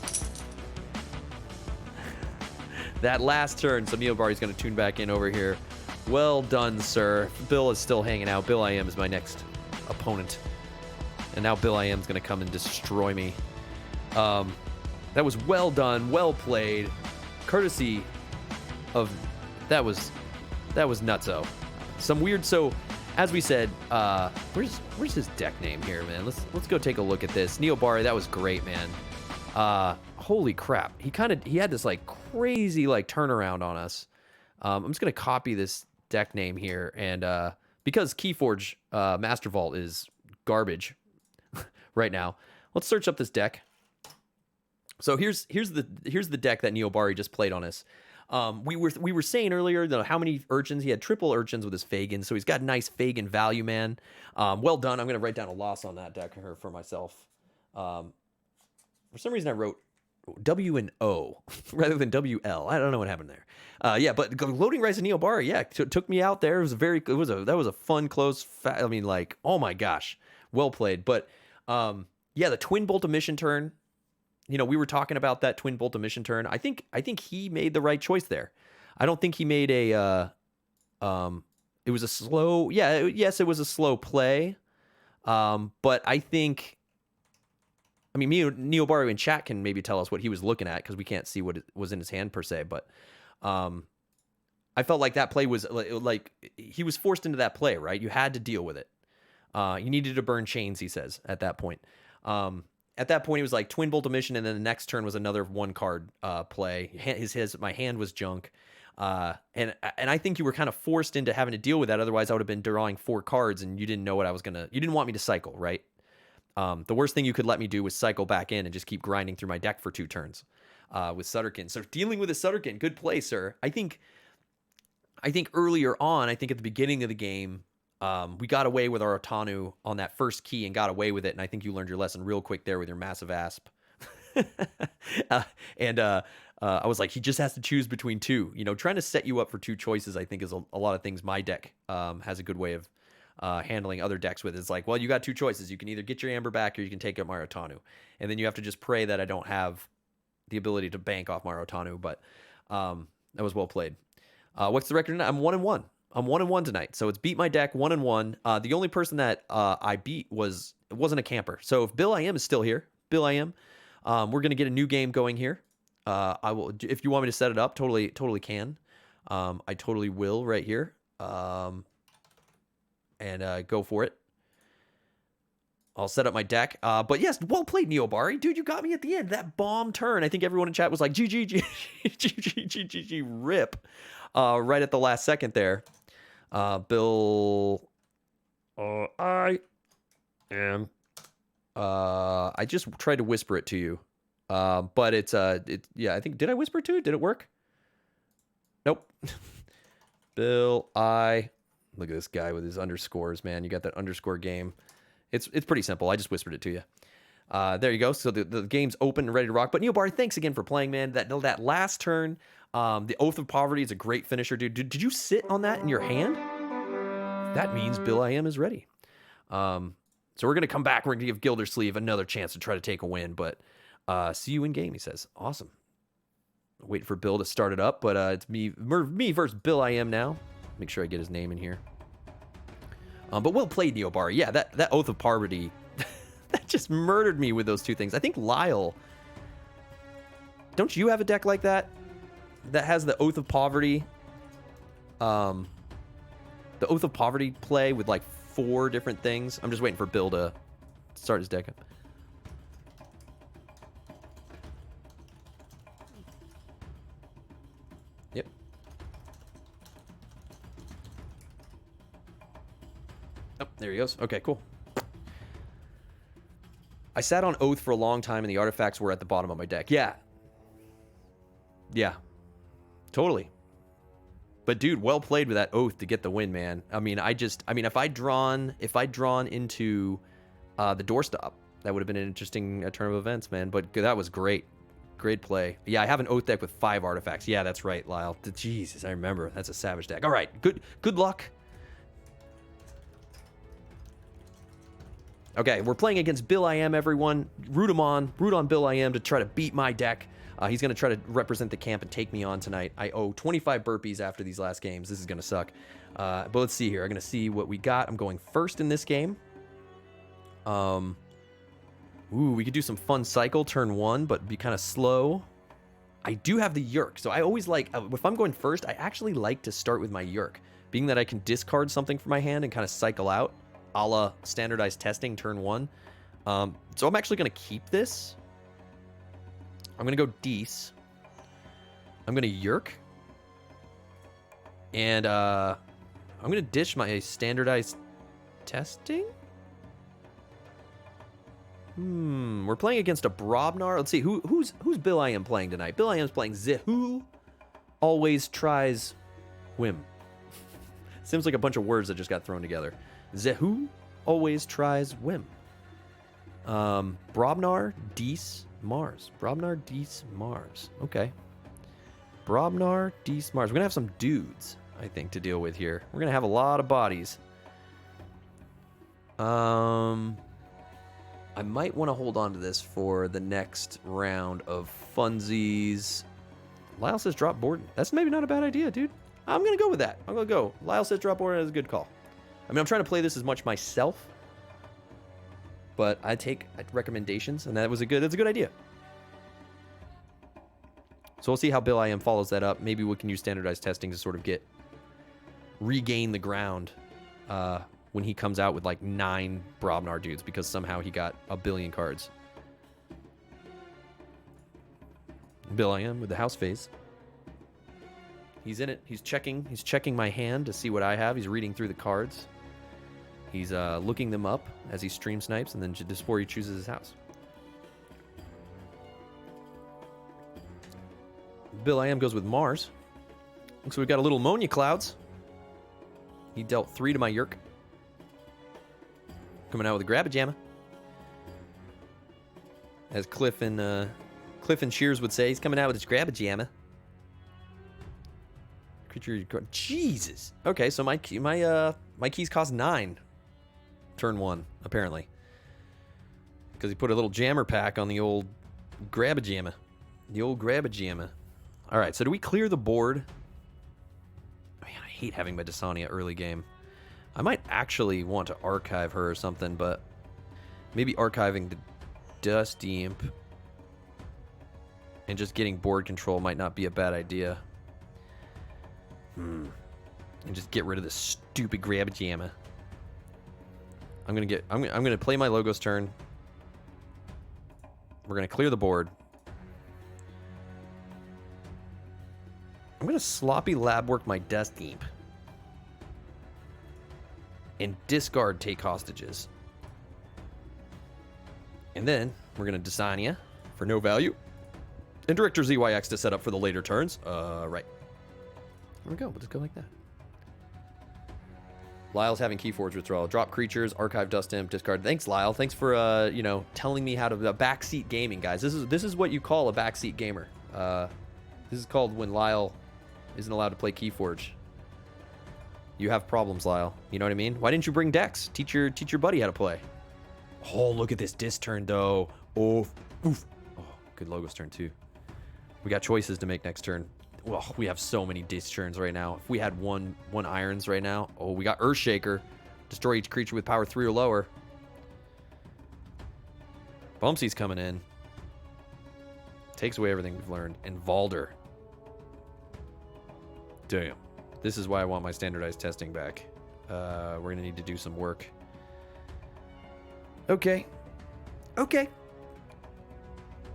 B: That last turn. So Neobari's going to tune back in over here. Well done, sir. Bill is still hanging out. Bill I Am is my next opponent. And now Bill I Am is going to come and destroy me. That was well done, well played. Courtesy of... That was nutso. Some weird... So, as we said, where's his deck name here, man? Let's go take a look at this. Neobari, that was great, man. Holy crap. He had this, like, crazy, like, turnaround on us. I'm just going to copy this deck name here, and because Keyforge Master Vault is garbage right now, let's search up this deck. So here's the deck that Neobari just played on us. We were saying earlier that how many urchins he had. Triple urchins with his Fagin, so he's got nice Fagin value, man. Well done. I'm going to write down a loss on that deck here for myself. For some reason I wrote W and O rather than WL. I don't know what happened there. Yeah, but loading Rise of Neobari, yeah, took me out there. That was a fun close. I mean, like, oh my gosh, well played. But yeah, the Twin Bolt Emission turn. You know, we were talking about that Twin Bolt Emission turn. I think he made the right choice there. I don't think he made a. It was a slow. Yeah, yes, it was a slow play. But I think. I mean, Neobari in chat can maybe tell us what he was looking at because we can't see what was in his hand per se. But I felt like that play was like he was forced into that play, right? You had to deal with it. You needed to burn chains, he says, at that point. At that point, he was like Twin Bolt Emission, and then the next turn was another 1-card play. My hand was junk. And I think you were kind of forced into having to deal with that. Otherwise, I would have been drawing 4 cards, and you didn't know what I was going to... You didn't want me to cycle, right? The worst thing you could let me do was cycle back in and just keep grinding through my deck for 2 turns with Sutterkin. So dealing with a Sutterkin, good play, sir. I think earlier on, I think at the beginning of the game, we got away with our Otanu on that first key and got away with it. And I think you learned your lesson real quick there with your massive asp. I was like, he just has to choose between 2. You know, trying to set you up for 2 choices, I think, is a lot of things my deck has a good way of handling other decks with. It's like, well, you got 2 choices. You can either get your Amber back or you can take up Marotanu. And then you have to just pray that I don't have the ability to bank off Marotanu. But that was well played. What's the record tonight? I'm 1-1. I'm 1-1 tonight. So it's beat my deck 1-1. The only person that I beat wasn't a camper. So if Bill I Am is still here, Bill I Am, we're going to get a new game going here. I will, if you want me to set it up, totally can. I totally will right here. And go for it. I'll set up my deck. But yes, well played, Neobari. Dude, you got me at the end. That bomb turn. I think everyone in chat was like, GG, GG, rip. Right at the last second there. Bill, I am. I just tried to whisper it to you. But yeah, I think, did I whisper it to it? Did it work? Nope. Bill, look at this guy with his underscores, man. You got that underscore game. It's pretty simple. I just whispered it to you. There you go. So the game's open and ready to rock. But Neobar, thanks again for playing, man. That last turn, the Oath of Poverty is a great finisher, dude. Did you sit on that in your hand? That means Bill I Am is ready. So we're going to come back. We're going to give Gildersleeve another chance to try to take a win. But see you in game, he says. Awesome. Wait for Bill to start it up. But it's me versus Bill I Am now. Make sure I get his name in here. But well played, Neobari. Yeah, that Oath of Poverty, that just murdered me with those two things. I think Lyle, don't you have a deck like that? That has the Oath of Poverty, the Oath of Poverty play with like 4 different things. I'm just waiting for Bill to start his deck up. Yep. Oh, there he goes. Okay, cool. I sat on Oath for a long time, and the artifacts were at the bottom of my deck. Yeah. Yeah. Totally. But, dude, well played with that Oath to get the win, man. I mean, if I'd drawn into the doorstop, that would have been an interesting turn of events, man. But that was great. Great play. Yeah, I have an Oath deck with 5 artifacts. Yeah, that's right, Lyle. Jesus, I remember. That's a savage deck. All right. Good luck. Okay, we're playing against Bill I Am, everyone. Root on Bill I Am to try to beat my deck. He's going to try to represent the camp and take me on tonight. I owe 25 burpees after these last games. This is going to suck. But let's see here. I'm going to see what we got. I'm going first in this game. We could do some fun cycle turn 1, but be kind of slow. I do have the Yerk, so I always like, if I'm going first, I actually like to start with my Yerk, being that I can discard something from my hand and kind of cycle out, a la standardized testing turn 1. So I'm actually going to keep this. I'm going to go Dees. I'm going to Yerk. And I'm going to dish my standardized testing. We're playing against a Brobnar. Let's see, who's Bill I Am playing tonight? Bill I Am's playing Zehu. Always tries Whim. Seems like a bunch of words that just got thrown together. Zehu always tries Whim. Brobnar, Dees, Mars. Brobnar, Dees, Mars. Okay. Brobnar, Dees, Mars. We're going to have some dudes, I think, to deal with here. We're going to have a lot of bodies. I might want to hold on to this for the next round of funsies. Lyle says drop Borden. That's maybe not a bad idea, dude. I'm going to go with that. I'm going to go. Lyle says drop Borden is a good call. I mean, I'm trying to play this as much myself, but I take recommendations, and that's a good idea. So we'll see how Bill I Am follows that up. Maybe we can use standardized testing to sort of regain the ground when he comes out with like 9 Brobnar dudes because somehow he got a billion cards. Bill I Am with the house phase. He's in it. He's checking my hand to see what I have. He's reading through the cards. He's looking them up as he stream snipes, and then just before he chooses his house. Bill I Am goes with Mars. Looks like we've got a little ammonia clouds. He dealt 3 to my Yerk. Coming out with a Grabba-Jamma. As Cliff and Shears would say, he's coming out with his Grabba-Jamma. Jesus. Okay, so my keys cost 9. Turn 1, apparently. Because he put a little jammer pack on the old Grabba-Jamma. The old Grabba-Jamma. Alright, so do we clear the board? Man, I hate having my Dasania early game. I might actually want to archive her or something, but maybe archiving the Dust Imp. And just getting board control might not be a bad idea. And just get rid of this stupid grab jamma. I'm gonna play my Logos turn. We're gonna clear the board. I'm gonna sloppy lab work my Death Deep. And discard Take Hostages. And then we're gonna design you for no value. And Director ZYX to set up for the later turns. Right. There we go. We'll just go like that. Lyle's having Keyforge withdrawal. Drop creatures, archive dust imp, discard. Thanks, Lyle. Thanks for telling me how to backseat gaming, guys. This is what you call a backseat gamer. This is called when Lyle isn't allowed to play Keyforge. You have problems, Lyle. You know what I mean? Why didn't you bring decks? Teach your buddy how to play. Oh, look at this disc turn though. Oh, oof. Oh, good Logos turn too. We got choices to make next turn. Well, we have so many disc turns right now. If we had one irons right now. Oh, we got Earthshaker. Destroy each creature with power 3 or lower. Bumpsy's coming in. Takes away everything we've learned. And Valder. Damn. This is why I want my standardized testing back. We're going to need to do some work. Okay. Okay.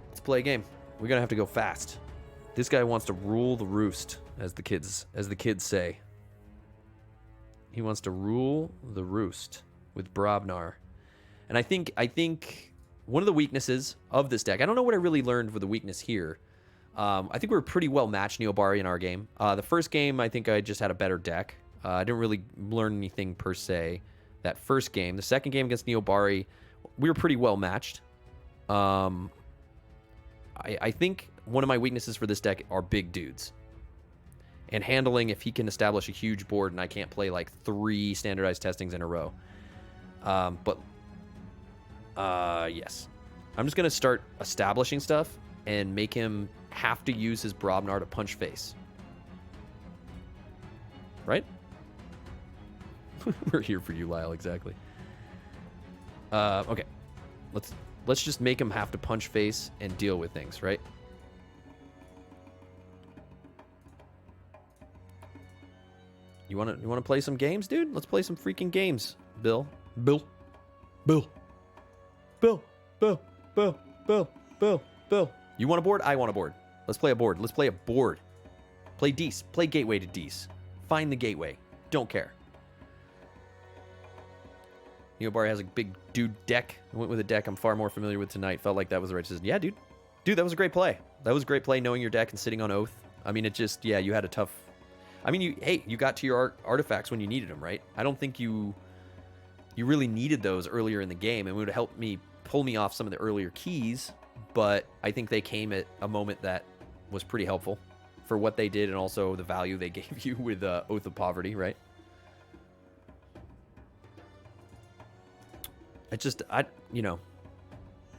B: Let's play a game. We're going to have to go fast. This guy wants to rule the roost, as the kids say. He wants to rule the roost with Brobnar. And I think one of the weaknesses of this deck, I don't know what I really learned with the weakness here. I think we were pretty well matched, Neobari, in our game. The first game, I think I just had a better deck. I didn't really learn anything per se that first game. The second game against Neobari, we were pretty well matched. I think one of my weaknesses for this deck are big dudes. And handling if he can establish a huge board and I can't play like 3 standardized testings in a row. Yes. I'm just going to start establishing stuff and make him have to use his Brobnar to punch face. Right? We're here for you, Lyle, exactly. Okay. Let's just make him have to punch face and deal with things, right? You want to play some games, dude? Let's play some freaking games, Bill. Bill. You want a board? I want a board. Let's play a board. Let's play a board. Play Dees. Play Gateway to Dees. Find the gateway. Don't care. Neobari has a big dude deck. I went with a deck I'm far more familiar with tonight. Felt like that was the right decision. Yeah, dude. Dude, that was a great play. That was a great play, knowing your deck and sitting on Oath. I mean, it just, yeah, you had a tough... I mean, you got to your artifacts when you needed them, right? I don't think you really needed those earlier in the game, and it would have helped me pull me off some of the earlier keys, but I think they came at a moment that was pretty helpful for what they did and also the value they gave you with Oath of Poverty, right?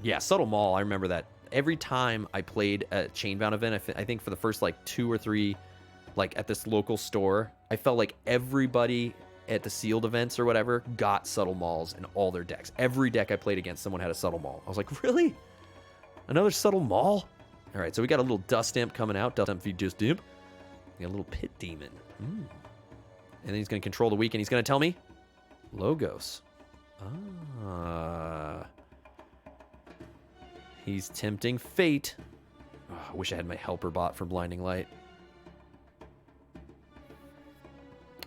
B: Yeah, Subtle Maul, I remember that. Every time I played a Chainbound event, I think for the first, 2 or 3, at this local store, I felt like everybody at the sealed events or whatever got Subtle Mauls in all their decks. Every deck I played against, someone had a Subtle Maul. I was like, really? Another Subtle Maul? All right, so we got a little Dust Imp coming out. Dust Imp, Just Imp. We got a little Pit Demon. And then he's going to control the weekend. He's going to tell me Logos. He's tempting fate. Oh, I wish I had my helper bot for Blinding Light.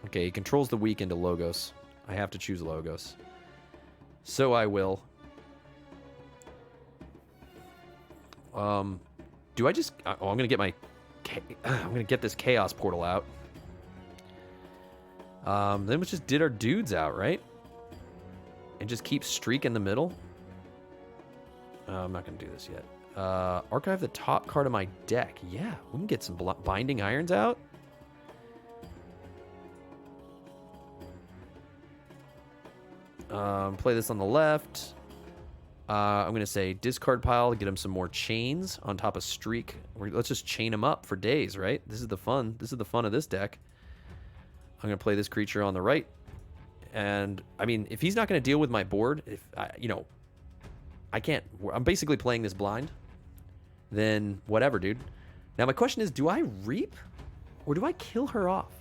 B: Okay, he controls the weak into Logos. I have to choose Logos. So I will. Do I just... Oh, I'm going to get my... I'm going to get this Chaos Portal out. Then we just did our dudes out, right? And just keep streak in the middle. I'm not going to do this yet. Archive the top card of my deck. Yeah, we can get some Binding Irons out. Play this on the left. I'm going to say discard pile to get him some more chains on top of streak. Let's just chain him up for days, right? This is the fun. This is the fun of this deck. I'm going to play this creature on the right. And, I mean, if he's not going to deal with my board, I can't... I'm basically playing this blind. then whatever, dude. Now my question is, do I reap or do I kill her off?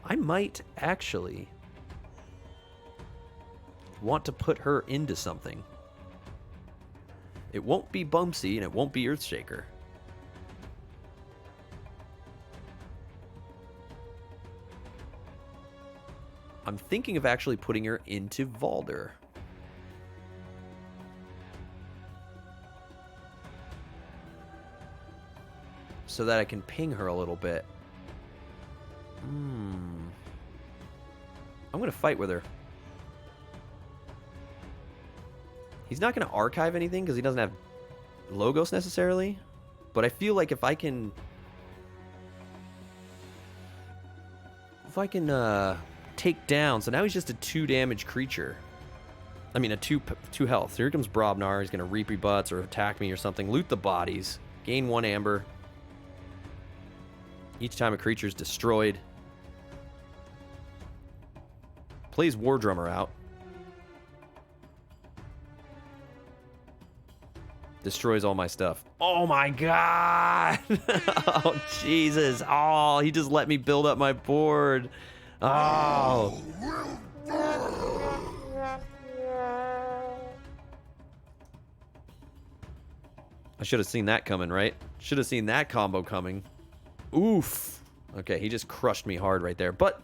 B: I might actually want to put her into something. It won't be Bumpsy and it won't be Earthshaker. I'm thinking of actually putting her into Valder. So that I can ping her a little bit. I'm going to fight with her. He's not going to archive anything because he doesn't have Logos necessarily. But I feel like if I can take down. So now he's just a 2 damage creature. I mean, a 2 health. So here comes Brobnar. He's going to reap rebuts or attack me or something. Loot the bodies. Gain 1 amber. Each time a creature is destroyed. Plays War Drummer out. Destroys all my stuff. Oh my god! Oh, Jesus. Oh, he just let me build up my board. Oh. I should have seen that coming, right? Should have seen that combo coming. Oof. Okay, he just crushed me hard right there. But,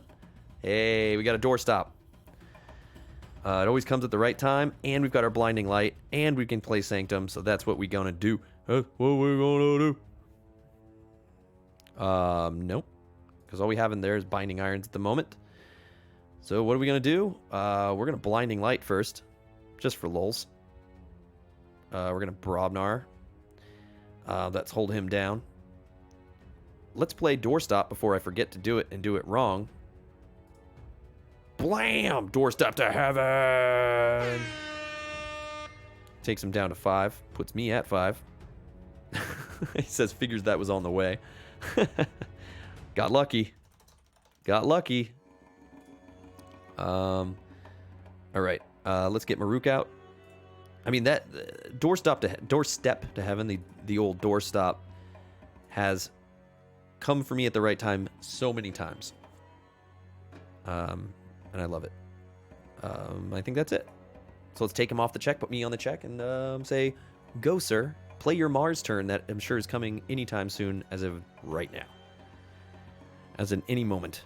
B: hey, we got a doorstop. It always comes at the right time, and we've got our Blinding Light, and we can play Sanctum, so that's what we're gonna do. That's what we're gonna do. Nope. Because all we have in there is Binding Irons at the moment. So what are we gonna do? We're gonna Blinding Light first, just for lulz. We're gonna Brobnar. Let's hold him down. Let's play Doorstop before I forget to do it and do it wrong. Blam! Doorstop to heaven! Takes him down to 5. Puts me at 5. He says, figures that was on the way. Got lucky. Got lucky. Alright. Let's get Maruk out. I mean, that doorstep to heaven, the old doorstop, has come for me at the right time so many times. And I love it. I think that's it. So let's take him off the check, put me on the check, and say, go, sir. Play your Mars turn that I'm sure is coming anytime soon, as of right now. As in any moment.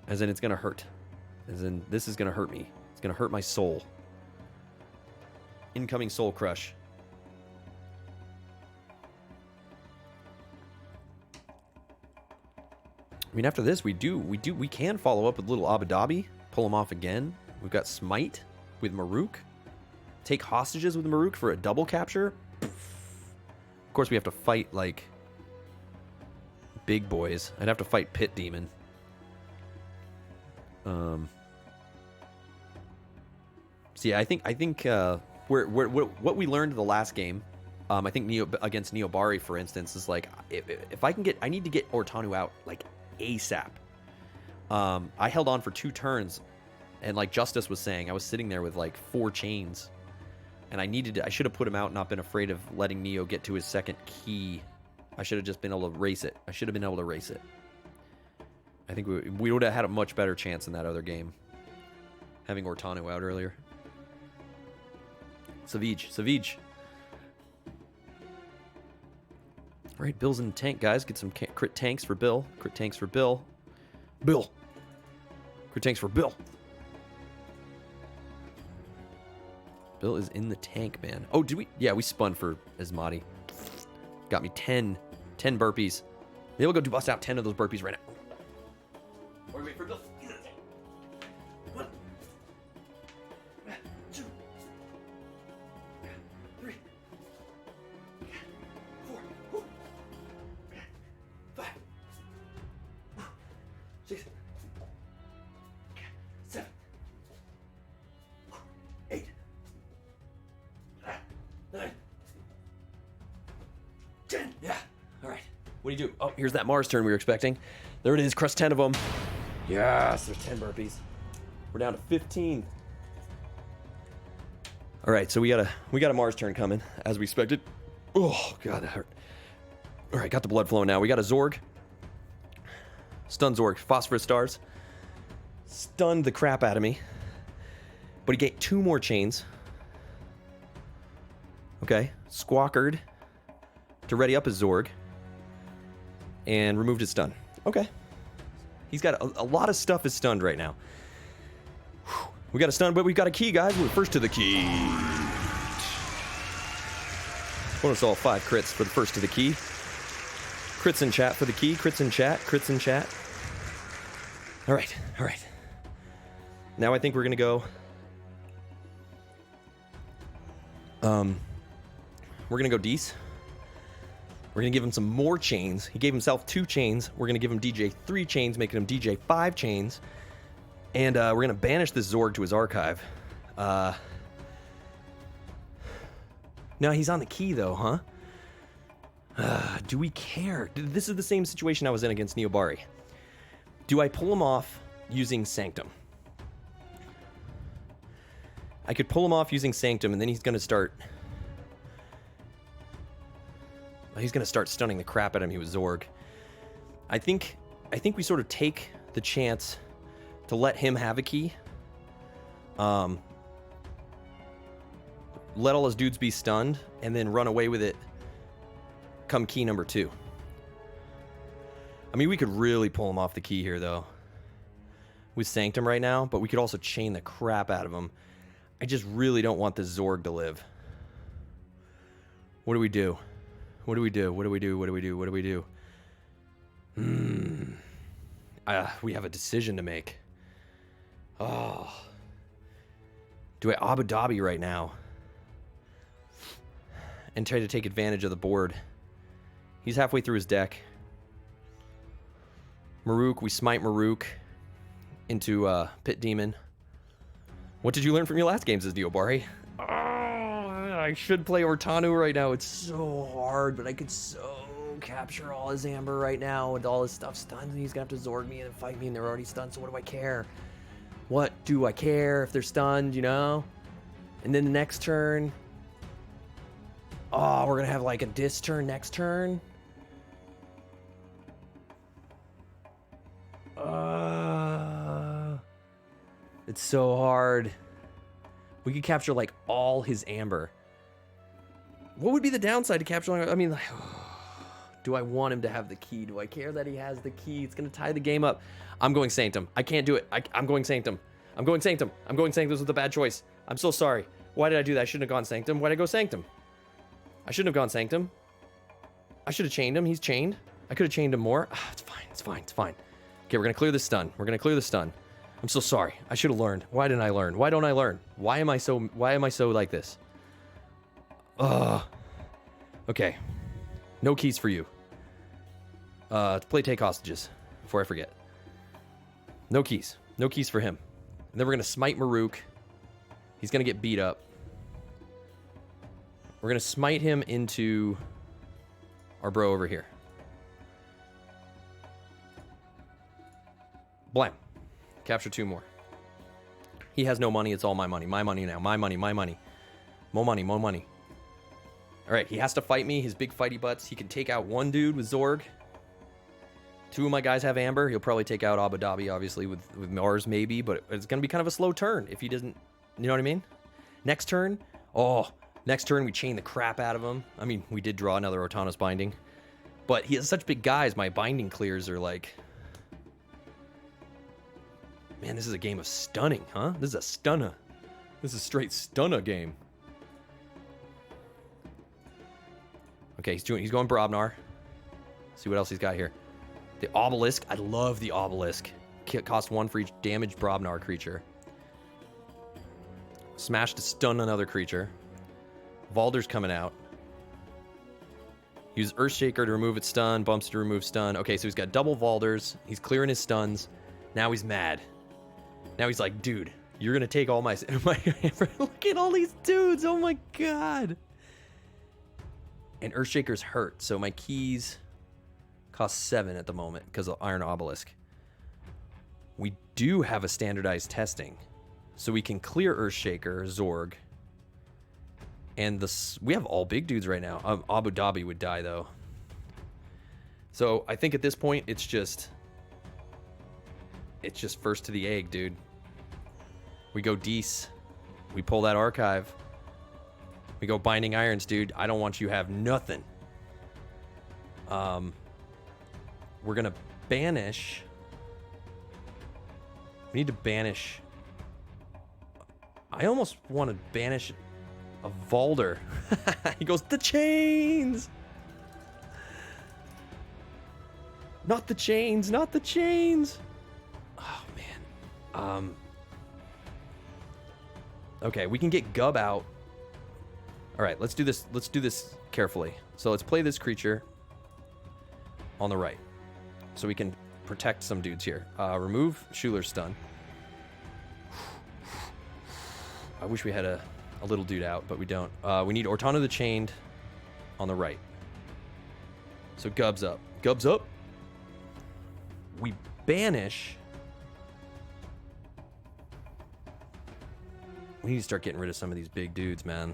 B: As in it's going to hurt. As in this is going to hurt me. It's going to hurt my soul. Incoming Soul Crush. I mean, after this, we can follow up with little Abu Dhabi, pull him off again. We've got Smite with Maruk. Take hostages with Maruk for a double capture. Of course, we have to fight, like, big boys. I'd have to fight Pit Demon. So yeah, I think what we learned in the last game, I think against Neobari, for instance, is like, if I need to get Ortanu out, like, ASAP. I held on for 2 turns, and like Justice was saying, I was sitting there with like 4 chains, and I should have put him out and not been afraid of letting Neo get to his second key. I should have just been able to race it. I should have been able to race it. I think we would have had a much better chance in that other game, having Ortanu out earlier. Savage. All right, Bill's in the tank, guys. Get some crit tanks for Bill. Crit tanks for Bill. Bill. Crit tanks for Bill. Bill is in the tank, man. Oh, did we? Yeah, we spun for Asmati. Got me 10 burpees. Maybe we'll go bust out 10 of those burpees right now. Or wait for Bill. He's in the tank. 1, 2, 3, 4, 5, 6, 7, 8, 9, 10. Yeah. All right. What do you do? Oh, here's that Mars turn we were expecting. There it is. Crust 10 of them. Yes, there's 10 burpees. We're down to 15. All right, so we got a Mars turn coming, as we expected. Oh, God, that hurt. All right, got the blood flowing now. We got a Zorg. Stun Zorg. Phosphorus stars. Stunned the crap out of me. But he gained 2 more chains. Okay. Squawkered to ready up his Zorg. And removed his stun. Okay. He's got a lot of stuff is stunned right now. Whew. We got a stun, but we've got a key, guys. We're first to the key. Bonus all 5 crits for the first to the key. Crits in chat for the key. Crits in chat. Crits in chat. All right. All right. Now I think we're going to go... We're going to go Dees. We're going to give him some more chains. He gave himself 2 chains. We're going to give him DJ 3 chains, making him DJ 5 chains. And we're going to banish this Zorg to his archive. No, he's on the key, though, huh? Do we care? This is the same situation I was in against Neobari. Do I pull him off using Sanctum? I could pull him off using Sanctum, and then he's going to start... He's going to start stunning the crap out of me with Zorg. I think we sort of take the chance to let him have a key. Let all his dudes be stunned, and then run away with it come key number 2. I mean, we could really pull him off the key here, though, with Sanctum right now, but we could also chain the crap out of him. I just really don't want this Zorg to live. What do we do? What do we do? What do we do? What do we do? What do we do? We have a decision to make. Oh. Do I Abu Dhabi right now? And try to take advantage of the board. He's halfway through his deck. Maruk, we smite Maruk into Pit Demon. What did you learn from your last games as Neobari? I should play Ortanu right now. It's so hard, but I could so capture all his Amber right now and all his stuff stunned, and he's gonna have to Zorg me and fight me, and they're already stunned, so what do I care? What do I care if they're stunned, you know? And then the next turn... Oh, we're gonna have like a dis turn next turn? It's so hard. We could capture like all his Amber. What would be the downside to capturing? I mean, like, do I want him to have the key? Do I care that he has the key? It's going to tie the game up. I'm going Sanctum. I can't do it. I'm going Sanctum. I'm going Sanctum. I'm going Sanctum. This was a bad choice. I'm so sorry. Why did I do that? I shouldn't have gone Sanctum. Why did I go Sanctum? I shouldn't have gone Sanctum. I should have chained him. He's chained. I could have chained him more. It's fine. It's fine. It's fine. Okay, we're going to clear the stun. We're going to clear the stun. I'm so sorry. I should have learned. Why didn't I learn? Why don't I learn? Why am I so like this? Okay. No keys for you. To play take hostages before I forget. No keys. No keys for him. And then we're going to smite Maruk. He's going to get beat up. We're going to smite him into our bro over here. Blam. Capture 2 more. He has no money. It's all my money. My money now. My money. My money. More money. More money. All right. He has to fight me. His big fighty butts. He can take out 1 dude with Zorg. 2 of my guys have Amber. He'll probably take out Abu Dhabi, obviously, with Mars maybe. But it's going to be kind of a slow turn if he doesn't... You know what I mean? Next turn... Next turn we chain the crap out of him. I mean, we did draw another Ortanos binding. But he has such big guys. My binding clears are like... Man, this is a game of stunning, huh? This is a stunner. This is a straight stunner game. Okay, he's going Brobnar. See what else he's got here. The Obelisk. I love the Obelisk. Cost 1 for each damaged Brobnar creature. Smash to stun another creature. Valder's coming out. Use Earthshaker to remove its stun. Bumps to remove stun. Okay, so he's got double Valders. He's clearing his stuns. Now he's mad. Now he's like, dude, you're going to take all my... Look at all these dudes. Oh my god. And Earthshaker's hurt. So my keys cost 7 at the moment because of Iron Obelisk. We do have a standardized testing. So we can clear Earthshaker, Zorg, And we have all big dudes right now. Abu Dhabi would die, though. So I think at this point, it's just first to the egg, dude. We go Dees. We pull that archive. We go Binding Irons, dude. I don't want you to have nothing. We're going to banish. We need to banish. I almost want to banish a Valder. He goes, the chains! Not the chains, not the chains! Oh, man. Okay, we can get Gub out. All right, let's do this. Let's do this carefully. So let's play this creature on the right. So we can protect some dudes here. Remove Schuler's stun. I wish we had a little dude out, but we don't. We need Ortano the Chained on the right. So Gub's up. Gub's up. We banish. We need to start getting rid of some of these big dudes, man.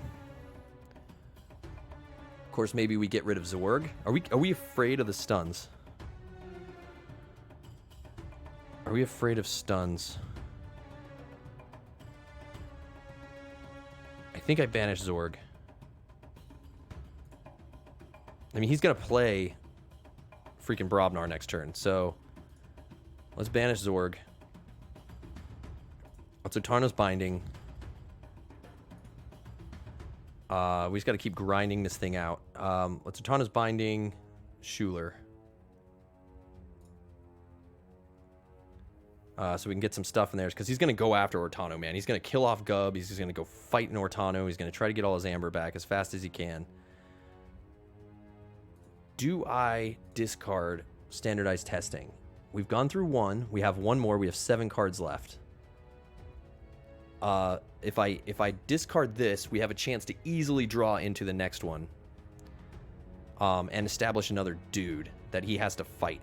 B: Of course, maybe we get rid of Zorg. Are we afraid of the stuns? Are we afraid of stuns? I think I banished Zorg. I mean, he's going to play freaking Brobnar next turn, so let's banish Zorg. Let's Otarno's Binding. We just got to keep grinding this thing out. Let's Otarno's Binding, Schuler. So we can get some stuff in there, because he's going to go after Ortano, man. He's going to kill off Gub. He's just going to go fight in Ortano. He's going to try to get all his Amber back as fast as he can. Do I discard Standardized Testing? We've gone through one. We have one more. We have 7 cards left. If I discard this, we have a chance to easily draw into the next one. And establish another dude that he has to fight.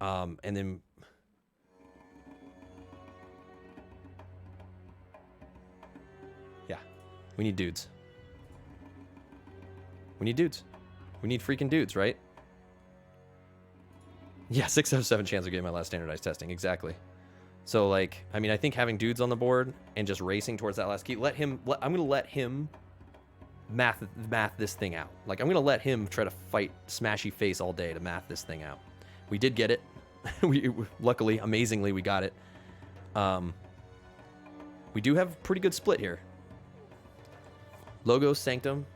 B: And then... We need dudes. We need dudes. We need freaking dudes, right? Yeah, 6 out of 7 chance of getting my last Standardized Testing. Exactly. So, like, I mean, I think having dudes on the board and just racing towards that last key, I'm going to let him math this thing out. Like, I'm going to let him try to fight Smashy Face all day to math this thing out. We did get it. Luckily, amazingly, we got it. We do have a pretty good split here. Logo, Sanctum.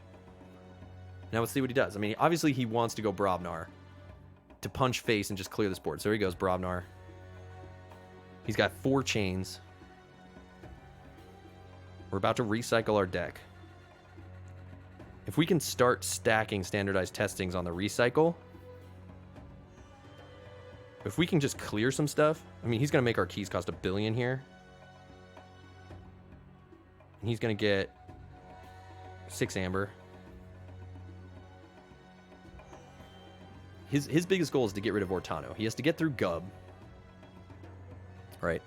B: Now let's see what he does. I mean, obviously he wants to go Brobnar to punch face and just clear this board. So here he goes, Brobnar. He's got 4 chains. We're about to recycle our deck. If we can start stacking Standardized Testings on the recycle, if we can just clear some stuff, I mean, he's going to make our keys cost $1 billion here. And he's going to get 6 Amber. His biggest goal is to get rid of Ortano. He has to get through Gub. Right.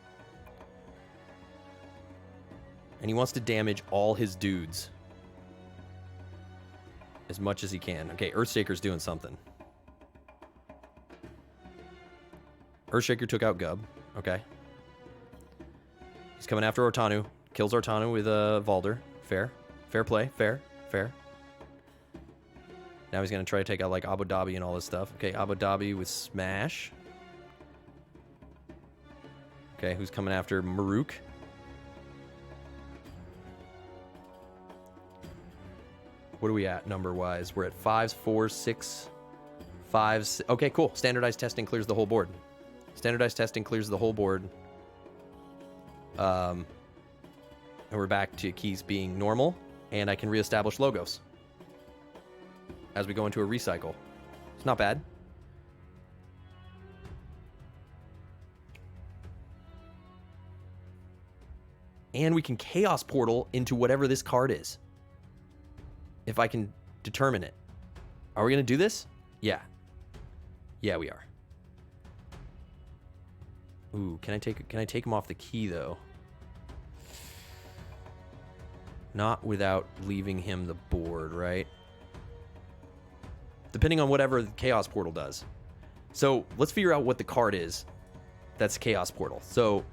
B: And he wants to damage all his dudes as much as he can. Okay, Earthshaker's doing something. Earthshaker took out Gub. Okay. He's coming after Ortano. Kills Ortano with Valder. Fair. Fair play. Fair. Fair. Now he's going to try to take out, like, Abu Dhabi and all this stuff. Okay, Abu Dhabi with Smash. Okay, who's coming after Maruk? What are we at number-wise? We're at 5s, 4s, 6, 5s. Okay, cool. Standardized Testing clears the whole board. Standardized Testing clears the whole board. And we're back to keys being normal. And I can reestablish logos as we go into a recycle. It's not bad. And we can Chaos Portal into whatever this card is, if I can determine it. Are we going to do this? Yeah. Yeah, we are. Ooh, can I take him off the key, though? Not without leaving him the board, right? Depending on whatever the Chaos Portal does. So let's figure out what the card is that's Chaos Portal. So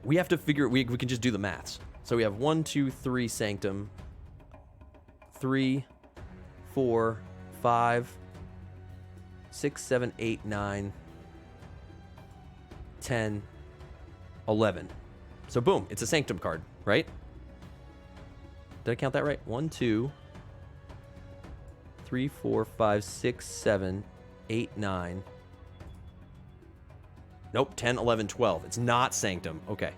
B: we have to figure, we can just do the maths. So we have 1, 2, 3 Sanctum, 3, 4, 5, 6, 7, 8, 9, 10, 11. So boom, it's a Sanctum card, right? Did I count that right? 1, 2, 3, 4, 5, 6, 7, 8, 9. Nope, 10, 11, 12. It's not Sanctum. Okay.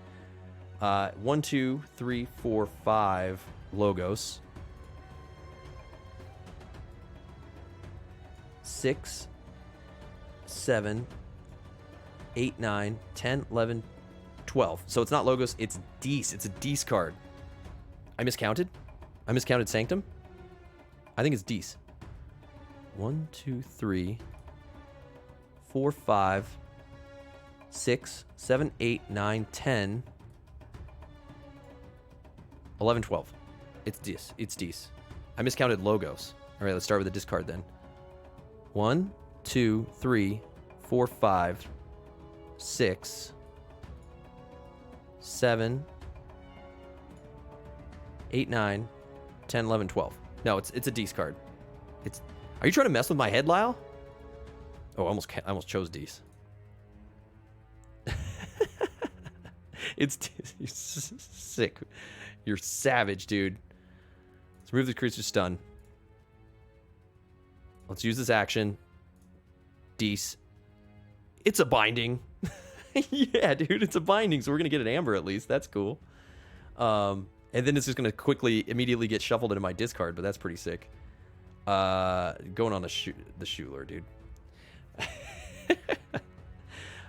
B: 1, 2, 3, 4, 5 Logos. 6, 7, 8, 9, 10, 11, 12. So it's not Logos, it's Dees. It's a Dees card. I miscounted? I miscounted Sanctum? I think it's Dees. 1, 2, 3, 4, 5, 6, 7, 8, 9, 10, 11, 12. It's Dees. It's Dees. I miscounted Logos. All right, let's start with the discard then. 1, 2, 3, 4, 5, 6, 7, 8, 9, 10, 11, 12. No, it's a Dees card. Are you trying to mess with my head, Lyle? Oh, I almost chose Dees. You're sick. You're savage, dude. Let's remove the creature's stun. Let's use this action. Dees. It's a binding. Yeah, dude, it's a binding, so we're going to get an amber at least. That's cool. And then it's just going to immediately get shuffled into my discard, but that's pretty sick. Going on the Schuler, dude.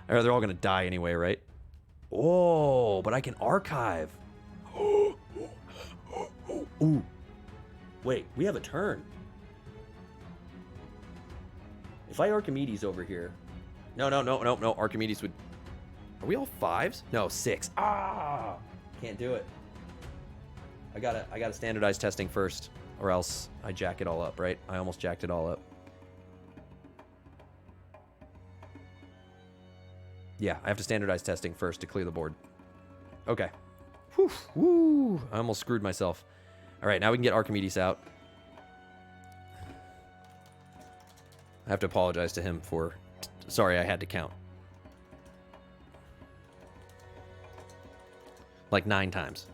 B: Or they're all going to die anyway, right? Oh, but I can archive. Ooh. Wait, we have a turn. If I Archimedes over here. No. Archimedes would. Are we all 5s? No, 6. Ah! Can't do it. I gotta standardize testing first, or else I jack it all up, right? I almost jacked it all up. Yeah, I have to standardize testing first to clear the board. Okay. Whew, woo! I almost screwed myself. All right, now we can get Archimedes out. I have to apologize to him for... Sorry, I had to count. Like 9 times.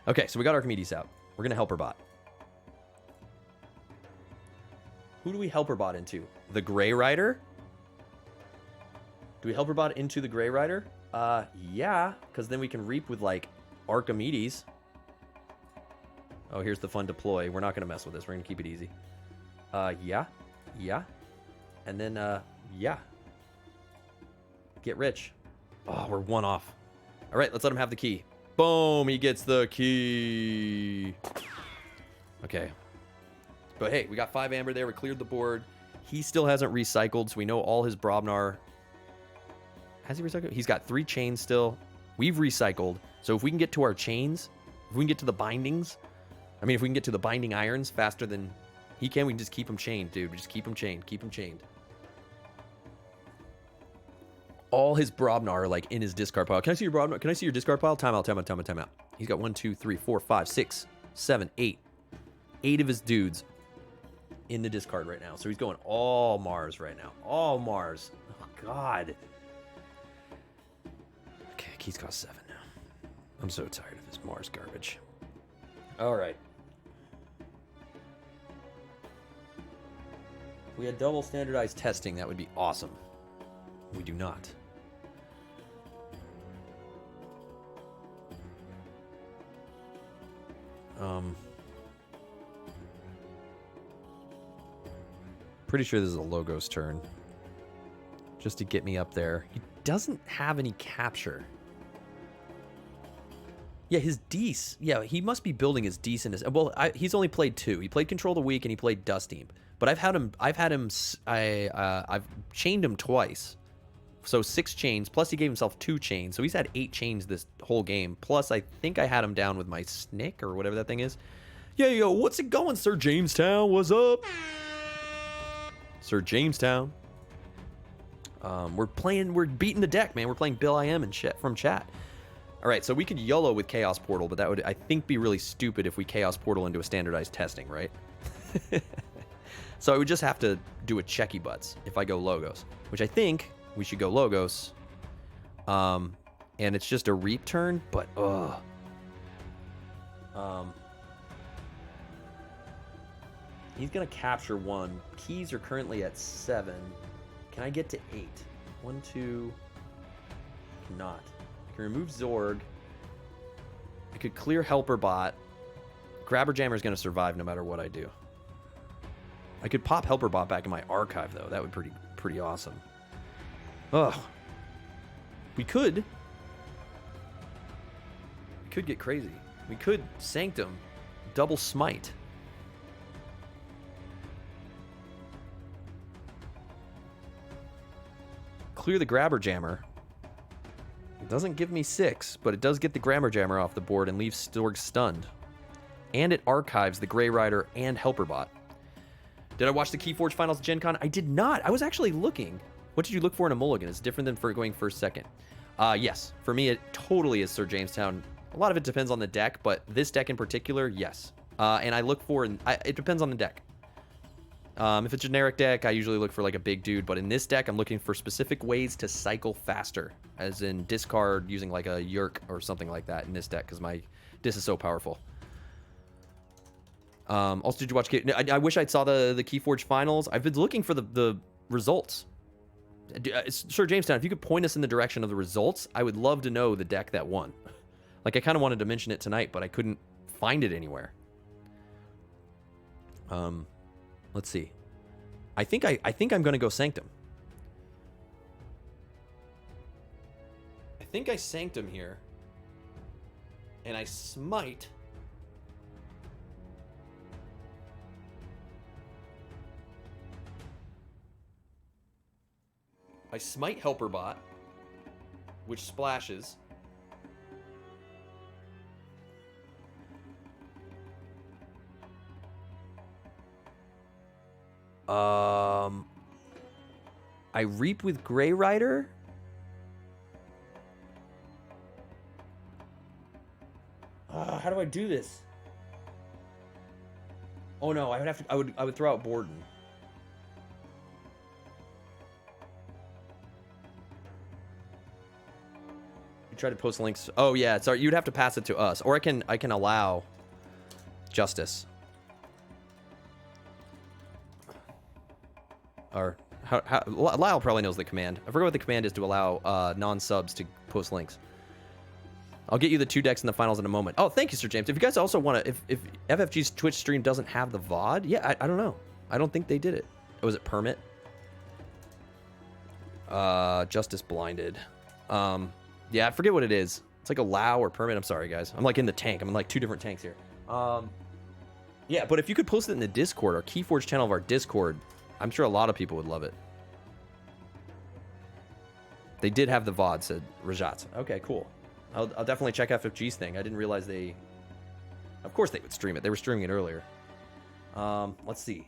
B: Okay, so we got Archimedes out. We're going to Helper Bot. Who do we Helper Bot into? The Grey Rider? Do we Helper Bot into the Grey Rider? Yeah, because then we can reap with, like, Archimedes. Oh, here's the fun deploy. We're not going to mess with this. We're going to keep it easy. Yeah. And then, yeah. Get rich. Oh, we're 1 off. All right, let's let him have the key. Boom, he gets the key. Okay. But hey, we got 5 amber there. We cleared the board. He still hasn't recycled, so we know all his Brobnar. Has he recycled? He's got 3 chains still. We've recycled. So if we can get to our chains, if we can get to the bindings, I mean, if we can get to the binding irons faster than he can, we can just keep him chained, dude. We just keep him chained. Keep him chained. All his Brobnar are like in his discard pile. Can I see your Brobnar? Can I see your discard pile? Time out. He's got 1, 2, 3, 4, 5, 6, 7, 8. 8 of his dudes in the discard right now. So he's going all Mars right now. All Mars. Oh, God. Okay, he's got 7 now. I'm so tired of this Mars garbage. All right. If we had double standardized testing, that would be awesome. We do not. Pretty sure this is a Logos turn. Just to get me up there. He doesn't have any capture. Yeah, his Dees. Yeah, he must be building his Dees in his... Well, he's only played 2. He played Control the Weak and he played Dust Team. But I've chained him twice. So 6 chains, plus he gave himself 2 chains. So he's had 8 chains this whole game. Plus, I think I had him down with my Snick or whatever that thing is. Yeah, yo, what's it going, Sir Jamestown? What's up? Sir Jamestown. We're beating the deck, man. We're playing Bill IM and shit from chat. All right, so we could YOLO with Chaos Portal, but that would, I think, be really stupid if we Chaos Portal into a standardized testing, right? So I would just have to do a checky butts if I go Logos, which I think we should go Logos. And it's just a reap turn, but he's gonna capture 1. Keys are currently at 7. Can I get to 8? 1, 2. Cannot. I can remove Zorg. I could clear Helper Bot. Grabber Jammer is gonna survive no matter what I do. I could pop Helper Bot back in my archive though. That would be pretty awesome. Ugh. We could get crazy. We could Sanctum, double Smite. Clear the Grabber Jammer. It doesn't give me 6, but it does get the Grabber Jammer off the board and leaves Storg stunned. And it archives the Grey Rider and Helper Bot. Did I watch the Keyforge Finals Gen Con? I did not. I was actually looking. What did you look for in a mulligan? It's different than for going first, second. Yes. For me, it totally is Sir Jamestown. A lot of it depends on the deck, but this deck in particular, yes. And I look for... it depends on the deck. If it's a generic deck, I usually look for like a big dude, but in this deck, I'm looking for specific ways to cycle faster, as in discard using like a Yerk or something like that in this deck, because my Dis is so powerful. Also, did you watch... I wish I'd saw the Keyforge Finals. I've been looking for the results. Sir Jamestown, if you could point us in the direction of the results, I would love to know the deck that won. Like, I kind of wanted to mention it tonight, but I couldn't find it anywhere. Let's see. I think I'm going to go Sanctum. I think I Sanctum here. And I Smite. I Smite Helper Bot, which splashes. I Reap with Grey Rider. How do I do this? Oh no, I would have to. I would throw out Borden. You try to post links. Oh yeah, sorry. You'd have to pass it to us, or I can allow Justice. Or Lyle probably knows the command. I forget what the command is to allow non-subs to post links. I'll get you the 2 decks in the finals in a moment. Oh, thank you, Sir James. If you guys also want to, if FFG's Twitch stream doesn't have the VOD, yeah, I don't know. I don't think they did it. Oh, was it Permit? Justice Blinded. Yeah, I forget what it is. It's like a Lao or Permit. I'm sorry, guys. I'm like in the tank. I'm in like 2 different tanks here. Yeah, but if you could post it in the Discord, our Keyforge channel of our Discord, I'm sure a lot of people would love it. They did have the VOD, said Rajat. Okay, cool. I'll definitely check FFG's thing. I didn't realize they... Of course they would stream it. They were streaming it earlier. Let's see.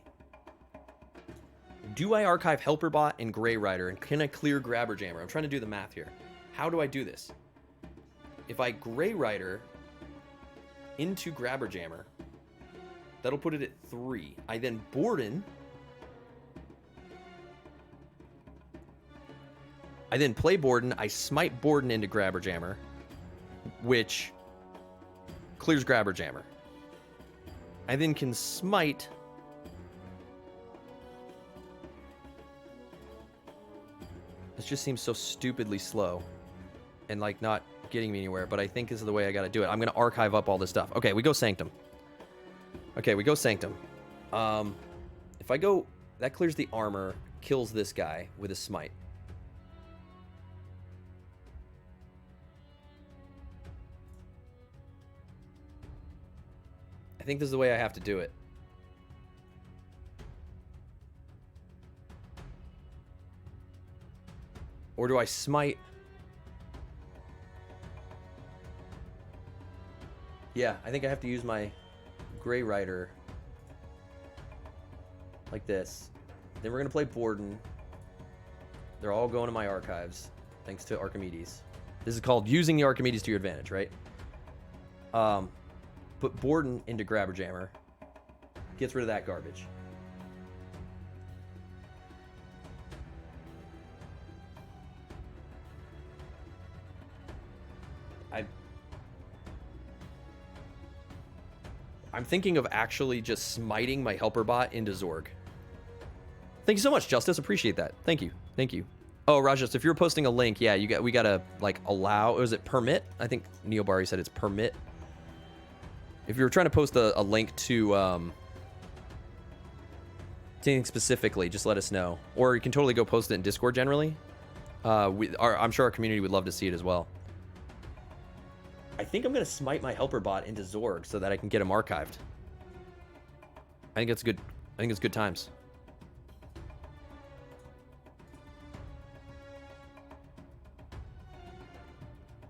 B: Do I archive Helper Bot and Grey Rider, and can I clear Grabber Jammer? I'm trying to do the math here. How do I do this? If I Grey Rider into Grabber Jammer, that'll put it at 3. I then Borden... I then play Borden, I Smite Borden into Grabber Jammer, which clears Grabber Jammer. I then can Smite... This just seems so stupidly slow and like not getting me anywhere, but I think this is the way I gotta do it. I'm gonna archive up all this stuff. Okay, we go Sanctum. Okay, we go Sanctum. If I go... That clears the armor, kills this guy with a Smite. I think this is the way I have to do it. Or Or do I smite? Yeah, I think I have to use my Grey Rider like this. Then we're going to play Borden. They're all going to my archives, thanks to Archimedes. This is called using the Archimedes to your advantage, right? Put Borden into Grabber Jammer. Gets rid of that garbage. I'm thinking of actually just smiting my helper bot into Zorg. Thank you so much, Justice. Appreciate that. Thank you. Thank you. Oh, Rajas, if you're posting a link, yeah, we gotta like allow. Is it permit? I think Neobari said it's permit. If you're trying to post a link to anything specifically, just let us know. Or you can totally go post it in Discord generally. I'm sure our community would love to see it as well. I think I'm going to smite my helper bot into Zorg so that I can get him archived. I think it's good. I think it's good times.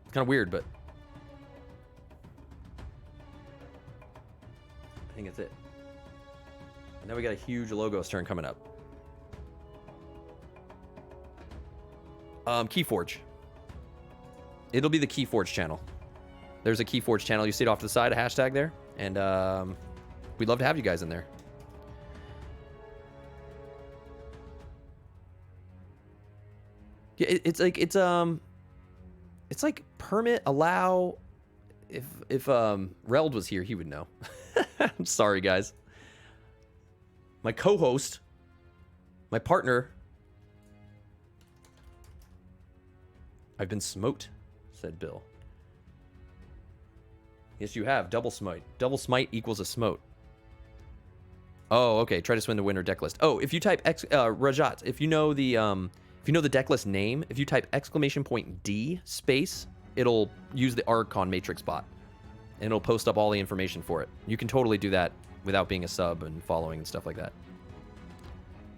B: It's kind of weird, but I think it's it. And now we got a huge Logos turn coming up. Keyforge. It'll be the Keyforge channel. There's a Keyforge channel. You see it off to the side, a hashtag there. And we'd love to have you guys in there. Yeah, it's like permit, allow. If Reld was here, he would know. I'm sorry, guys. My co-host, my partner. I've been smote, said Bill. Yes, you have. Double smite. Double smite equals a smote. Oh, okay. Try to swing the winner deck list. Oh, if you type Rajat, if you know the deck list name, if you type !D space, it'll use the Archon Matrix bot, and it'll post up all the information for it. You can totally do that without being a sub and following and stuff like that,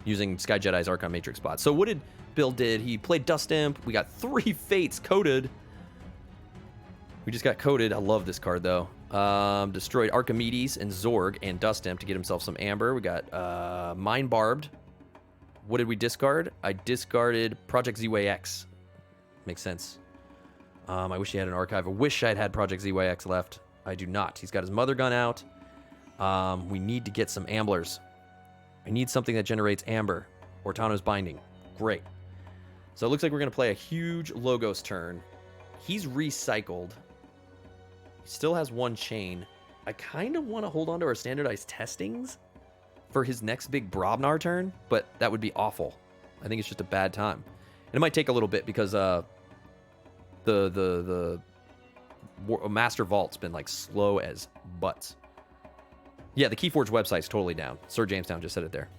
B: using Sky Jedi's Archon Matrix bot. So what did Bill did? He played Dust Imp. We got 3 Fates coded. We just got coded. I love this card, though. Destroyed Archimedes and Zorg and Dust Imp to get himself some Amber. We got Mind Barbed. What did we discard? I discarded Project ZYX. Makes sense. I wish he had an archive. I wish I'd had Project ZYX left. I do not. He's got his Mother Gun out. We need to get some Amblers. I need something that generates Amber. Ortano's Binding. Great. So it looks like we're going to play a huge Logos turn. He's recycled. He still has 1 chain. I kind of want to hold on to our standardized testings for his next big Brobnar turn, but that would be awful. I think it's just a bad time. And it might take a little bit because the Master Vault's been like slow as butts. Yeah, the Keyforge website's totally down. Sir Jamestown just said it there.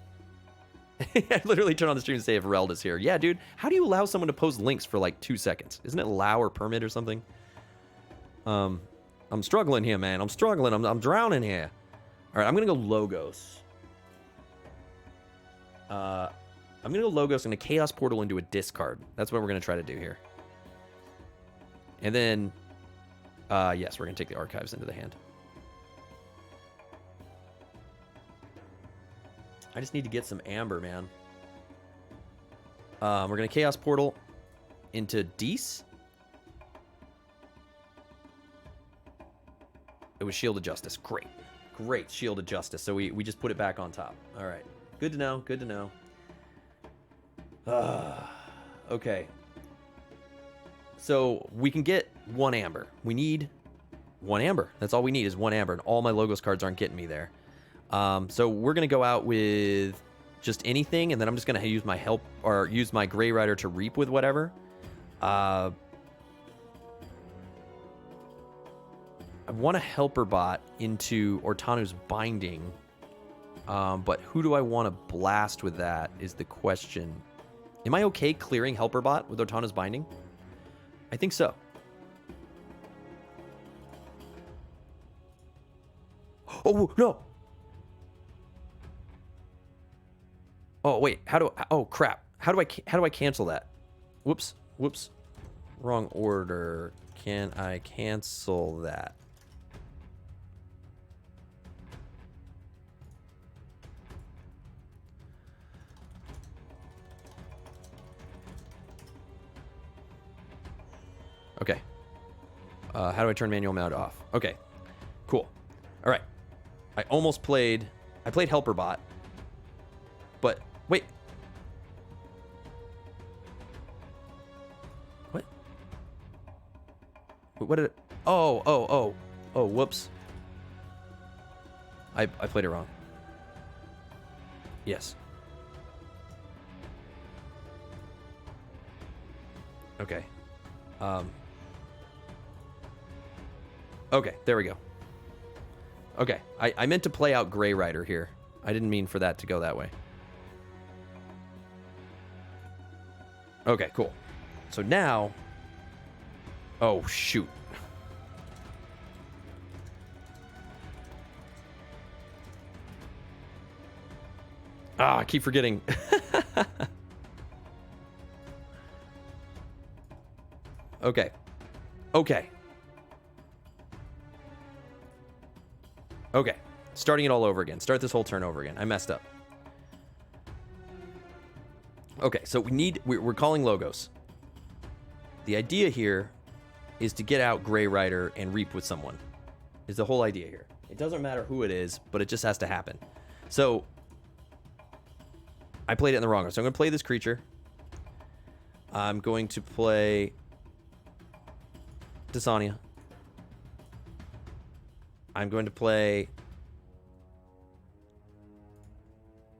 B: I literally turn on the stream and say if Reld is here. Yeah, dude. How do you allow someone to post links for like 2 seconds? Isn't it allow or permit or something? I'm struggling here, man. I'm struggling. I'm drowning here. All right, I'm going to go Logos. I'm going to go Logos and a Chaos Portal into a discard. That's what we're going to try to do here. And then, yes, we're going to take the archives into the hand. I just need to get some Amber, man. We're going to Chaos Portal into Dees. It was Shield of Justice. Great. Great. Shield of Justice. So we just put it back on top. All right. Good to know. Good to know. Okay. So we can get 1 Amber. We need 1 Amber. That's all we need is 1 Amber. And all my Logos cards aren't getting me there. So we're going to go out with just anything. And then I'm just going to use my help or use my Grey Rider to reap with whatever. I want a helper bot into Ortano's Binding. But who do I want to blast with that is the question. Am I okay clearing helper bot with Ortano's Binding? I think so. Oh, no. Oh, wait. Oh, crap. How do I cancel that? Whoops. Whoops. Wrong order. Can I cancel that? Okay. How do I turn manual mode off? Okay. Cool. All right. I almost played... I played Helper Bot. But, wait. What? What did it... Oh, whoops. I played it wrong. Yes. Okay. Okay, there we go. Okay, I meant to play out Grey Rider here. I didn't mean for that to go that way. Okay, cool. So now... Oh, shoot. Ah, I keep forgetting. Okay. Okay. Okay. Starting it all over again. Start this whole turn over again. I messed up. Okay, so we're calling Logos. The idea here is to get out Grey Rider and reap with someone. Is the whole idea here. It doesn't matter who it is, but it just has to happen. So, I played it in the wrong order. So I'm going to play this creature. I'm going to play Dasania. I'm going to play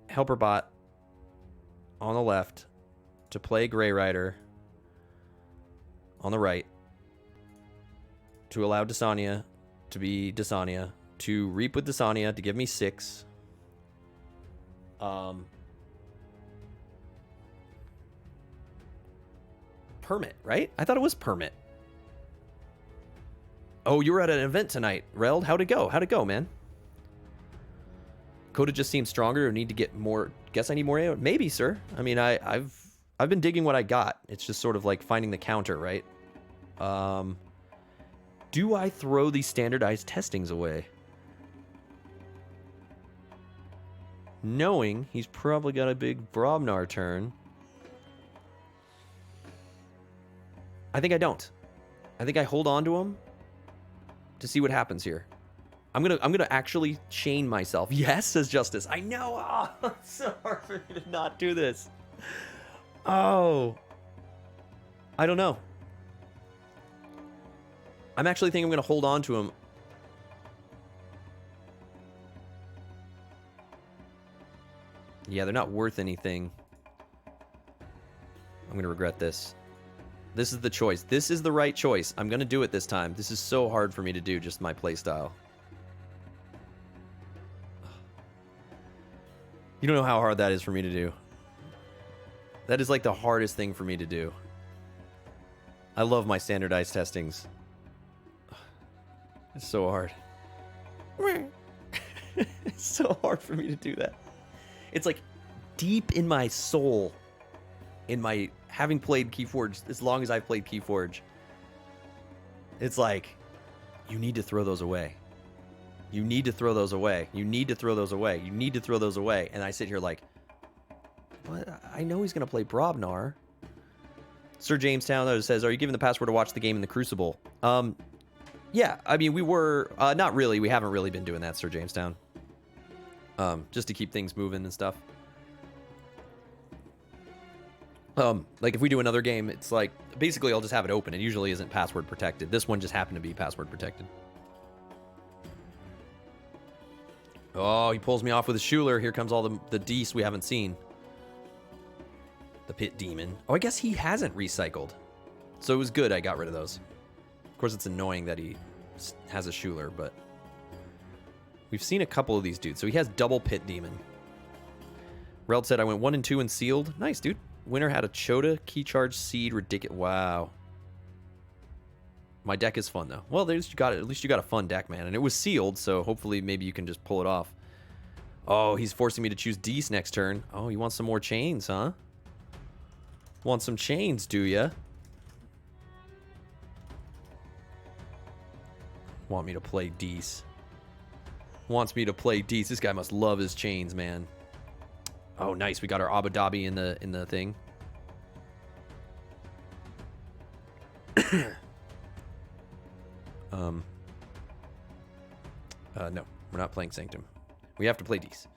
B: Helper Bot on the left to play Grey Rider on the right to allow Dasania to be Dasania, to reap with Dasania to give me 6. Permit, right? I thought it was Permit. Oh, you were at an event tonight, Reld. How'd it go? How'd it go, man? Coda just seems stronger. Need to get more. Guess I need more. Maybe, sir. I mean, I've been digging what I got. It's just sort of like finding the counter, right? Do I throw these standardized testings away? Knowing he's probably got a big Brobnar turn. I think I don't. I think I hold on to him to see what happens here. I'm gonna actually chain myself. Yes, says Justice. I know. Oh, it's so hard for me to not do this. Oh. I don't know. I'm actually thinking I'm gonna hold on to him. Yeah, they're not worth anything. I'm gonna regret this. This is the choice. This is the right choice. I'm gonna do it this time. This is so hard for me to do, just my playstyle. You don't know how hard that is for me to do. That is like the hardest thing for me to do. I love my standardized testings. It's so hard. It's so hard for me to do that. It's like deep in my soul, in my having played Keyforge as long as I've played Keyforge. It's like, you need to throw those away. You need to throw those away. You need to throw those away. You need to throw those away. And I sit here like, but I know he's going to play Brobnar. Sir Jamestown though says, are you giving the password to watch the game in the Crucible? Yeah, I mean, we were, not really. We haven't really been doing that, Sir Jamestown. Just to keep things moving and stuff. Like if we do another game, it's like, basically I'll just have it open. It usually isn't password protected. This one just happened to be password protected. Oh, he pulls me off with a Schuler. Here comes all the Dees we haven't seen. The Pit Demon. Oh, I guess he hasn't recycled. So it was good I got rid of those. Of course, it's annoying that he has a Schuler, but... We've seen a couple of these dudes. So he has double Pit Demon. Reld said, I went 1 and 2 and sealed. Nice, dude. Winner had a Chota, Key Charge, Seed, Ridiculous. Wow. My deck is fun, though. Well, at least you got a fun deck, man. And it was sealed, so hopefully maybe you can just pull it off. Oh, he's forcing me to choose Dees next turn. Oh, you want some more chains, huh? Want some chains, do ya? Want me to play Dees. Wants me to play Dees. This guy must love his chains, man. Oh, nice. We got our Abu Dhabi in the thing. No, we're not playing Sanctum. We have to play Dees.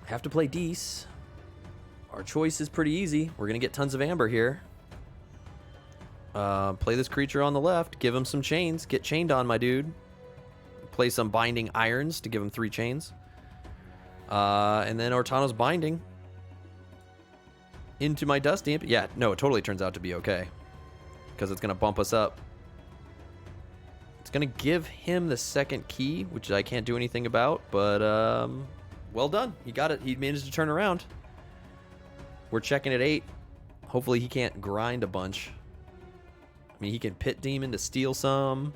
B: Have to play Dees. Our choice is pretty easy. We're gonna get tons of amber here. Play this creature on the left. Give him some chains. Get chained on, my dude. Play some binding irons to give him 3 chains. And then Ortano's binding into my Dust Imp. Yeah, no, it totally turns out to be okay. Because it's gonna bump us up. It's gonna give him the second key, which I can't do anything about, but well done. He got it. He managed to turn around. We're checking at 8. Hopefully he can't grind a bunch. I mean, he can Pit Demon to steal some.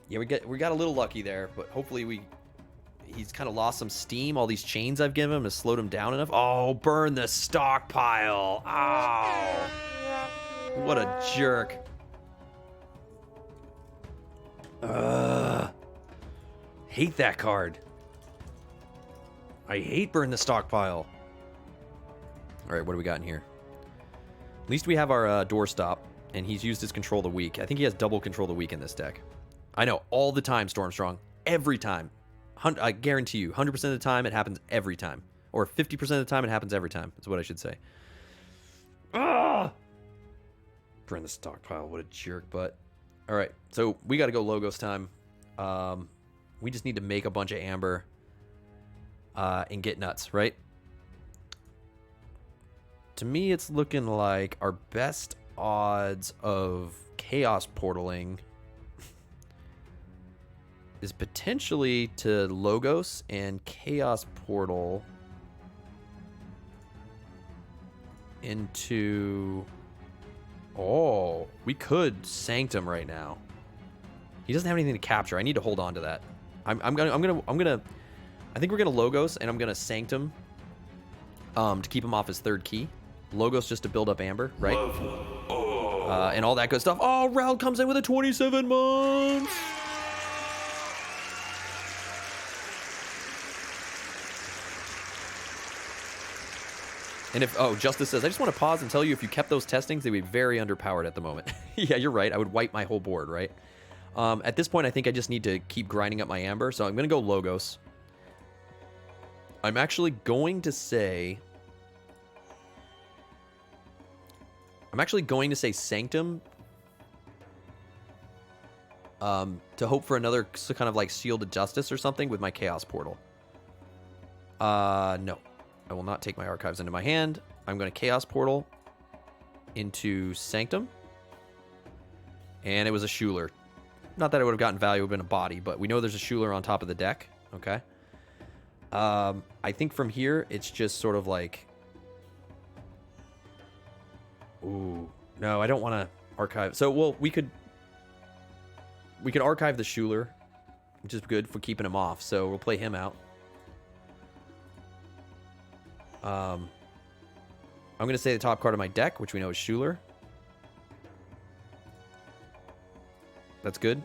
B: Yeah, we got a little lucky there, but hopefully he's kind of lost some steam. All these chains I've given him has slowed him down enough. Oh, burn the stockpile. Ow. What a jerk. Hate that card. I hate burn the stockpile. All right, what do we got in here? At least we have our doorstop, and he's used his control of the weak. I think he has double control of the weak in this deck. I know, all the time, Stormstrong. Every time. I guarantee you, 100% of the time, it happens every time. Or 50% of the time, it happens every time. That's what I should say. Ah! Burn the stockpile. What a jerk, but... All right, so we got to go Logos time. We just need to make a bunch of amber and get nuts, right? To me, it's looking like our best odds of Chaos Portaling is potentially to Logos and Chaos Portal into... Oh, we could Sanctum right now. He doesn't have anything to capture. I need to hold on to that. I think we're gonna Logos and I'm gonna Sanctum to keep him off his third key. Logos just to build up amber, right? And all that good stuff. Oh, Raul comes in with a 27 months. And if, Justice says, I just want to pause and tell you if you kept those testings, they'd be very underpowered at the moment. Yeah, you're right. I would wipe my whole board, right? At this point, I think I just need to keep grinding up my amber. So I'm going to go Logos. I'm actually going to say... Sanctum. To hope for another kind of like Shield of Justice or something with my Chaos Portal. No. I will not take my archives into my hand. I'm going to Chaos Portal into Sanctum. And it was a Schuler. Not that I would have gotten value, it would have been a body, but we know there's a Schuler on top of the deck. Okay. I think from here, it's just sort of like... Ooh. No, I don't want to archive. So, well, we could archive the Schuler, which is good for keeping him off. So we'll play him out. I'm going to say the top card of my deck, which we know is Schuler. That's good.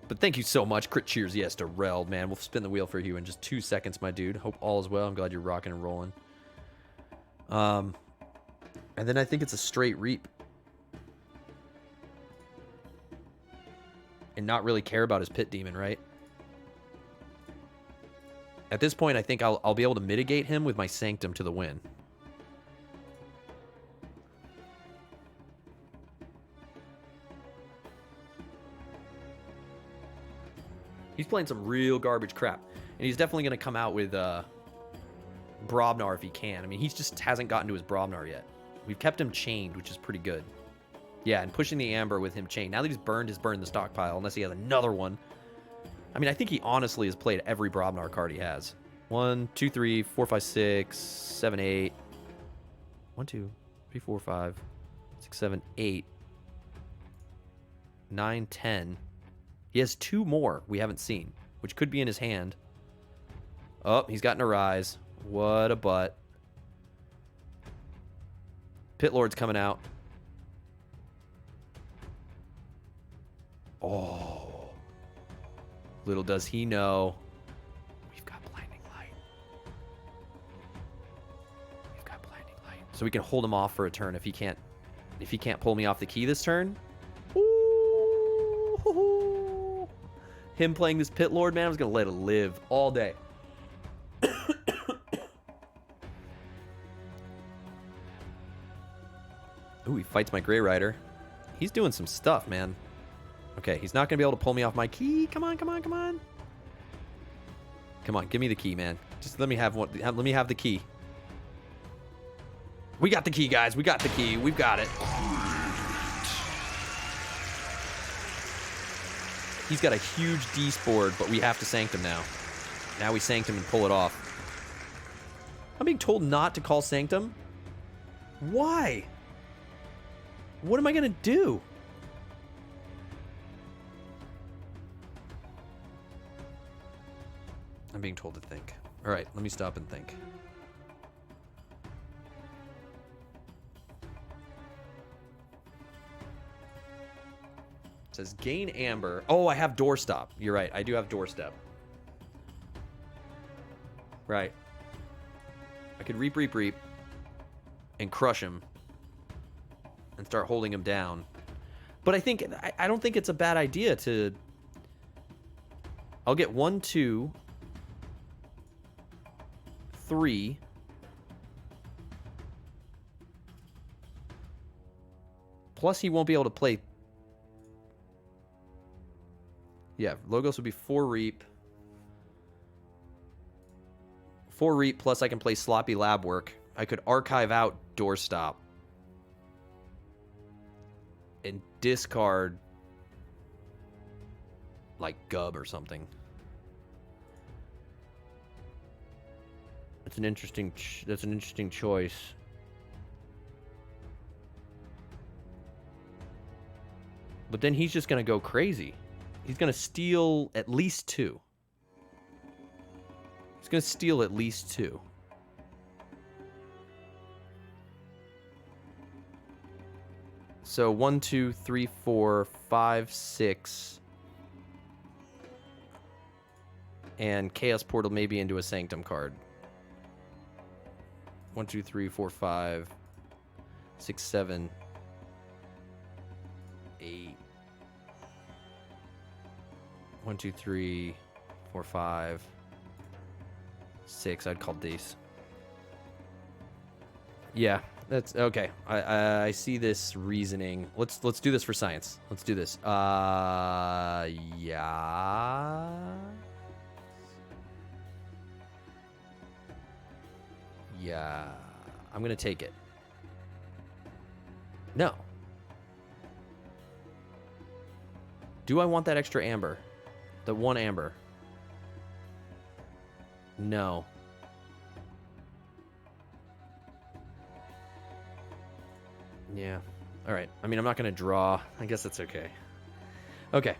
B: But thank you so much. Crit cheers, yes, to Reld, man. We'll spin the wheel for you in just 2 seconds, my dude. Hope all is well. I'm glad you're rocking and rolling. And then I think it's a straight Reap. And not really care about his Pit Demon, right? At this point, I think I'll be able to mitigate him with my Sanctum to the win. He's playing some real garbage crap. And he's definitely going to come out with Brobnar if he can. I mean, he just hasn't gotten to his Brobnar yet. We've kept him chained, which is pretty good. Yeah, and pushing the Amber with him chained. Now that he's burned the stockpile, unless he has another one. I mean, I think he honestly has played every Brobnar card he has. 1, 2, 3, 4, 5, 6, 7, 8. 1, 2, 3, 4, 5, 6, 7, 8. 9, 10. He has 2 more we haven't seen, which could be in his hand. Oh, he's gotten a rise. What a butt. Pit Lord's coming out. Oh. Little does he know. We've got blinding light. We've got blinding light. So we can hold him off for a turn if he can't pull me off the key this turn. Ooh. Him playing this Pit Lord, man, I was gonna let it live all day. Ooh, he fights my Grey Rider. He's doing some stuff, man. Okay, he's not going to be able to pull me off my key. Come on, come on, come on. Come on, give me the key, man. Just let me have one. Let me have the key. We got the key, guys. We got the key. We've got it. He's got a huge Dees board, but we have to Sanctum now. Now we Sanctum and pull it off. I'm being told not to call Sanctum? Why? What am I going to do? I'm being told to think. All right, let me stop and think. It says gain amber. Oh, I have doorstop. You're right. I do have doorstep. Right. I could reap and crush him and start holding him down. But I don't think it's a bad idea to... I'll get 1, 2, 3. Plus he won't be able to play... Yeah, Logos would be 4 Reap. 4 Reap plus I can play Sloppy Lab Work. I could archive out Doorstop. And discard like Gub or something. That's an interesting choice. But then he's just going to go crazy. He's going to steal at least 2. He's going to steal at least 2. So 1, 2, 3, 4, 5, 6. And Chaos Portal maybe into a Sanctum card. 1, 2, 3, 4, 5, 6, 7, 8. 1, 2, 3, 4, 5, 6. I'd call Dace. Yeah, that's okay. I see this reasoning. Let's do this for science. Let's do this. Yeah. Yeah. I'm gonna take it. No. Do I want that extra amber? The 1 amber. No. Yeah. All right. I mean, I'm not going to draw. I guess that's okay. Okay.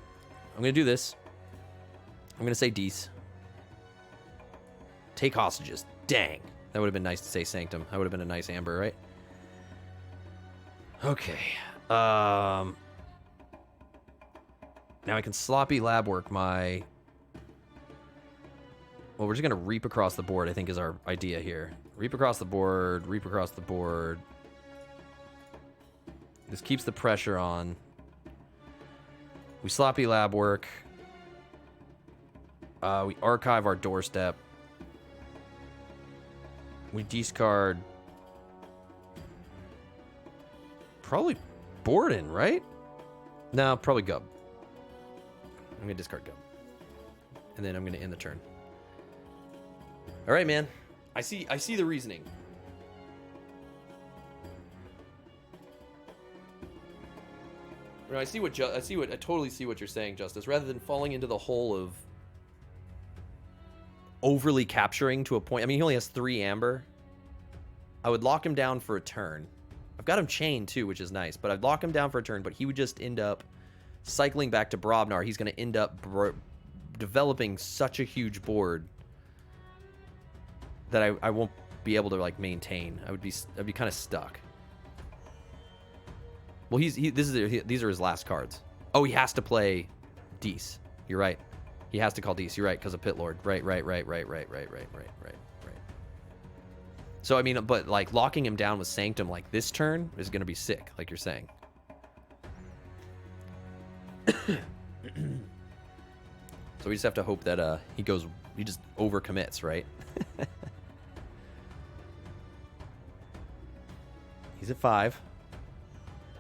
B: I'm going to do this. I'm going to say Dees. Take hostages. Dang. That would have been nice to say Sanctum. That would have been a nice amber, right? Okay. Now I can sloppy lab work my... Well, we're just going to reap across the board, I think is our idea here. Reap across the board, reap across the board. This keeps the pressure on. We sloppy lab work. We archive our doorstep. We discard. Probably Borden, right? No, probably Gub. I'm going to discard Gub. And then I'm going to end the turn. All right, man. I see the reasoning. I totally see what you're saying, Justice. Rather than falling into the hole of overly capturing to a point. I mean, he only has 3 amber. I would lock him down for a turn. I've got him chained too, which is nice. But I'd lock him down for a turn, but he would just end up cycling back to Brobnar. He's going to end up developing such a huge board that I won't be able to like maintain. I'd be kind of stuck. Well, these are his last cards. Oh, he has to play Dees. You're right. He has to call Dees. You're right, because of Pit Lord. Right. So, I mean, but, like, locking him down with Sanctum, like, this turn is going to be sick, like you're saying. So we just have to hope that he just overcommits, right? He's at 5.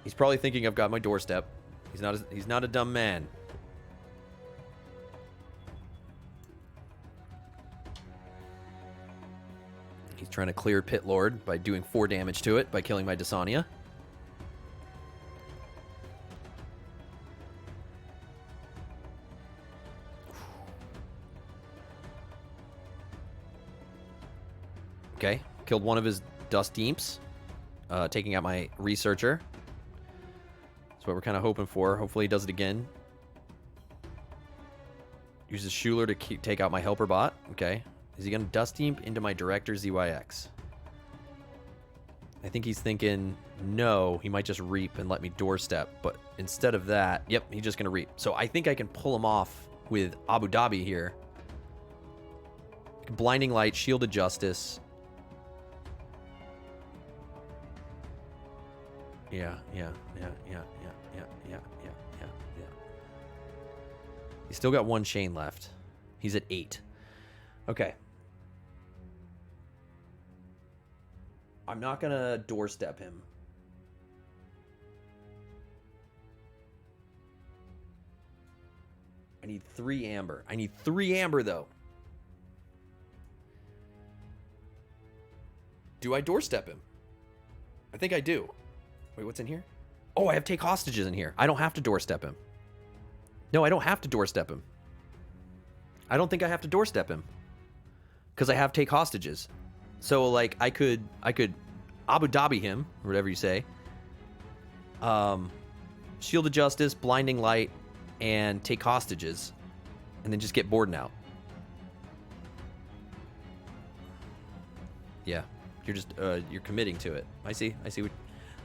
B: He's probably thinking I've got my doorstep. He's not a dumb man. He's trying to clear Pit Lord by doing 4 damage to it by killing my Dysania. Okay, killed one of his Dust Deeps, taking out my Researcher. That's what we're kind of hoping for. Hopefully he does it again. Uses Schuler to take out my Helper Bot. Okay. Is he going to Dust Deep into my Director ZYX? I think he's thinking, no, he might just Reap and let me Doorstep. But instead of that, yep, he's just going to Reap. So I think I can pull him off with Abu Dhabi here. Blinding Light, Shielded Justice. Yeah. He's still got 1 chain left. He's at 8. Okay. I'm not going to doorstep him. I need 3 amber. I need 3 amber, though. Do I doorstep him? I think I do. Wait, what's in here? Oh, I have Take Hostages in here. I don't have to doorstep him. No, I don't have to doorstep him. I don't think I have to doorstep him. Because I have Take Hostages. So, like, I could Abu Dhabi him, or whatever you say. Shield of Justice, Blinding Light, and Take Hostages. And then just get Borden out. Yeah. You're just, you're committing to it. I see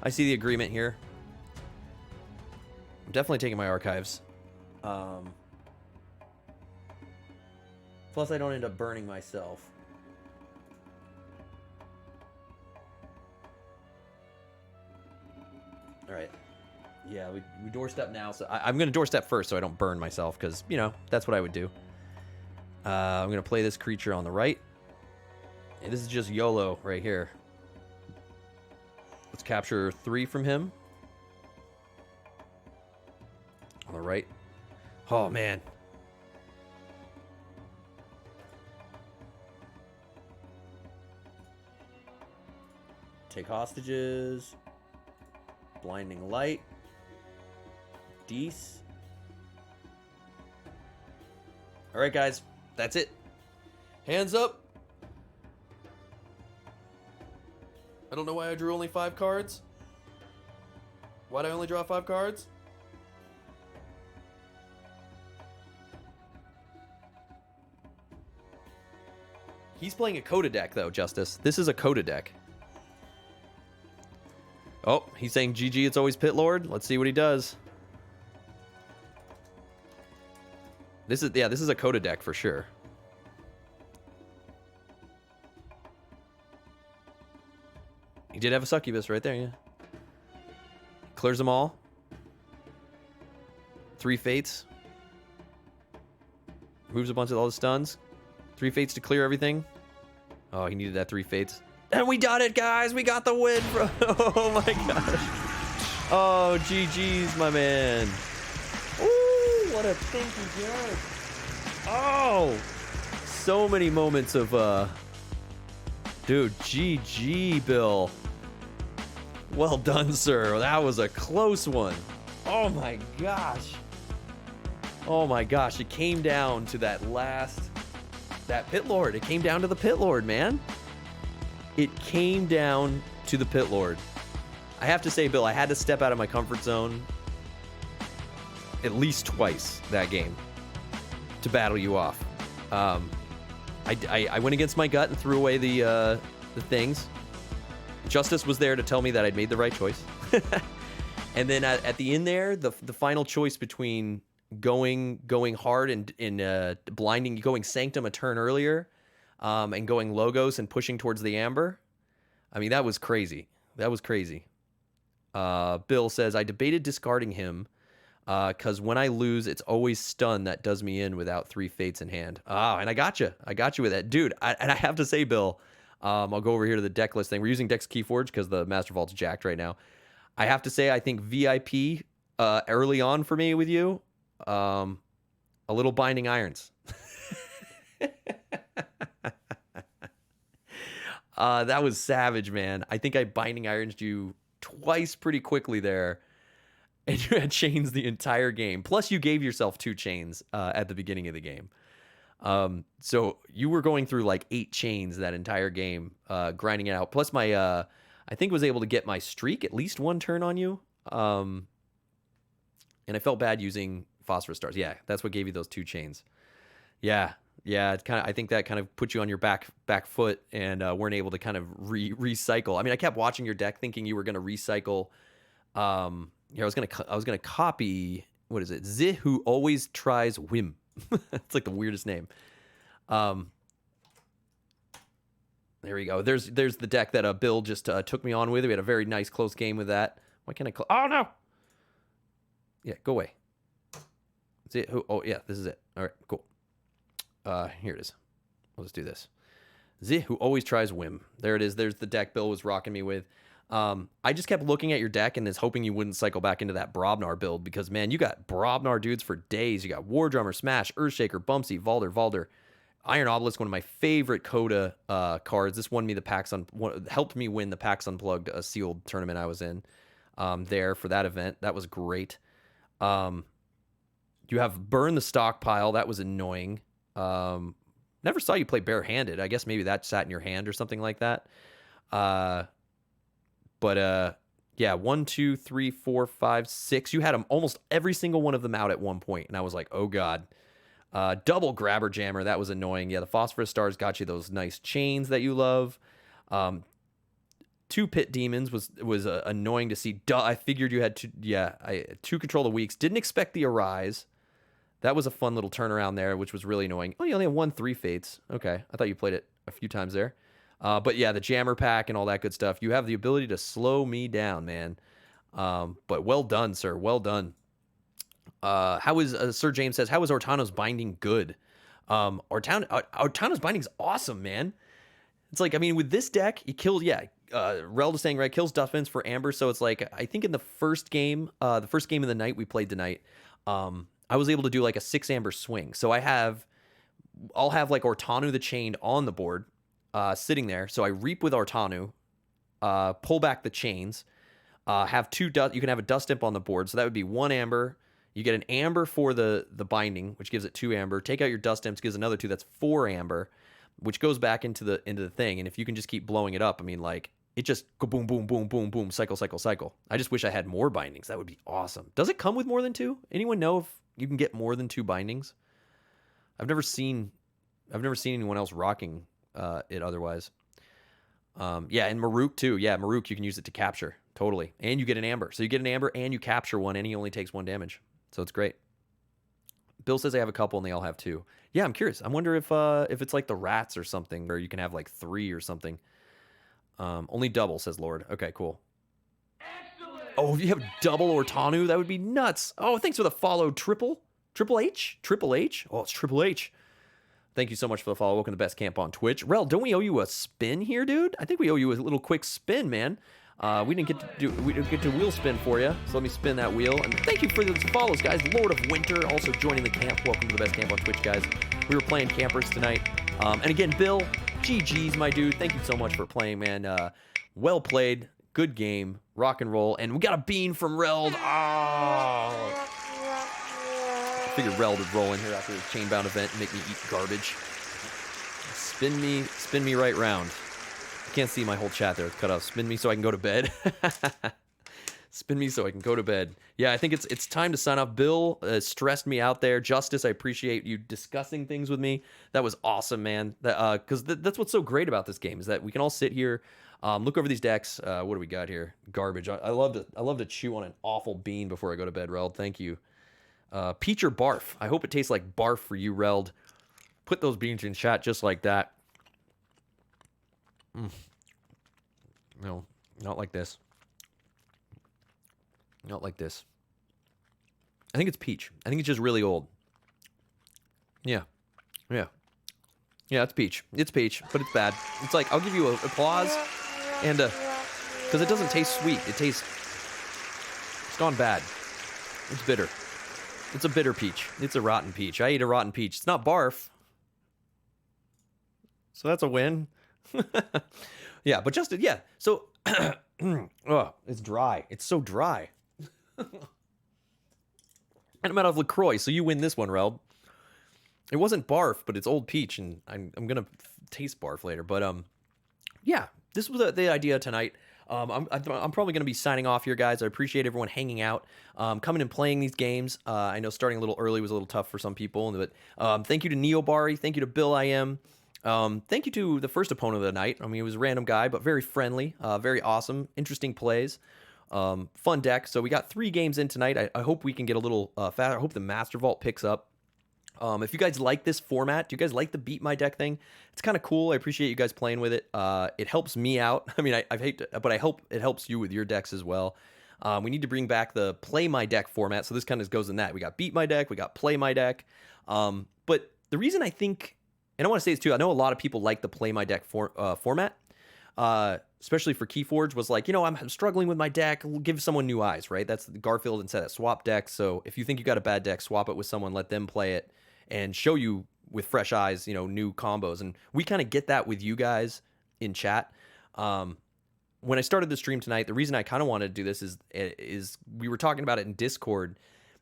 B: the agreement here. I'm definitely taking my archives. Plus, I don't end up burning myself. All right. Yeah, we doorstep now. So I'm going to doorstep first so I don't burn myself because, you know, that's what I would do. I'm going to play this creature on the right. And this is just YOLO right here. Let's capture 3 from him. On the right. Oh, man. Take Hostages. Blinding Light. Dees. All right, guys. That's it. Hands up. I don't know why I drew only 5 cards. Why'd I only draw 5 cards? He's playing a Coda deck, though, Justice. This is a Coda deck. Oh, he's saying GG, it's always Pit Lord. Let's see what he does. This is a Coda deck for sure. He did have a Succubus right there, yeah. Clears them all. 3 Fates. Moves a bunch of all the stuns. 3 Fates to clear everything. Oh, he needed that 3 Fates. And we done it, guys! We got the win, bro! Oh my gosh. Oh, GG's, my man. Ooh, what a thing he did. Oh! So many moments of, dude, GG, Bill. Well done, sir. That was a close one. Oh my gosh. Oh my gosh. It came down to that Pit Lord. It came down to the Pit Lord, man. It came down to the Pit Lord. I have to say, Bill, I had to step out of my comfort zone at least twice that game to battle you off. I went against my gut and threw away the things. Justice was there to tell me that I'd made the right choice. And then at the end there, the final choice between going hard and blinding, going Sanctum a turn earlier, and going Logos and pushing towards the Amber. I mean, that was crazy. That was crazy. Bill says, I debated discarding him because when I lose, it's always stun that does me in without 3 fates in hand. And I got you. I got you with that. Dude, and I have to say, Bill, I'll go over here to the deck list thing. We're using Dex Keyforge because the Master Vault's jacked right now. I have to say, I think VIP early on for me with you, a little Binding Irons. That was savage, man. I think I Binding Irons you twice pretty quickly there, and you had chains the entire game. Plus, you gave yourself 2 chains at the beginning of the game. So you were going through like 8 chains that entire game, grinding it out. Plus, my I think was able to get my streak at least 1 turn on you. And I felt bad using Phosphorus Stars. Yeah, that's what gave you those 2 chains. Yeah. It kind of, I think that kind of put you on your back foot and weren't able to kind of recycle. I mean, I kept watching your deck thinking you were going to recycle. I was gonna copy, what is it? Zih, who always tries Whim. It's like the weirdest name. There we go. There's the deck that Bill just took me on with. We had a very nice close game with that. Why can't I? Oh no! Yeah, go away. Zih, who? Oh yeah, this is it. All right, cool. Here it is. Let's do this. Zih, who always tries Whim. There it is. There's the deck Bill was rocking me with. I just kept looking at your deck and is hoping you wouldn't cycle back into that Brobnar build because, man, you got Brobnar dudes for days. You got War Drummer, Smash, Earthshaker, Bumpsy, Valder. Iron Obelisk, one of my favorite Coda cards. This won me the PAX helped me win the PAX Unplugged sealed tournament I was in there for that event. That was great. You have Burn the Stockpile. That was annoying. Never saw you play barehanded. I guess maybe that sat in your hand or something like that. But yeah, 1, 2, 3, 4, 5, 6. You had them almost every single one of them out at one point, and I was like, oh god. Double Grabber Jammer, that was annoying. Yeah, the Phosphorus Stars got you those nice chains that you love. 2 Pit Demons was annoying to see. I figured you had 2. Yeah, 2 Control the Weaks. Didn't expect the Arise. That was a fun little turnaround there, which was really annoying. Oh, you only have 1 3 Fates. Okay, I thought you played it a few times there. But yeah, the Jammer Pack and all that good stuff. You have the ability to slow me down, man. But well done, sir. Well done. How is Sir James says, how is Ortano's binding good? Ortano's binding's awesome, man. It's like, I mean, with this deck, he killed, Reld is saying, right, kills Duffins for Amber. So it's like, I think in the first game of the night we played tonight, I was able to do like a 6 Amber swing. So I'll have like Ortanu the Chained on the board, sitting there. So I reap with Ortanu, pull back the chains, have 2 you can have a Dust Imp on the board. So that would be 1 Amber. You get an Amber for the binding, which gives it 2 Amber. Take out your Dust Imps, gives another 2. That's 4 Amber, which goes back into the thing. And if you can just keep blowing it up, I mean, like, it just go boom, boom, boom, boom, boom, cycle. I just wish I had more bindings. That would be awesome. Does it come with more than 2? Anyone know if you can get more than 2 bindings? I've never seen anyone else rocking it otherwise. Yeah, and Maruk too. Yeah, Maruk, you can use it to capture. Totally. And you get an Amber. So you get an Amber and you capture 1, and he only takes 1 damage. So it's great. Bill says I have a couple and they all have 2. Yeah, I'm curious. I wonder if it's like the rats or something, where you can have like 3 or something. Only double, says Lord. Okay, cool. Excellent. Oh, if you have double Ortanu, that would be nuts. Oh, thanks for the follow, Triple H? Oh, it's Triple H. Thank you so much for the follow. Welcome to the best camp on Twitch. Rel, don't we owe you a spin here, dude? I think we owe you a little quick spin, man. We didn't get to wheel spin for you, so let me spin that wheel. And thank you for the follows, guys. Lord of Winter also joining the camp. Welcome to the best camp on Twitch, guys. We were playing campers tonight. And again, Bill, GG's, my dude. Thank you so much for playing, man. Well played. Good game. Rock and roll. And we got a bean from Reld. Oh. I figured Reld would roll in here after his Chainbound event and make me eat garbage. Spin me right round. Can't see my whole chat there. It's cut off. Spin me so I can go to bed. Spin me so I can go to bed. Yeah, I think it's time to sign off. Bill stressed me out there. Justice, I appreciate you discussing things with me. That was awesome, man. Because that's what's so great about this game, is that we can all sit here Look over these decks. What do we got here? Garbage. I love to chew on an awful bean before I go to bed, Reld. Thank you. Peach or barf? I hope it tastes like barf for you, Reld. Put those beans in chat just like that. No, not like this. Not like this. I think it's peach. I think it's just really old. Yeah. Yeah. Yeah, it's peach. It's peach, but it's bad. It's like, I'll give you a applause and because it doesn't taste sweet. It's gone bad. It's bitter. It's a bitter peach. It's a rotten peach. I eat a rotten peach. It's not barf. So that's a win. Yeah, but just, yeah. So, oh, it's dry. It's so dry. And I'm out of LaCroix, so you win this one, Reld. It wasn't barf, but it's old peach, and I'm gonna taste barf later. But yeah, this was the idea tonight. I'm probably gonna be signing off here, guys. I appreciate everyone hanging out, coming and playing these games. I know starting a little early was a little tough for some people, but thank you to Neobari, thank you to Bill IM, thank you to the first opponent of the night. I mean, he was a random guy, but very friendly, very awesome, interesting plays. Fun deck. So we got 3 games in tonight. I hope we can get a little faster. I hope the Master Vault picks up. If you guys like this format, do you guys like the Beat My Deck thing? It's kind of cool. I appreciate you guys playing with it. It helps me out. I mean, I hate to, but I hope it helps you with your decks as well. We need to bring back the Play My Deck format. So this kind of goes in that. We got Beat My Deck. We got Play My Deck. But the reason I think, and I want to say this too, I know a lot of people like the Play My Deck format. Especially for Keyforge, was like, I'm struggling with my deck. We'll give someone new eyes, right? That's Garfield and said that swap deck. So if you think you got a bad deck, swap it with someone, let them play it, and show you with fresh eyes, new combos. And we kind of get that with you guys in chat. When I started the stream tonight, the reason I kind of wanted to do this is we were talking about it in Discord,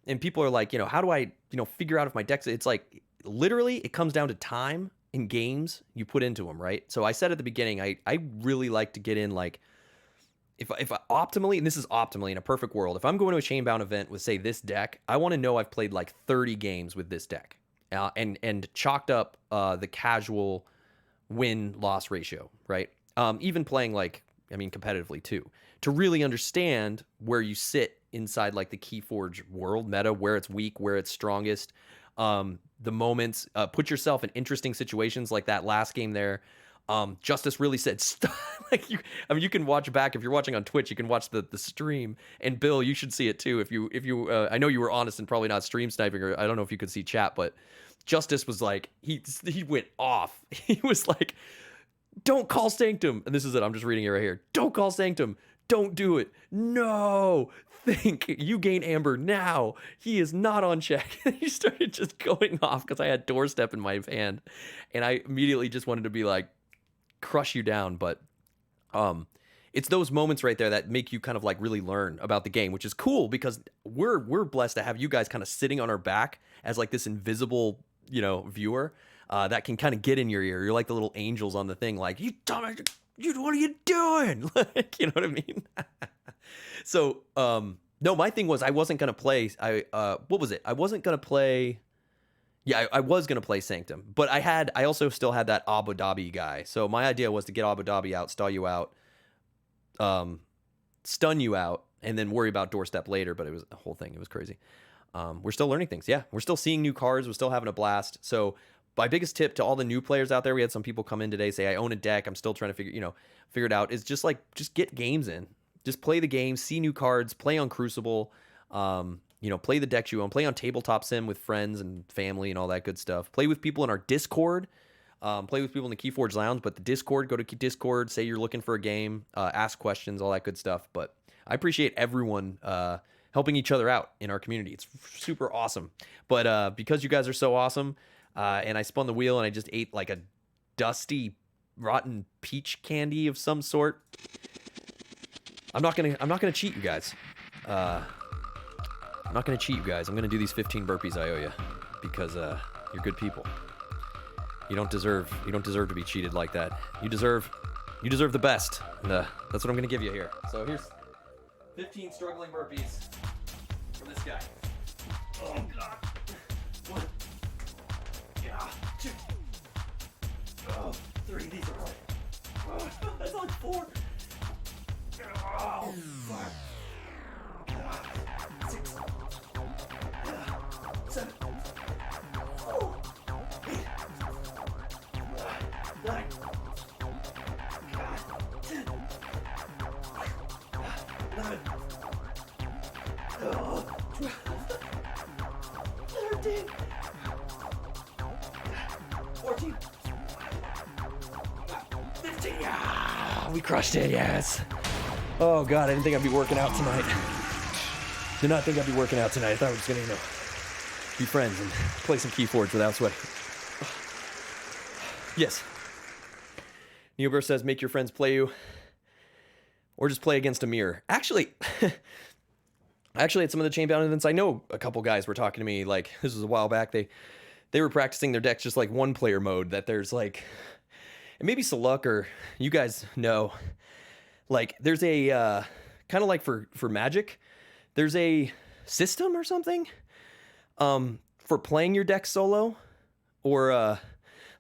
B: and people are like, how do I, figure out if my deck's, it's like, literally, it comes down to time in games you put into them, right? So I said at the beginning, I really like to get in, like, if I optimally, and this is optimally in a perfect world, if I'm going to a Chainbound event with, say, this deck, I want to know I've played like 30 games with this deck, and chalked up the casual win-loss ratio, right? Even playing competitively too, to really understand where you sit inside like the Keyforge world meta, where it's weak, where it's strongest. The moments, put yourself in interesting situations like that last game there. Justice really said, stop. You can watch back. If you're watching on Twitch, you can watch the stream. And Bill, you should see it too. If you, I know you were honest and probably not stream sniping, or I don't know if you could see chat, but Justice was like, he went off. He was like, don't call Sanctum. And this is it. I'm just reading it right here. Don't call Sanctum. Don't do it. No. Think. You gain Amber now. He is not on check. He started just going off because I had Doorstep in my hand, and I immediately just wanted to be like, crush you down. But it's those moments right there that make you kind of like really learn about the game, which is cool because we're blessed to have you guys kind of sitting on our back as like this invisible, viewer that can kind of get in your ear. You're like the little angels on the thing, like, you dumbass, what are you doing? Like, you know what I mean? So, no, my thing was I wasn't going to play, what was it? I wasn't going to play, I was going to play Sanctum, but I also still had that Abu Dhabi guy. So my idea was to get Abu Dhabi out, stall you out, stun you out, and then worry about Doorstep later, but it was a whole thing. It was crazy. We're still learning things. Yeah, we're still seeing new cards. We're still having a blast. So my biggest tip to all the new players out there, we had some people come in today, say, I own a deck, I'm still trying to figure it out, is just get games in. Just play the game, see new cards, play on Crucible, play the decks you own, play on Tabletop Sim with friends and family and all that good stuff. Play with people in our Discord, play with people in the Keyforge Lounge, but the Discord, go to Discord, say you're looking for a game, ask questions, all that good stuff. But I appreciate everyone helping each other out in our community. It's super awesome. But because you guys are so awesome, and I spun the wheel and I just ate like a dusty, rotten peach candy of some sort, I'm not gonna cheat you guys. I'm not gonna cheat you guys. I'm gonna do these 15 burpees I owe you because you're good people. You don't deserve to be cheated like that. You deserve the best. And that's what I'm gonna give you here. So here's 15 struggling burpees from this guy. Oh god. 1. Yeah. 2. Oh, 3. These are hard. Oh, that's like 4. 13, 14, 15. Yeah, we crushed it. Yes. Oh God, I didn't think I'd be working out tonight. Did not think I'd be working out tonight. I thought I was gonna, be friends and play some Keyforge without sweating. Yes. Neoburst says, make your friends play you, or just play against a mirror. Actually, at some of the Chainbound events, I know a couple guys were talking to me, like, this was a while back, they were practicing their decks just like one player mode, that there's like, and maybe Saluk or you guys know, like there's a, kind of like for Magic, there's a system or something, for playing your deck solo, or,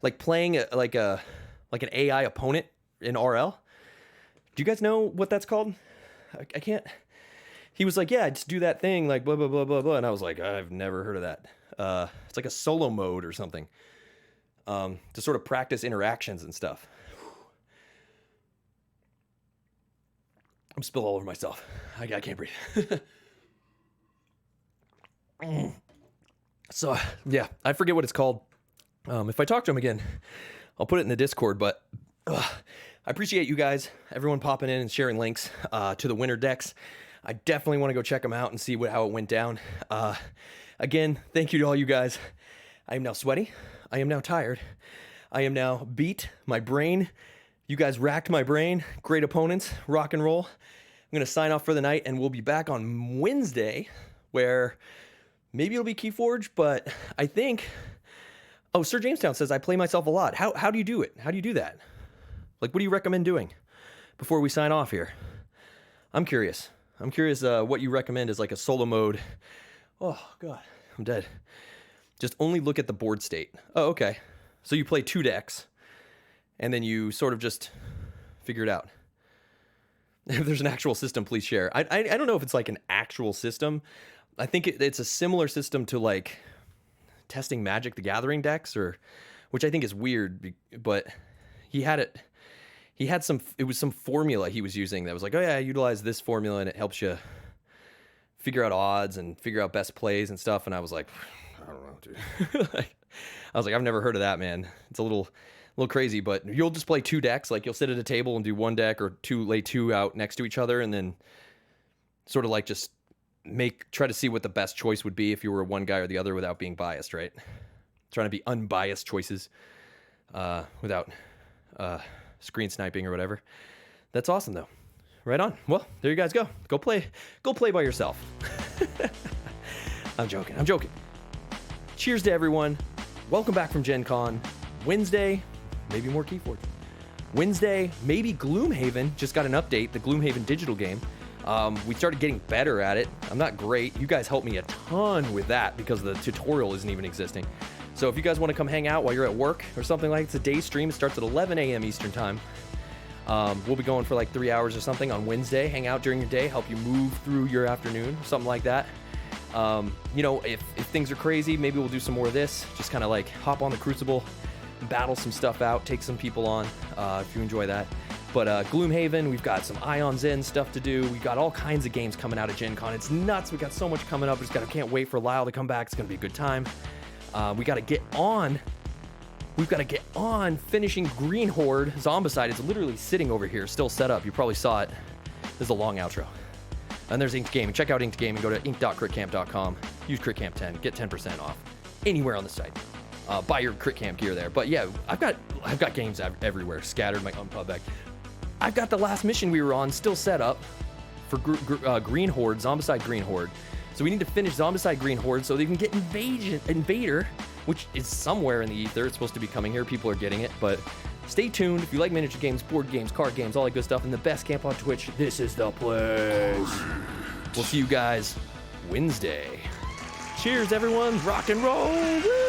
B: like playing like an AI opponent in RL. Do you guys know what that's called? I can't. He was like, yeah, just do that thing, like blah, blah, blah, blah, blah. And I was like, I've never heard of that. It's like a solo mode or something, to sort of practice interactions and stuff. I'm spilling all over myself. I can't breathe. So, yeah, I forget what it's called. If I talk to him again, I'll put it in the Discord, but I appreciate you guys, everyone popping in and sharing links to the winter decks. I definitely want to go check them out and see how it went down. Again, thank you to all you guys. I am now sweaty. I am now tired. I am now beat. My brain, you guys racked my brain. Great opponents. Rock and roll. I'm going to sign off for the night, and we'll be back on Wednesday, where maybe it'll be Keyforge, but I think... Oh, Sir Jamestown says, I play myself a lot. How do you do it? How do you do that? Like, what do you recommend doing before we sign off here? I'm curious. What you recommend is like a solo mode. Oh, God, I'm dead. Just only look at the board state. Oh, okay. So you play 2 decks, and then you sort of just figure it out. If there's an actual system, please share. I don't know if it's like an actual system. I think it's a similar system to like testing Magic the Gathering decks, which I think is weird, but it was some formula he was using that was like, oh yeah, I utilize this formula and it helps you figure out odds and figure out best plays and stuff. And I was like, I don't know, dude. I was like, I've never heard of that, man. It's a little crazy, but you'll just play 2 decks. Like you'll sit at a table and do 1 deck or lay 2 out next to each other, and then sort of like just try to see what the best choice would be if you were one guy or the other without being biased, right? Trying to be unbiased choices without screen sniping or whatever. That's awesome though. Right on. Well, there you guys go. Go play by yourself. I'm joking. Cheers to everyone. Welcome back from Gen Con. Wednesday, maybe more Keyforge. Wednesday, maybe Gloomhaven. Just got an update, the Gloomhaven digital game. We started getting better at it. I'm not great. You guys helped me a ton with that because the tutorial isn't even existing. So if you guys want to come hang out while you're at work or something like it's a day stream, it starts at 11 a.m. Eastern time. We'll be going for like 3 hours or something on Wednesday. Hang out during your day, help you move through your afternoon, something like that. If things are crazy, maybe we'll do some more of this. Just kind of like hop on the Crucible, battle some stuff out, take some people on, if you enjoy that. But Gloomhaven, we've got some Ion Zen stuff to do. We've got all kinds of games coming out of Gen Con. It's nuts. We got so much coming up. Can't wait for Lyle to come back. It's going to be a good time. We got to get on. We've got to get on finishing Green Horde Zombicide. It's literally sitting over here, still set up. You probably saw it. This is a long outro. And there's Inked Gaming. Check out Inked Gaming. Go to ink.critcamp.com. Use CritCamp10. Get 10% off anywhere on the site. Buy your CritCamp gear there. But yeah, I've got games everywhere scattered. My unpub bag. I've got the last mission we were on still set up for Green Horde, Zombicide Green Horde. So we need to finish Zombicide Green Horde so they can get Invader, which is somewhere in the ether. It's supposed to be coming here. People are getting it. But stay tuned. If you like miniature games, board games, card games, all that good stuff, and the best camp on Twitch, this is the place. We'll see you guys Wednesday. Cheers, everyone. Rock and roll. Woo!